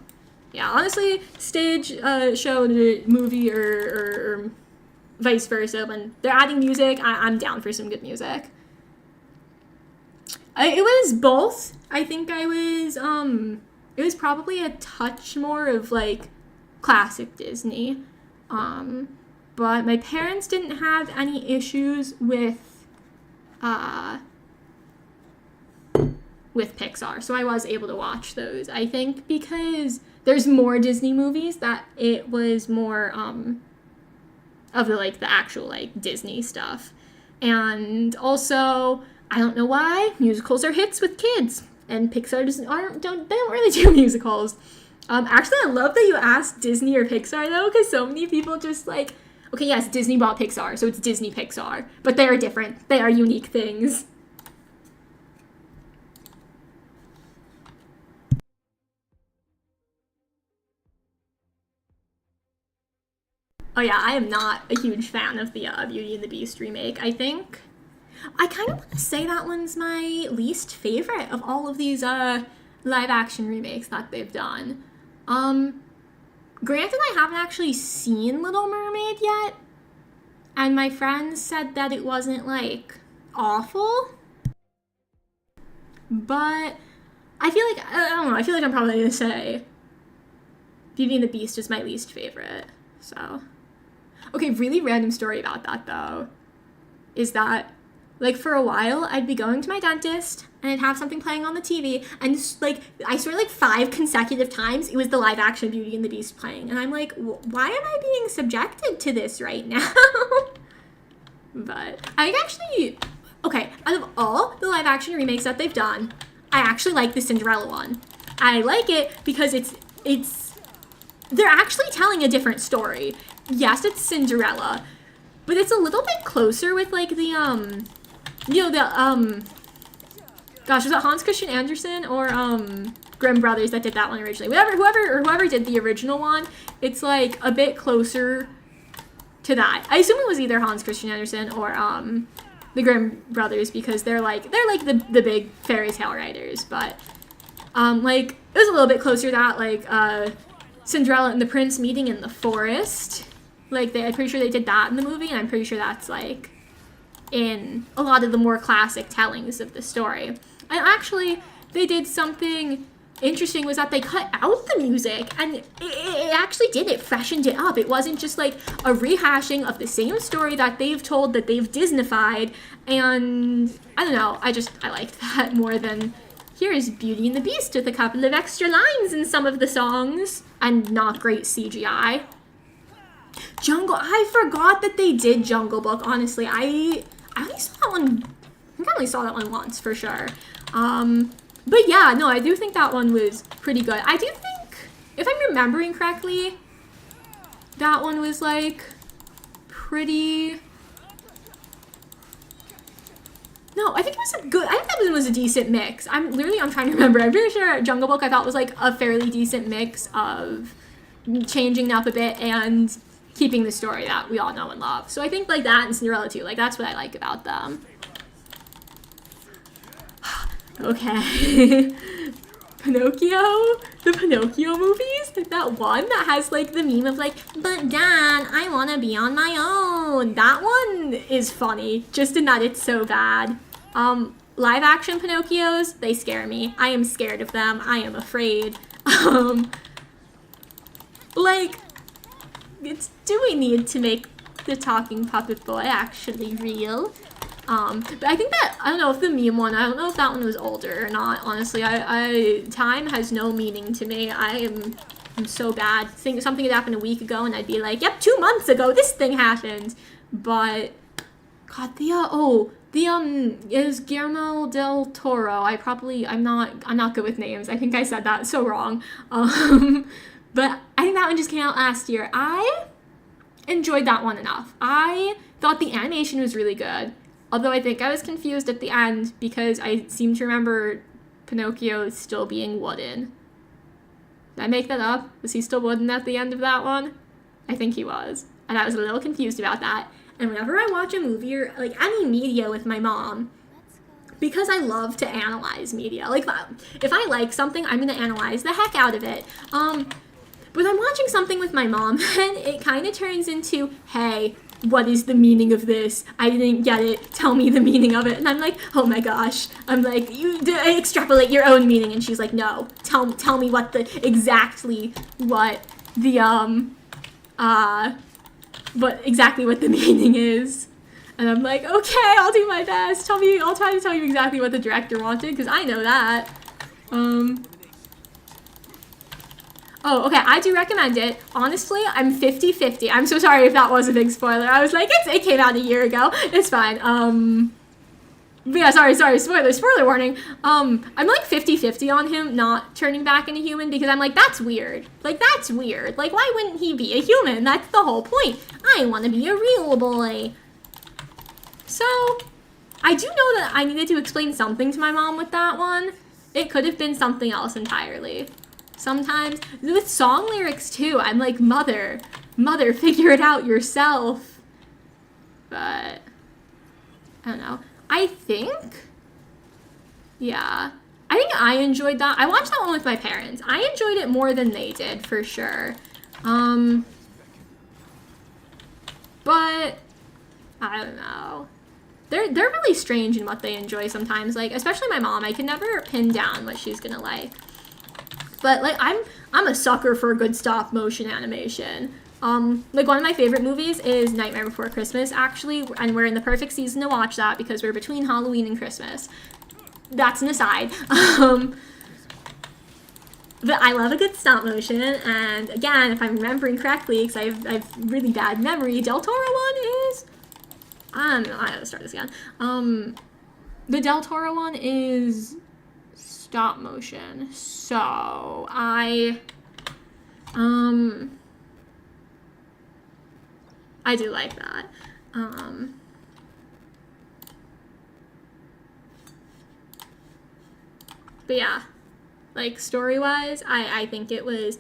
Yeah, honestly, stage, show, movie, or vice versa, when they're adding music, I'm down for some good music. It was both. I think it was probably a touch more of, like, classic Disney. But my parents didn't have any issues with Pixar, so I was able to watch those, I think, because there's more Disney movies that it was more of the actual like Disney stuff. And also, I don't know why, musicals are hits with kids, and Pixar don't really do musicals. Actually, I love that you asked Disney or Pixar though, because so many people just like, okay, yes, Disney bought Pixar, so it's Disney Pixar, but they are different. They are unique things. Oh yeah, I am not a huge fan of the Beauty and the Beast remake. I think I kind of want to say that one's my least favorite of all of these live action remakes that they've done. Granted, I haven't actually seen Little Mermaid yet, and my friends said that it wasn't like awful, but I feel like, I don't know, I feel like I'm probably gonna say Beauty and the Beast is my least favorite, so. Okay, really random story about that, though, is that, like, for a while, I'd be going to my dentist, and I'd have something playing on the TV, and, like, I swear, like, 5 consecutive times, it was the live-action Beauty and the Beast playing, and I'm like, why am I being subjected to this right now? But I actually, okay, out of all the live-action remakes that they've done, I actually like the Cinderella one. I like it because they're actually telling a different story. Yes, it's Cinderella, but it's a little bit closer with like the gosh, was it Hans Christian Andersen or Grimm Brothers that did that one originally? Whoever did the original one, it's like a bit closer to that. I assume it was either Hans Christian Andersen or the Grimm Brothers, because they're like the big fairy tale writers. But like it was a little bit closer to that, like Cinderella and the Prince meeting in the forest. Like I'm pretty sure they did that in the movie, and I'm pretty sure that's like in a lot of the more classic tellings of the story. And actually, they did something interesting, was that they cut out the music, and it actually it freshened it up. It wasn't just like a rehashing of the same story that they've told, that they've Disneyfied, and I don't know, I liked that more than here's Beauty and the Beast with a couple of extra lines in some of the songs and not great CGI. I forgot that they did Jungle Book. Honestly, I only saw that one. I think I only saw that one once for sure. But yeah, no, I do think that one was pretty good. I do think, if I'm remembering correctly, that one was like pretty. No, I think it was a good. I think that one was a decent mix. I'm trying to remember. I'm pretty sure Jungle Book I thought was like a fairly decent mix of changing up a bit and keeping the story that we all know and love. So I think like that and Cinderella too, like that's what I like about them. Okay. Pinocchio? The Pinocchio movies? Like that one that has like the meme of like, but Dad, I want to be on my own. That one is funny, just in that it's so bad. Live action Pinocchios, they scare me. I am scared of them. I am afraid. Like, do we need to make the talking puppet boy actually real? But I think that, I don't know if the meme one, I don't know if that one was older or not, honestly. Time has no meaning to me. I'm so bad. Something had happened a week ago and I'd be like, yep, 2 months ago this thing happened. But, God, is Guillermo del Toro. I'm not good with names. I think I said that so wrong. But I think that one just came out last year. I enjoyed that one enough. I thought the animation was really good. Although I think I was confused at the end because I seem to remember Pinocchio still being wooden. Did I make that up? Was he still wooden at the end of that one? I think he was. And I was a little confused about that. And whenever I watch a movie or like any media with my mom, because I love to analyze media. Like if I like something, I'm gonna analyze the heck out of it. But I'm watching something with my mom and it kind of turns into, hey, what is the meaning of this? I didn't get it. Tell me the meaning of it. And I'm like, oh my gosh. I'm like, you extrapolate your own meaning. And she's like, no, tell me what exactly what the meaning is. And I'm like, okay, I'll do my best. I'll try to tell you exactly what the director wanted, because I know that. Oh, okay, I do recommend it. Honestly, I'm 50-50. I'm so sorry if that was a big spoiler. I was like, it came out a year ago. It's fine. But yeah, sorry, spoiler warning. I'm like 50-50 on him not turning back into human, because I'm like, that's weird. Like, that's weird. Like, why wouldn't he be a human? That's the whole point. I want to be a real boy. So, I do know that I needed to explain something to my mom with that one. It could have been something else entirely. Sometimes, with song lyrics too, I'm like, mother, figure it out yourself. But, I don't know. I think I enjoyed that. I watched that one with my parents. I enjoyed it more than they did, for sure. But, I don't know. They're really strange in what they enjoy sometimes. Like, especially my mom, I can never pin down what she's gonna like. But like I'm a sucker for a good stop motion animation. Like one of my favorite movies is Nightmare Before Christmas, actually, and we're in the perfect season to watch that because we're between Halloween and Christmas. That's an aside. But I love a good stop motion, and again, if I'm remembering correctly, because I've really bad memory, Del Toro one is I gotta start this again. The Del Toro one is stop motion. So I do like that. But yeah, like story-wise, I think it was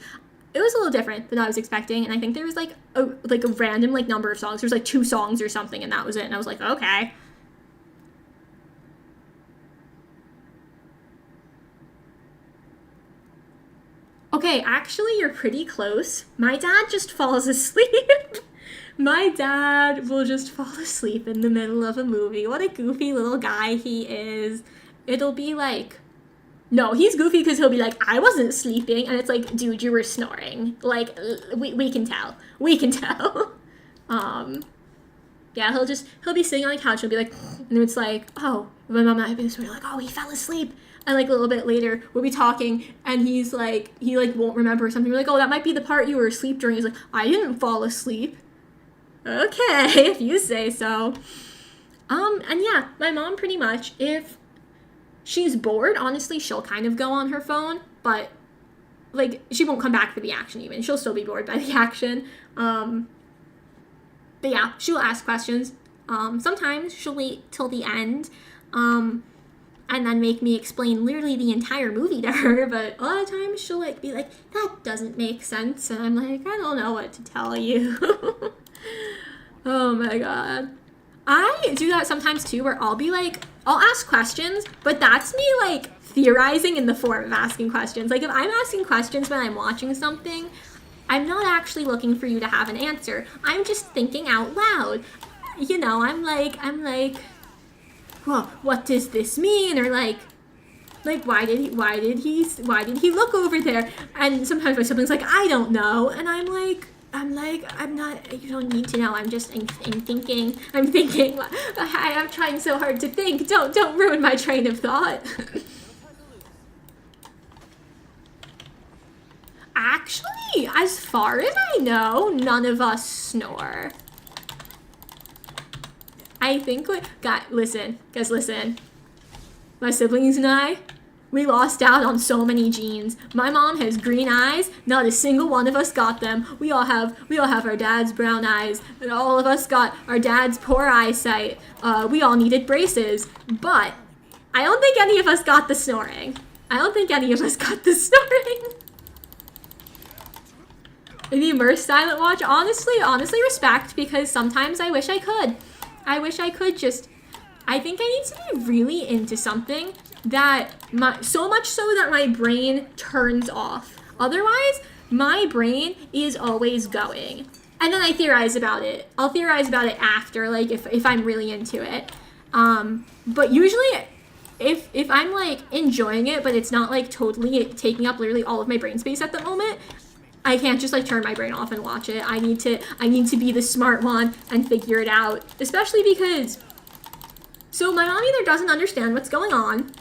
a little different than I was expecting, and I think there was like a random like number of songs. There was like 2 songs or something, and that was it. And I was like, okay. Okay, actually, you're pretty close. My dad just falls asleep. My dad will just fall asleep in the middle of a movie. What a goofy little guy he is. It'll be like, no, he's goofy because he'll be like, I wasn't sleeping. And it's like, dude, you were snoring. Like, we can tell. We can tell. Yeah, he'll be sitting on the couch and he'll be like, and it's like, oh, my mom and I have been sort of like, oh, he fell asleep. And like a little bit later, we'll be talking and he's like, he like won't remember something. We're like, oh, that might be the part you were asleep during. He's like, I didn't fall asleep. Okay, if you say so. And yeah, my mom pretty much, if she's bored, honestly, she'll kind of go on her phone, but like she won't come back for the action even. She'll still be bored by the action. But yeah, she'll ask questions. Sometimes she'll wait till the end. And then make me explain literally the entire movie to her, but a lot of times she'll like be like, that doesn't make sense, and I'm like, I don't know what to tell you. Oh my god. I do that sometimes too, where I'll be like, I'll ask questions, but that's me like theorizing in the form of asking questions. Like if I'm asking questions when I'm watching something, I'm not actually looking for you to have an answer. I'm just thinking out loud. You know, I'm like, well, what does this mean? Or like why did he look over there? And sometimes my sibling's like, I don't know. And I'm like, I'm not, you don't need to know. I'm just, I'm thinking, I'm trying so hard to think. Don't ruin my train of thought. Actually, as far as I know, none of us snore. I think, guys, listen. My siblings and I, we lost out on so many genes. My mom has green eyes. Not a single one of us got them. We all have our dad's brown eyes. And all of us got our dad's poor eyesight. We all needed braces. But I don't think any of us got the snoring. The immersed silent watch, honestly respect, because sometimes I wish I could. I think I need to be really into something that so much so that my brain turns off. Otherwise, my brain is always going. And then I theorize about it. I'll theorize about it after, like if I'm really into it. But usually if I'm like enjoying it, but it's not like totally taking up literally all of my brain space at the moment, I can't just like turn my brain off and watch it. I need to be the smart one and figure it out. Especially because, so my mom either doesn't understand what's going on,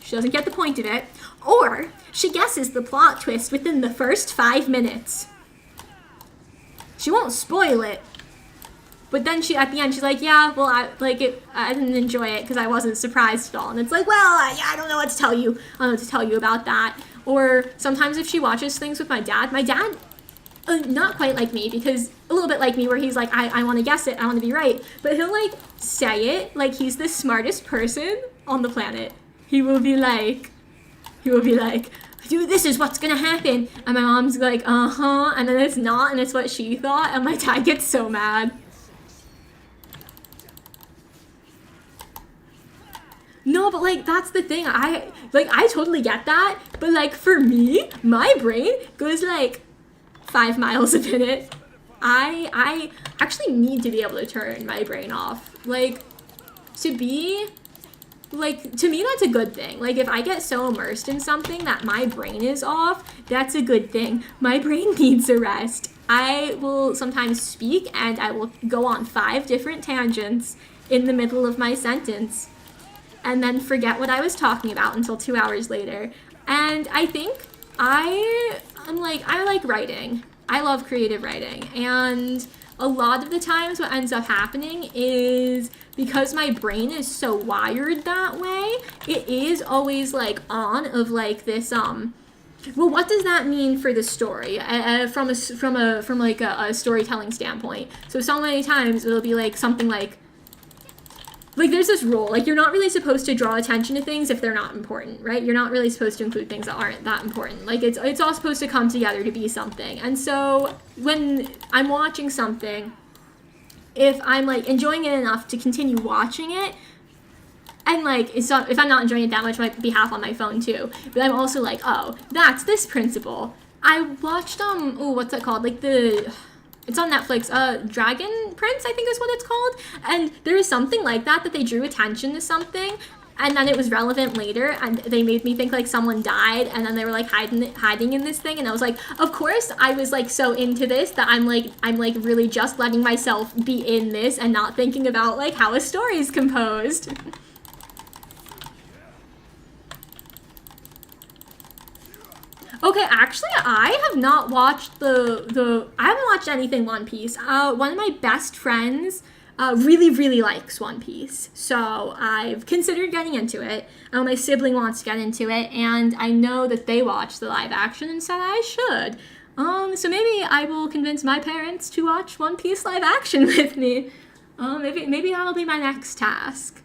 she doesn't get the point of it, or she guesses the plot twist within the first 5 minutes. She won't spoil it, but then at the end she's like, yeah, well, I didn't enjoy it because I wasn't surprised at all. And it's like, well, I don't know what to tell you. I don't know what to tell you about that. Or sometimes if she watches things with my dad, not quite like me, because a little bit like me, where he's like, I want to guess it, I want to be right, but he'll like say it like he's the smartest person on the planet. He will be like, dude, this is what's gonna happen, and my mom's like, and then it's not, and it's what she thought, and my dad gets so mad. No, but like that's the thing. I totally get that, but like for me, my brain goes like 5 miles a minute. I actually need to be able to turn my brain off. Like to me, that's a good thing. Like if I get so immersed in something that my brain is off, that's a good thing. My brain needs a rest. I will sometimes speak and I will go on 5 different tangents in the middle of my sentence, and then forget what I was talking about until 2 hours later. And I think I like writing. I love creative writing. And a lot of the times what ends up happening is, because my brain is so wired that way, it is always like on of like this, well, what does that mean for the story? From a storytelling standpoint. So many times it'll be like something like, like there's this rule, like you're not really supposed to draw attention to things if they're not important, right? You're not really supposed to include things that aren't that important. Like it's all supposed to come together to be something. And so when I'm watching something, if I'm like enjoying it enough to continue watching it, and like if I'm not enjoying it that much, it might be half on my phone too. But I'm also like, oh, that's this principle. I watched what's that called? Like it's on Netflix, Dragon Prince, I think is what it's called. And there is something like that they drew attention to something, and then it was relevant later, and they made me think like someone died, and then they were like hiding in this thing, and I was like, of course I was like so into this that I'm like really just letting myself be in this and not thinking about like how a story is composed. Okay, actually, I have not watched I haven't watched anything One Piece. One of my best friends really likes One Piece, so I've considered getting into it. My sibling wants to get into it, and I know that they watched the live action and said I should. So maybe I will convince my parents to watch One Piece live action with me. Maybe that'll be my next task.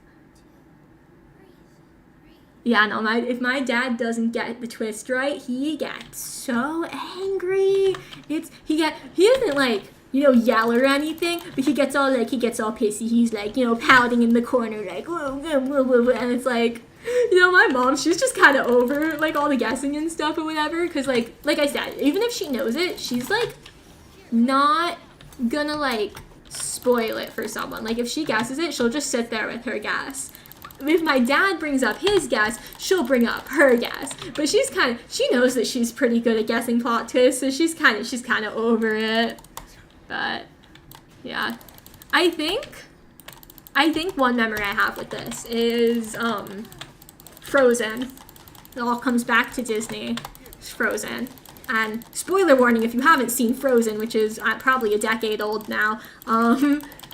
Yeah, no, if my dad doesn't get the twist right, he gets so angry. He doesn't like, yell or anything, but he gets all pissy. He's like, pouting in the corner like, whoa, whoa, whoa, whoa. And it's like, my mom, she's just kind of over like all the guessing and stuff or whatever, because like I said, even if she knows it, she's like not gonna like spoil it for someone. Like if she guesses it, she'll just sit there with her guess. If my dad brings up his guess, she'll bring up her guess. But she knows that she's pretty good at guessing plot twists, so she's kind of over it. But yeah, I think one memory I have with this is Frozen. It all comes back to Disney. It's Frozen. And spoiler warning if you haven't seen Frozen, which is probably a decade old now.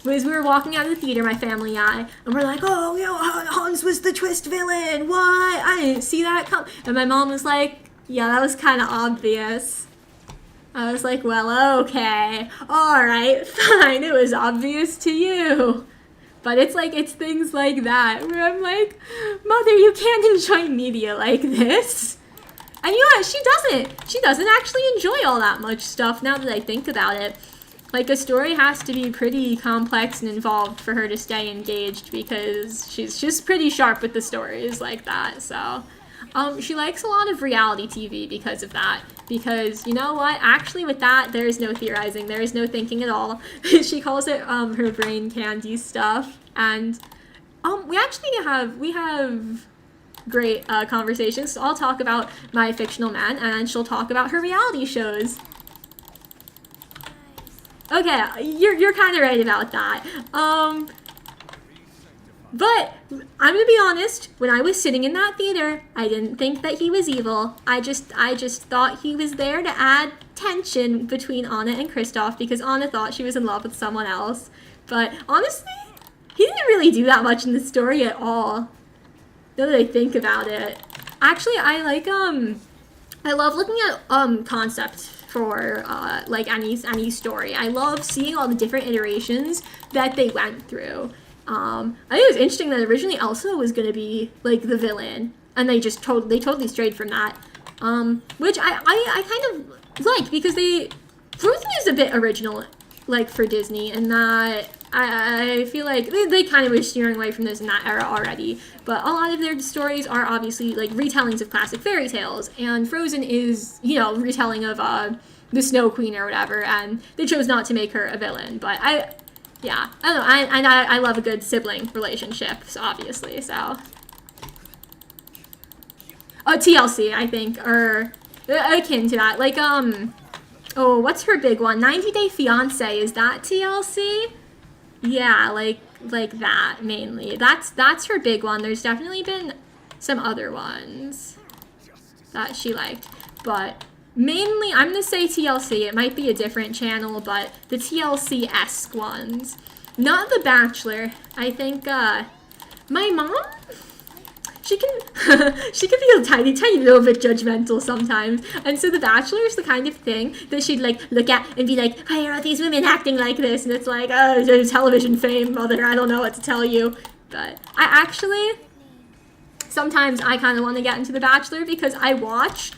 Was we were walking out of the theater, my family and I, and we're like, oh, Hans was the twist villain. What? I didn't see that come. And my mom was like, yeah, that was kind of obvious. I was like, well, okay. All right, fine. It was obvious to you. But it's things like that where I'm like, Mother, you can't enjoy media like this. And you know what? She doesn't actually enjoy all that much stuff now that I think about it. Like, a story has to be pretty complex and involved for her to stay engaged because she's pretty sharp with the stories like that. So, she likes a lot of reality TV because of that. Because, you know what? Actually, with that, there is no theorizing. There is no thinking at all. She calls it, her brain candy stuff. And, we have great, conversations. So I'll talk about my fictional man, and she'll talk about her reality shows. Okay, you're kind of right about that. But I'm gonna be honest. When I was sitting in that theater, I didn't think that he was evil. I just thought he was there to add tension between Anna and Kristoff because Anna thought she was in love with someone else. But honestly, he didn't really do that much in the story at all. Now that I think about it, actually, I love looking at concepts for like any story. I love seeing all the different iterations that they went through. I think it was interesting that originally Elsa was gonna be like the villain, and they totally strayed from that. Which I kind of like because Frozen is a bit original, like for Disney, and that I feel like they kind of were steering away from this in that era already. But a lot of their stories are obviously like retellings of classic fairy tales, and Frozen is, retelling of the Snow Queen or whatever, and they chose not to make her a villain. But I don't know, I love a good sibling relationship, so obviously, so. TLC, I think, or akin to that, like, what's her big one? 90 Day Fiancé, is that TLC? Yeah, like that, mainly. That's her big one. There's definitely been some other ones that she liked, but mainly, I'm gonna say TLC. It might be a different channel, but the TLC-esque ones. Not The Bachelor. I think, my mom, she can be a tiny little bit judgmental sometimes. And so The Bachelor is the kind of thing that she'd, like, look at and be like, why are all these women acting like this? And it's like, oh, television fame, mother, I don't know what to tell you. but I actually, sometimes I kind of want to get into The Bachelor because I watch,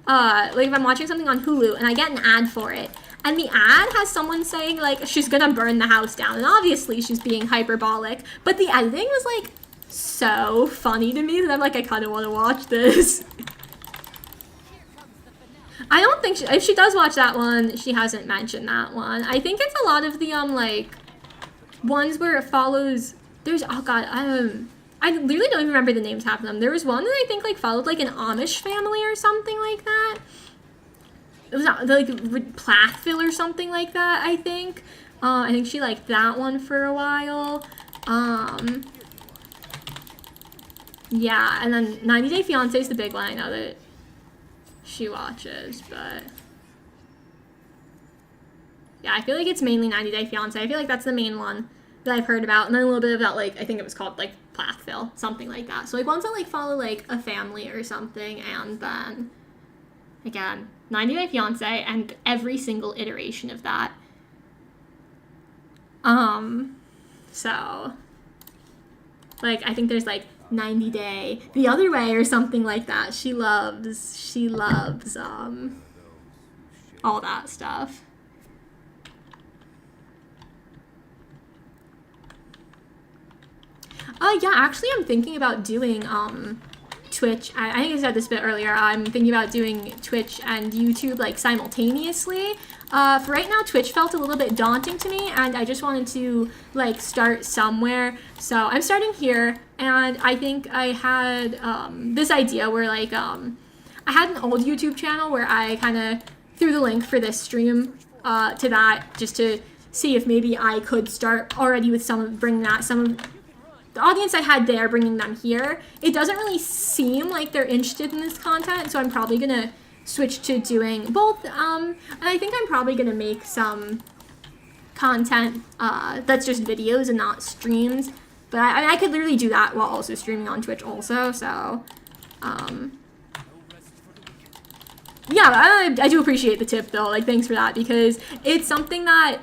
like if I'm watching something on Hulu and I get an ad for it, and the ad has someone saying like she's gonna burn the house down, and obviously she's being hyperbolic, but the editing was like so funny to me that I'm like, I kind of want to watch this. I don't think if she does watch that one, she hasn't mentioned that one. I think it's a lot of the like ones where it follows. There's, oh god, I literally don't even remember the names half of them. There was one that I think like followed like an Amish family or something like that. It was like Plathville or something like that, I think. I think she liked that one for a while. Yeah, and then 90 Day Fiancé is the big one I know that she watches, but yeah, I feel like it's mainly 90 Day Fiancé. I feel like that's the main one that I've heard about, and then a little bit of that, like, I think it was called, like, Plathville, something like that. So, like, ones that, like, follow, like, a family or something, and then, again, 90 Day Fiancé, and every single iteration of that. So, like, I think there's, like, 90 Day the other way or something like that. She loves, all that stuff. Yeah, actually I'm thinking about doing, Twitch. I think I said this a bit earlier. I'm thinking about doing Twitch and YouTube, like, simultaneously. For right now, Twitch felt a little bit daunting to me, and I just wanted to, like, start somewhere. So I'm starting here, and I think I had, this idea where, like, I had an old YouTube channel where I kind of threw the link for this stream, to that, just to see if maybe I could start already with bringing some of the audience I had there, bringing them here. It doesn't really seem like they're interested in this content, so I'm probably gonna switch to doing both, and I think I'm probably gonna make some content that's just videos and not streams, but I could literally do that while also streaming on Twitch also, so yeah, I do appreciate the tip though, like, thanks for that, because it's something that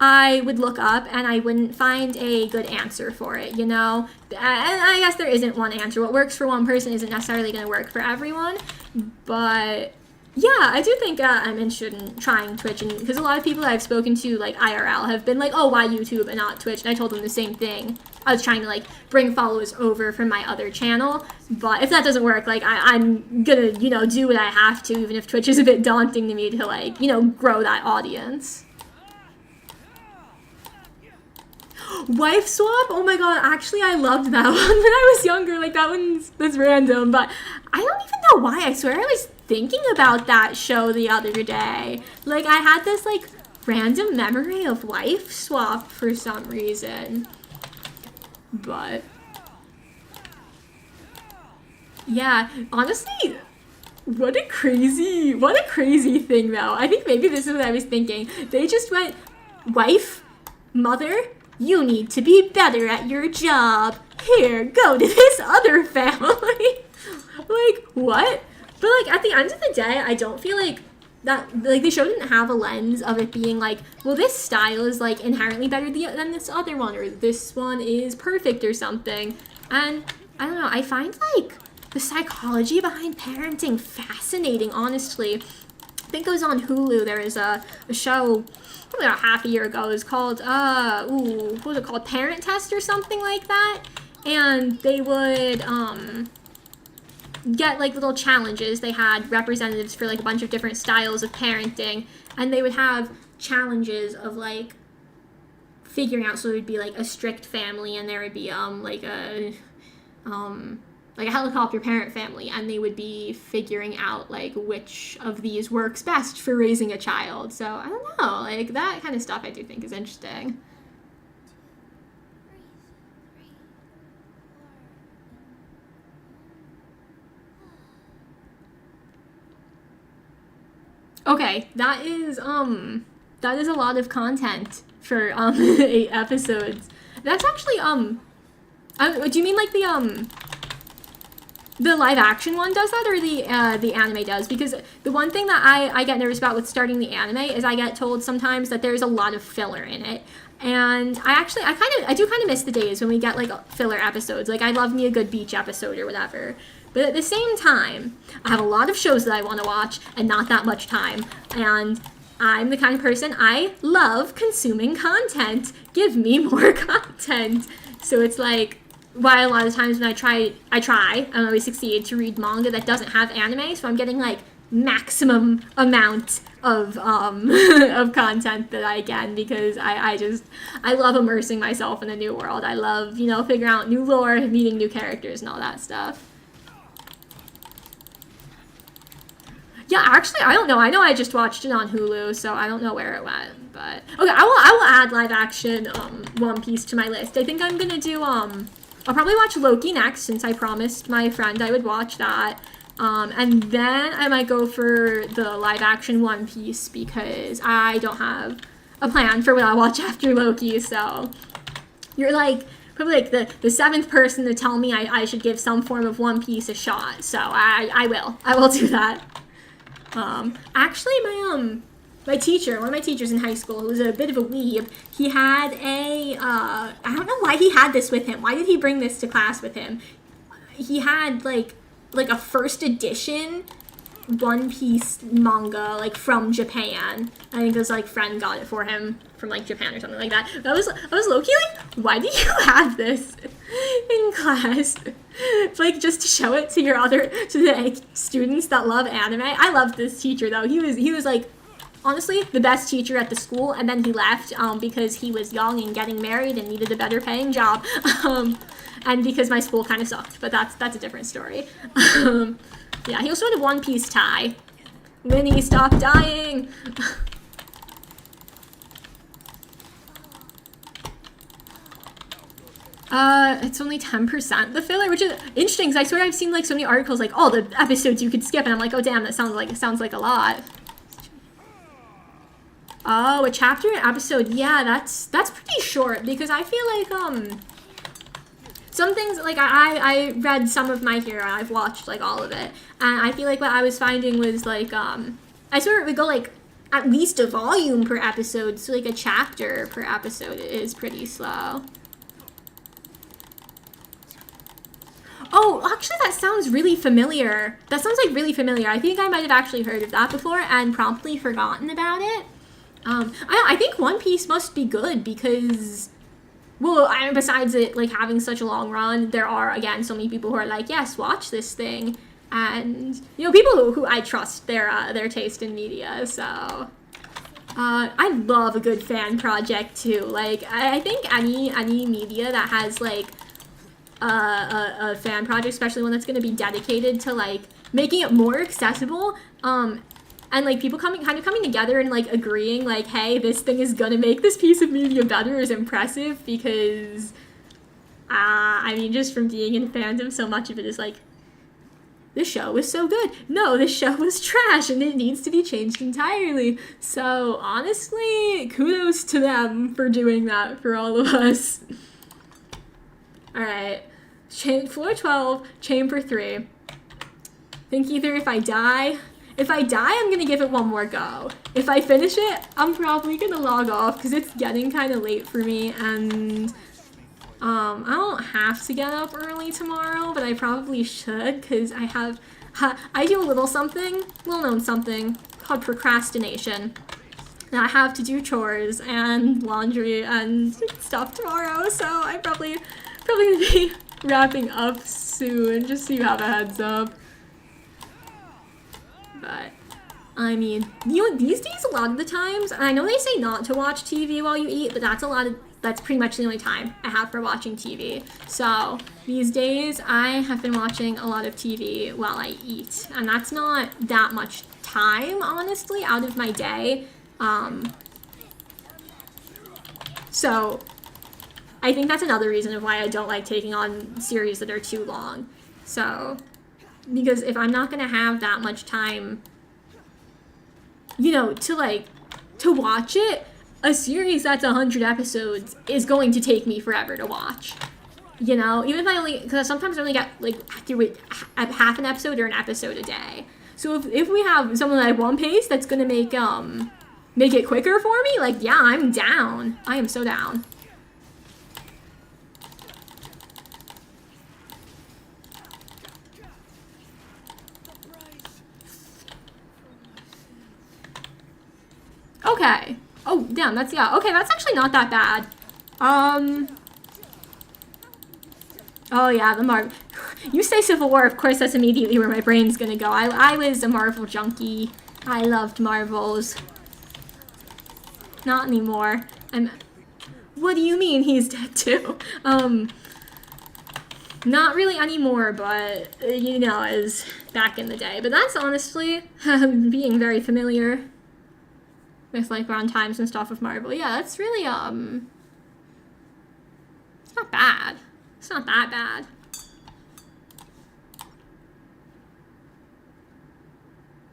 I would look up and I wouldn't find a good answer for it, you know? And I guess there isn't one answer. What works for one person isn't necessarily going to work for everyone. But yeah, I do think I'm interested in trying Twitch, and because a lot of people that I've spoken to, like IRL, have been like, oh, why YouTube and not Twitch? And I told them the same thing. I was trying to like bring followers over from my other channel, but if that doesn't work, like I'm gonna, you know, do what I have to, even if Twitch is a bit daunting to me to, like, you know, grow that audience. Wife swap? Oh my god, actually I loved that one when I was younger. Like, that's random, but I don't even know why. I swear I was thinking about that show the other day. Like, I had this like random memory of wife swap for some reason. But yeah, honestly, what a crazy thing though. I think maybe this is what I was thinking. They just went, wife, mother, you need to be better at your job. Here, go to this other family. Like, what? But, like, at the end of the day, I don't feel like that, like, the show didn't have a lens of it being like, well, this style is, like, inherently better than this other one, or this one is perfect or something. And, I don't know, I find, like, the psychology behind parenting fascinating, honestly. I think it was on Hulu. There was a show probably about half a year ago. It was called, what was it called? Parent Test or something like that. And they would, get, like, little challenges. They had representatives for, like, a bunch of different styles of parenting. And they would have challenges of, like, figuring out, so it would be, like, a strict family, and there would be, like a helicopter parent family, and they would be figuring out, like, which of these works best for raising a child. So, I don't know, like, that kind of stuff I do think is interesting. Okay, that is a lot of content for, 8 episodes. That's actually, do you mean, like, the live action one does that or the anime does? Because the one thing that I get nervous about with starting the anime is I get told sometimes that there's a lot of filler in it. And I do kind of miss the days when we get like filler episodes. Like I love me a good beach episode or whatever. But at the same time, I have a lot of shows that I want to watch and not that much time. And I'm the kind of person, I love consuming content. Give me more content. So it's like, why a lot of times when I try, I don't always succeed to read manga that doesn't have anime. So I'm getting like maximum amount of of content that I can, because I love immersing myself in a new world. I love, you know, figuring out new lore, meeting new characters and all that stuff. Yeah, actually, I don't know. I know I just watched it on Hulu, so I don't know where it went. But okay, I will add live action One Piece to my list. I think I'm gonna do I'll probably watch Loki next, since I promised my friend I would watch that. And then I might go for the live action One Piece, because I don't have a plan for what I'll watch after Loki. So you're like probably like the 7th person to tell me I should give some form of One Piece a shot. So I will do that. Actually, my teacher, one of my teachers in high school, who was a bit of a weeb, he had I don't know why he had this with him. Why did he bring this to class with him? He had like a first edition One Piece manga, like from Japan. I think his like friend got it for him from like Japan or something like that. I was low-key like, why do you have this in class? Like just to show it to the like, students that love anime. I loved this teacher though. He was like honestly the best teacher at the school, and then he left because he was young and getting married and needed a better paying job. And because my school kind of sucked, but that's a different story. Yeah, he also had a One Piece tie. Winnie, stop dying! It's only 10% the filler, which is interesting, because I swear I've seen like so many articles like, oh, the episodes you could skip, and I'm like, oh damn, that sounds like a lot. Oh, a chapter and episode, yeah, that's pretty short, because I feel like, some things, like, I read some of My Hero, I've watched, like, all of it, and I feel like what I was finding was, like, I swear it would go, like, at least a volume per episode, so, like, a chapter per episode is pretty slow. Oh, actually, that sounds really familiar. That sounds, like, really familiar. I think I might have actually heard of that before and promptly forgotten about it. I think One Piece must be good, because... Well, besides it, like, having such a long run, there are, again, so many people who are like, yes, watch this thing. And, you know, people who I trust their taste in media, so... I love a good fan project, too. Like, I think any media that has, like, a fan project, especially one that's going to be dedicated to, like, making it more accessible, and, like, people coming together and, like, agreeing, like, hey, this thing is gonna make this piece of media better is impressive, because, I mean, just from being in fandom, so much of it is, like, this show was so good. No, this show was trash, and it needs to be changed entirely. So, honestly, kudos to them for doing that for all of us. Alright. Floor 12, Chamber 3. I think either if I die, I'm gonna give it one more go. If I finish it, I'm probably gonna log off, because it's getting kind of late for me, and I don't have to get up early tomorrow, but I probably should, because I do a little known something called procrastination. And I have to do chores and laundry and stuff tomorrow, so I'm probably gonna be wrapping up soon, just so you have a heads up. But, I mean, you know, these days a lot of the times, and I know they say not to watch TV while you eat, but that's pretty much the only time I have for watching TV. So, these days, I have been watching a lot of TV while I eat, and that's not that much time, honestly, out of my day. So, I think that's another reason of why I don't like taking on series that are too long. So, because if I'm not gonna have that much time, you know, to watch it, a series that's 100 episodes is going to take me forever to watch. You know, even if I only, because sometimes I only get like through half an episode or an episode a day. So if we have something like One Piece that's gonna make it quicker for me, like, yeah, I'm down. I am so down. Okay. Oh, damn, that's, yeah. Okay, that's actually not that bad. Oh, yeah, the Marvel. You say Civil War, of course, that's immediately where my brain's gonna go. I was a Marvel junkie. I loved Marvels. Not anymore. What do you mean he's dead too? Not really anymore, but, you know, as back in the day. But that's honestly being very familiar with, like, run times and stuff with Marvel. Yeah, that's really, it's not bad. It's not that bad.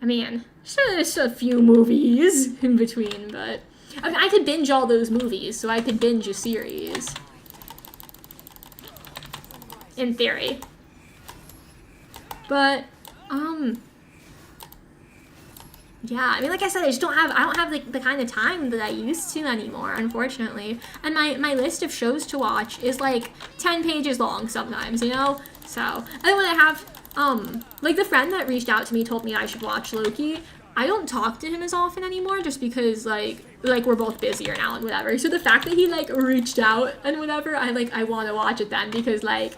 I mean, there's a few movies in between, but I mean, I could binge all those movies, so I could binge a series. In theory. But, yeah, I mean, like I said, I don't have like the kind of time that I used to anymore, unfortunately. And my list of shows to watch is like 10 pages long sometimes, you know? So, and then when I have, like the friend that reached out to me told me I should watch Loki. I don't talk to him as often anymore just because like we're both busier now and whatever. So the fact that he like reached out and whatever, I want to watch it then because like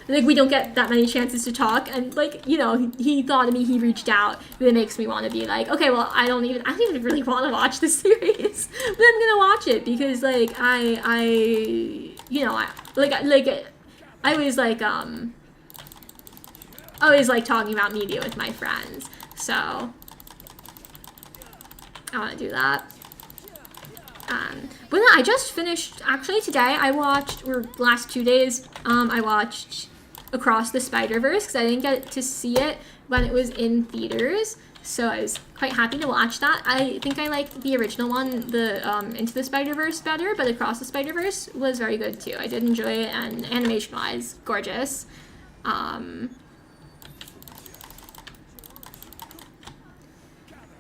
we don't get that many chances to talk, and like, you know, he thought of me, he reached out, that makes me want to be like, okay, well, I don't even really want to watch this series, but I'm gonna watch it because like I always like talking about media with my friends, so I want to do that. But no, I just finished, actually today I watched, or last 2 days, I watched Across the Spider-Verse because I didn't get to see it when it was in theaters, so I was quite happy to watch that. I think I liked the original one, the Into the Spider-Verse, better, but Across the Spider-Verse was very good too. I did enjoy it, and animation-wise, gorgeous.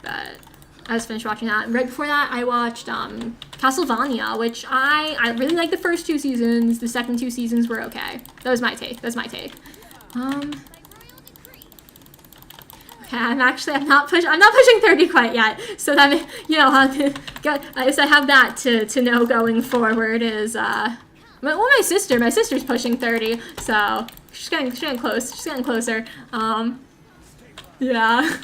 But I just finished watching that. Right before that, I watched Castlevania, which I really liked the first 2 seasons. The second 2 seasons were okay. That was my take. That's my take. Okay, I'm not pushing 30 quite yet. So that, you know, so I have that to know going forward is well, my sister's pushing 30, so she's getting close. She's getting closer. Yeah.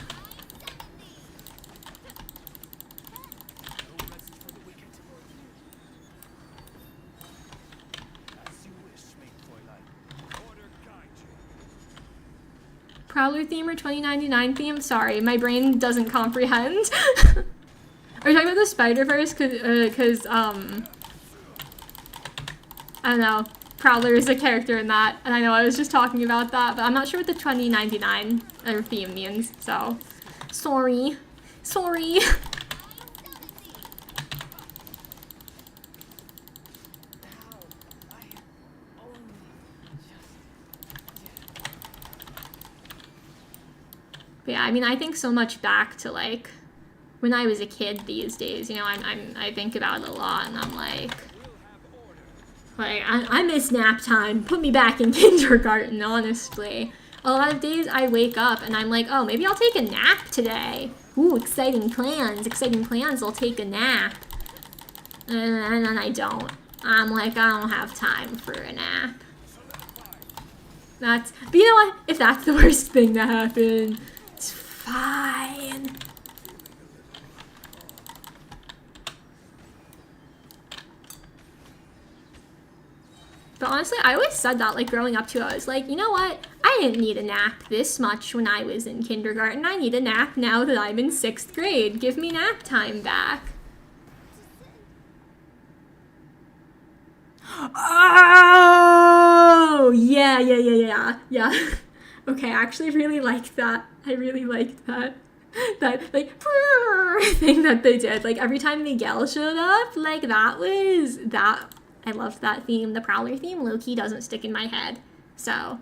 Prowler theme or 2099 theme? Sorry, my brain doesn't comprehend. Are you talking about the Spider-Verse? Cause I don't know. Prowler is a character in that, and I know I was just talking about that, but I'm not sure what the 2099 theme means, so sorry. Sorry. But yeah, I mean, I think so much back to like when I was a kid these days. You know, I think about it a lot, and I'm like I miss nap time. Put me back in kindergarten, honestly. A lot of days I wake up and I'm like, oh, maybe I'll take a nap today. Ooh, exciting plans. Exciting plans. I'll take a nap. And then I don't. I'm like, I don't have time for a nap. But you know what? If that's the worst thing to happen, it's fine. But honestly, I always said that, like, growing up too. I was like, you know what? I didn't need a nap this much when I was in kindergarten. I need a nap now that I'm in 6th grade. Give me nap time back. Oh! Yeah. Okay, I actually really liked that. I really liked that. That, like, thing that they did. Like, every time Miguel showed up, like, that I loved that theme. The Prowler theme, low-key, doesn't stick in my head. So,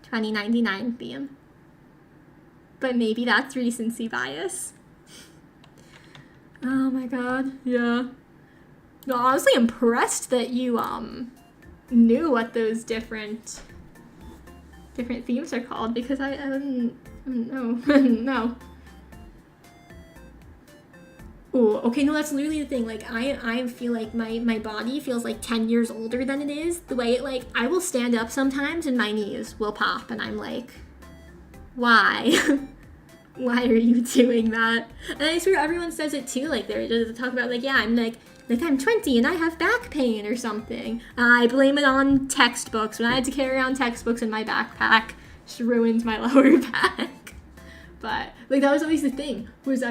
2099 theme. But maybe that's recency bias. Oh my god, yeah. No, honestly impressed that you, knew what those different themes are called, because I didn't know. No. Oh, okay, no, that's literally the thing. Like, I feel like my body feels like 10 years older than it is. The way it, like, I will stand up sometimes and my knees will pop, and I'm like, why? Why are you doing that? And I swear everyone says it too. Like, they talk about, like, yeah, I'm like I'm 20 and I have back pain or something. I blame it on textbooks. When I had to carry around textbooks in my backpack, just ruined my lower back. But, like, that was always the thing. Was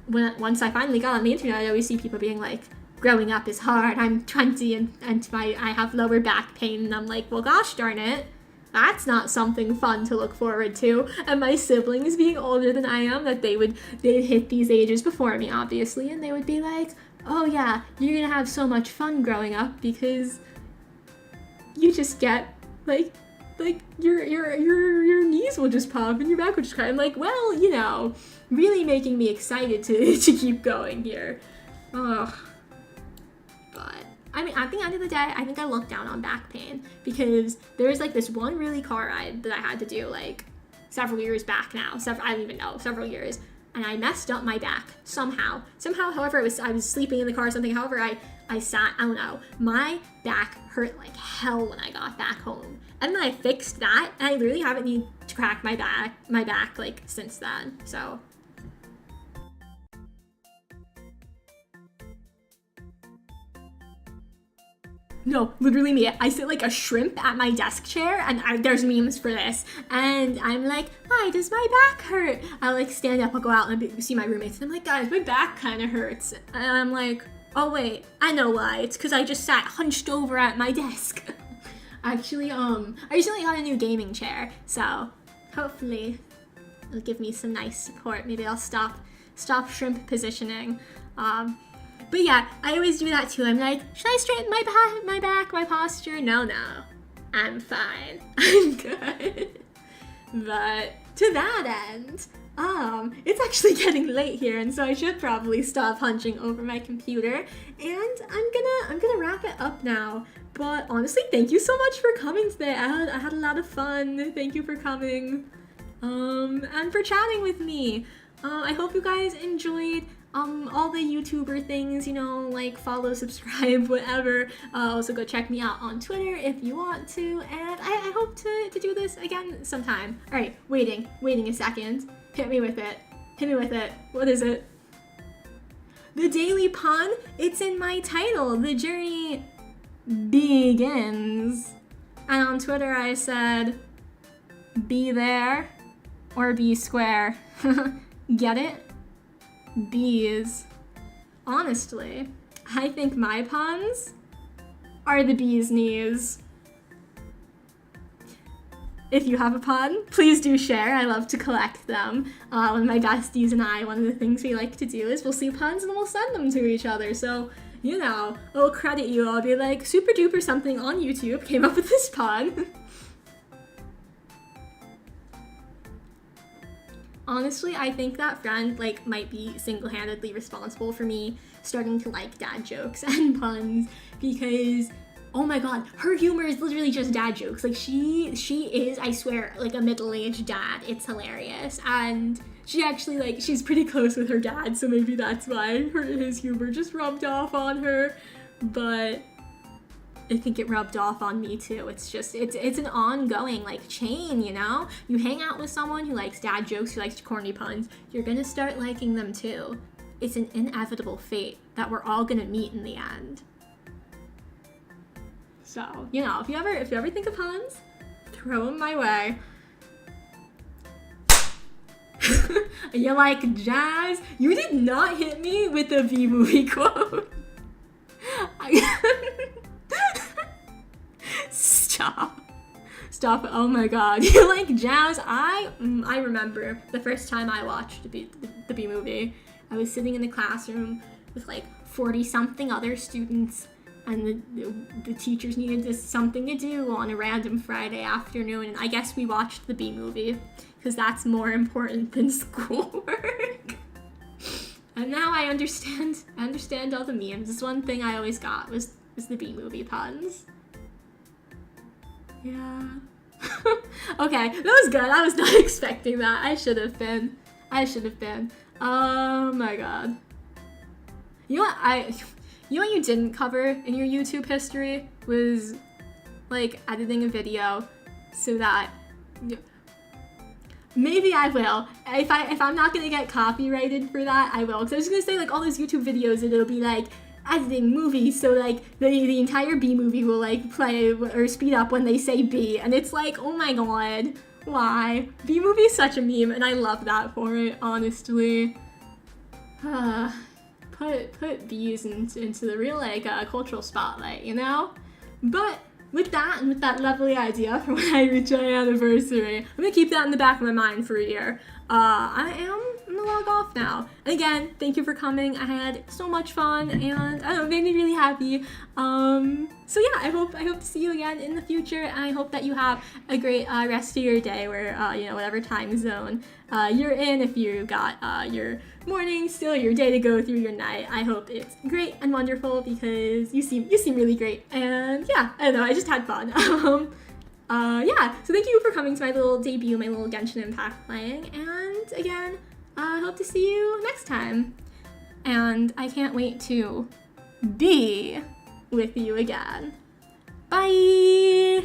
once I finally got on the internet, I always see people being like, growing up is hard, I'm 20 and I have lower back pain, and I'm like, well, gosh darn it, that's not something fun to look forward to. And my siblings being older than I am, that they'd hit these ages before me, obviously, and they would be like, oh yeah, you're gonna have so much fun growing up because you just get like your knees will just pop and your back will just cry. I'm like, well, you know, really making me excited to keep going here. Ugh. But I mean, at the end of the day, I think I look down on back pain because there's like this one really car ride that I had to do like several years back now. I don't even know, several years. And I messed up my back somehow. However, I was sleeping in the car or something. However, I sat, I don't know. My back hurt like hell when I got back home. And then I fixed that, and I literally haven't needed to crack my back like since then. So. No, literally me. I sit like a shrimp at my desk chair, and there's memes for this. And I'm like, why does my back hurt? I'll like stand up, I'll go out and see my roommates, and I'm like, guys, my back kind of hurts. And I'm like, oh wait, I know why. It's because I just sat hunched over at my desk. Actually, I recently got a new gaming chair, so hopefully it'll give me some nice support. Maybe I'll stop shrimp positioning. But yeah, I always do that too. I'm like, should I straighten my back, my posture? No, I'm fine. I'm good. But to that end, it's actually getting late here, and so I should probably stop hunching over my computer, and I'm gonna wrap it up now. But honestly, thank you so much for coming today. I had a lot of fun. Thank you for coming, and for chatting with me. I hope you guys enjoyed all the YouTuber things, you know, like follow, subscribe, whatever. Also go check me out on Twitter if you want to, and I hope to do this again sometime. All right, waiting a second. Hit me with it. What is it? The daily pun? It's in my title. The journey begins. And on Twitter I said, be there or be square. Get it? Bees. Honestly, I think my puns are the bee's knees. If you have a pun, please do share. I love to collect them. My besties and I, one of the things we like to do is we'll see puns and we'll send them to each other. So, you know, I'll credit you. I'll be like, super duper something on YouTube came up with this pun. Honestly, I think that friend like might be single-handedly responsible for me starting to like dad jokes and puns, because oh my god, her humor is literally just dad jokes. Like she is, I swear, like a middle-aged dad. It's hilarious. And she actually like, she's pretty close with her dad, so maybe that's why his humor just rubbed off on her. But I think it rubbed off on me too. It's just, it's an ongoing like chain, you know? You hang out with someone who likes dad jokes, who likes corny puns, you're gonna start liking them too. It's an inevitable fate that we're all gonna meet in the end. So, you know, if you ever think of puns, throw them my way. You're like, Jazz, you did not hit me with the V-movie quote. Stop. Oh my god. You're like, Jazz, I remember the first time I watched the B movie. I was sitting in the classroom with like 40 something other students, and the teachers needed just something to do on a random Friday afternoon, and I guess we watched the Bee Movie, because that's more important than schoolwork. And now I understand all the memes. This one thing I always got was the Bee Movie puns. Yeah. Okay, that was good. I was not expecting that. I should have been. Oh my god. You know what you didn't cover in your YouTube history was like editing a video so that maybe I will. If I'm not gonna get copyrighted for that, I will. Because I was gonna say like all those YouTube videos and it'll be like editing movies, so like the entire Bee Movie will like play or speed up when they say Bee, and it's like, oh my god, why? Bee Movie is such a meme, and I love that for it, honestly. Put bees into the real like cultural spotlight, you know? But with that, and with that lovely idea for when I reach my anniversary, I'm gonna keep that in the back of my mind for a year. I'm gonna log off now. And again, thank you for coming. I had so much fun, and I don't know, it made me really happy. So yeah, I hope to see you again in the future, and I hope that you have a great rest of your day, where you know, whatever time zone you're in. If you got your morning still, your day to go through your night, I hope it's great and wonderful, because you seem really great. And yeah, I don't know, I just had fun. Yeah, so thank you for coming to my little debut, my little Genshin Impact playing, and again, I hope to see you next time. And I can't wait to be with you again. Bye!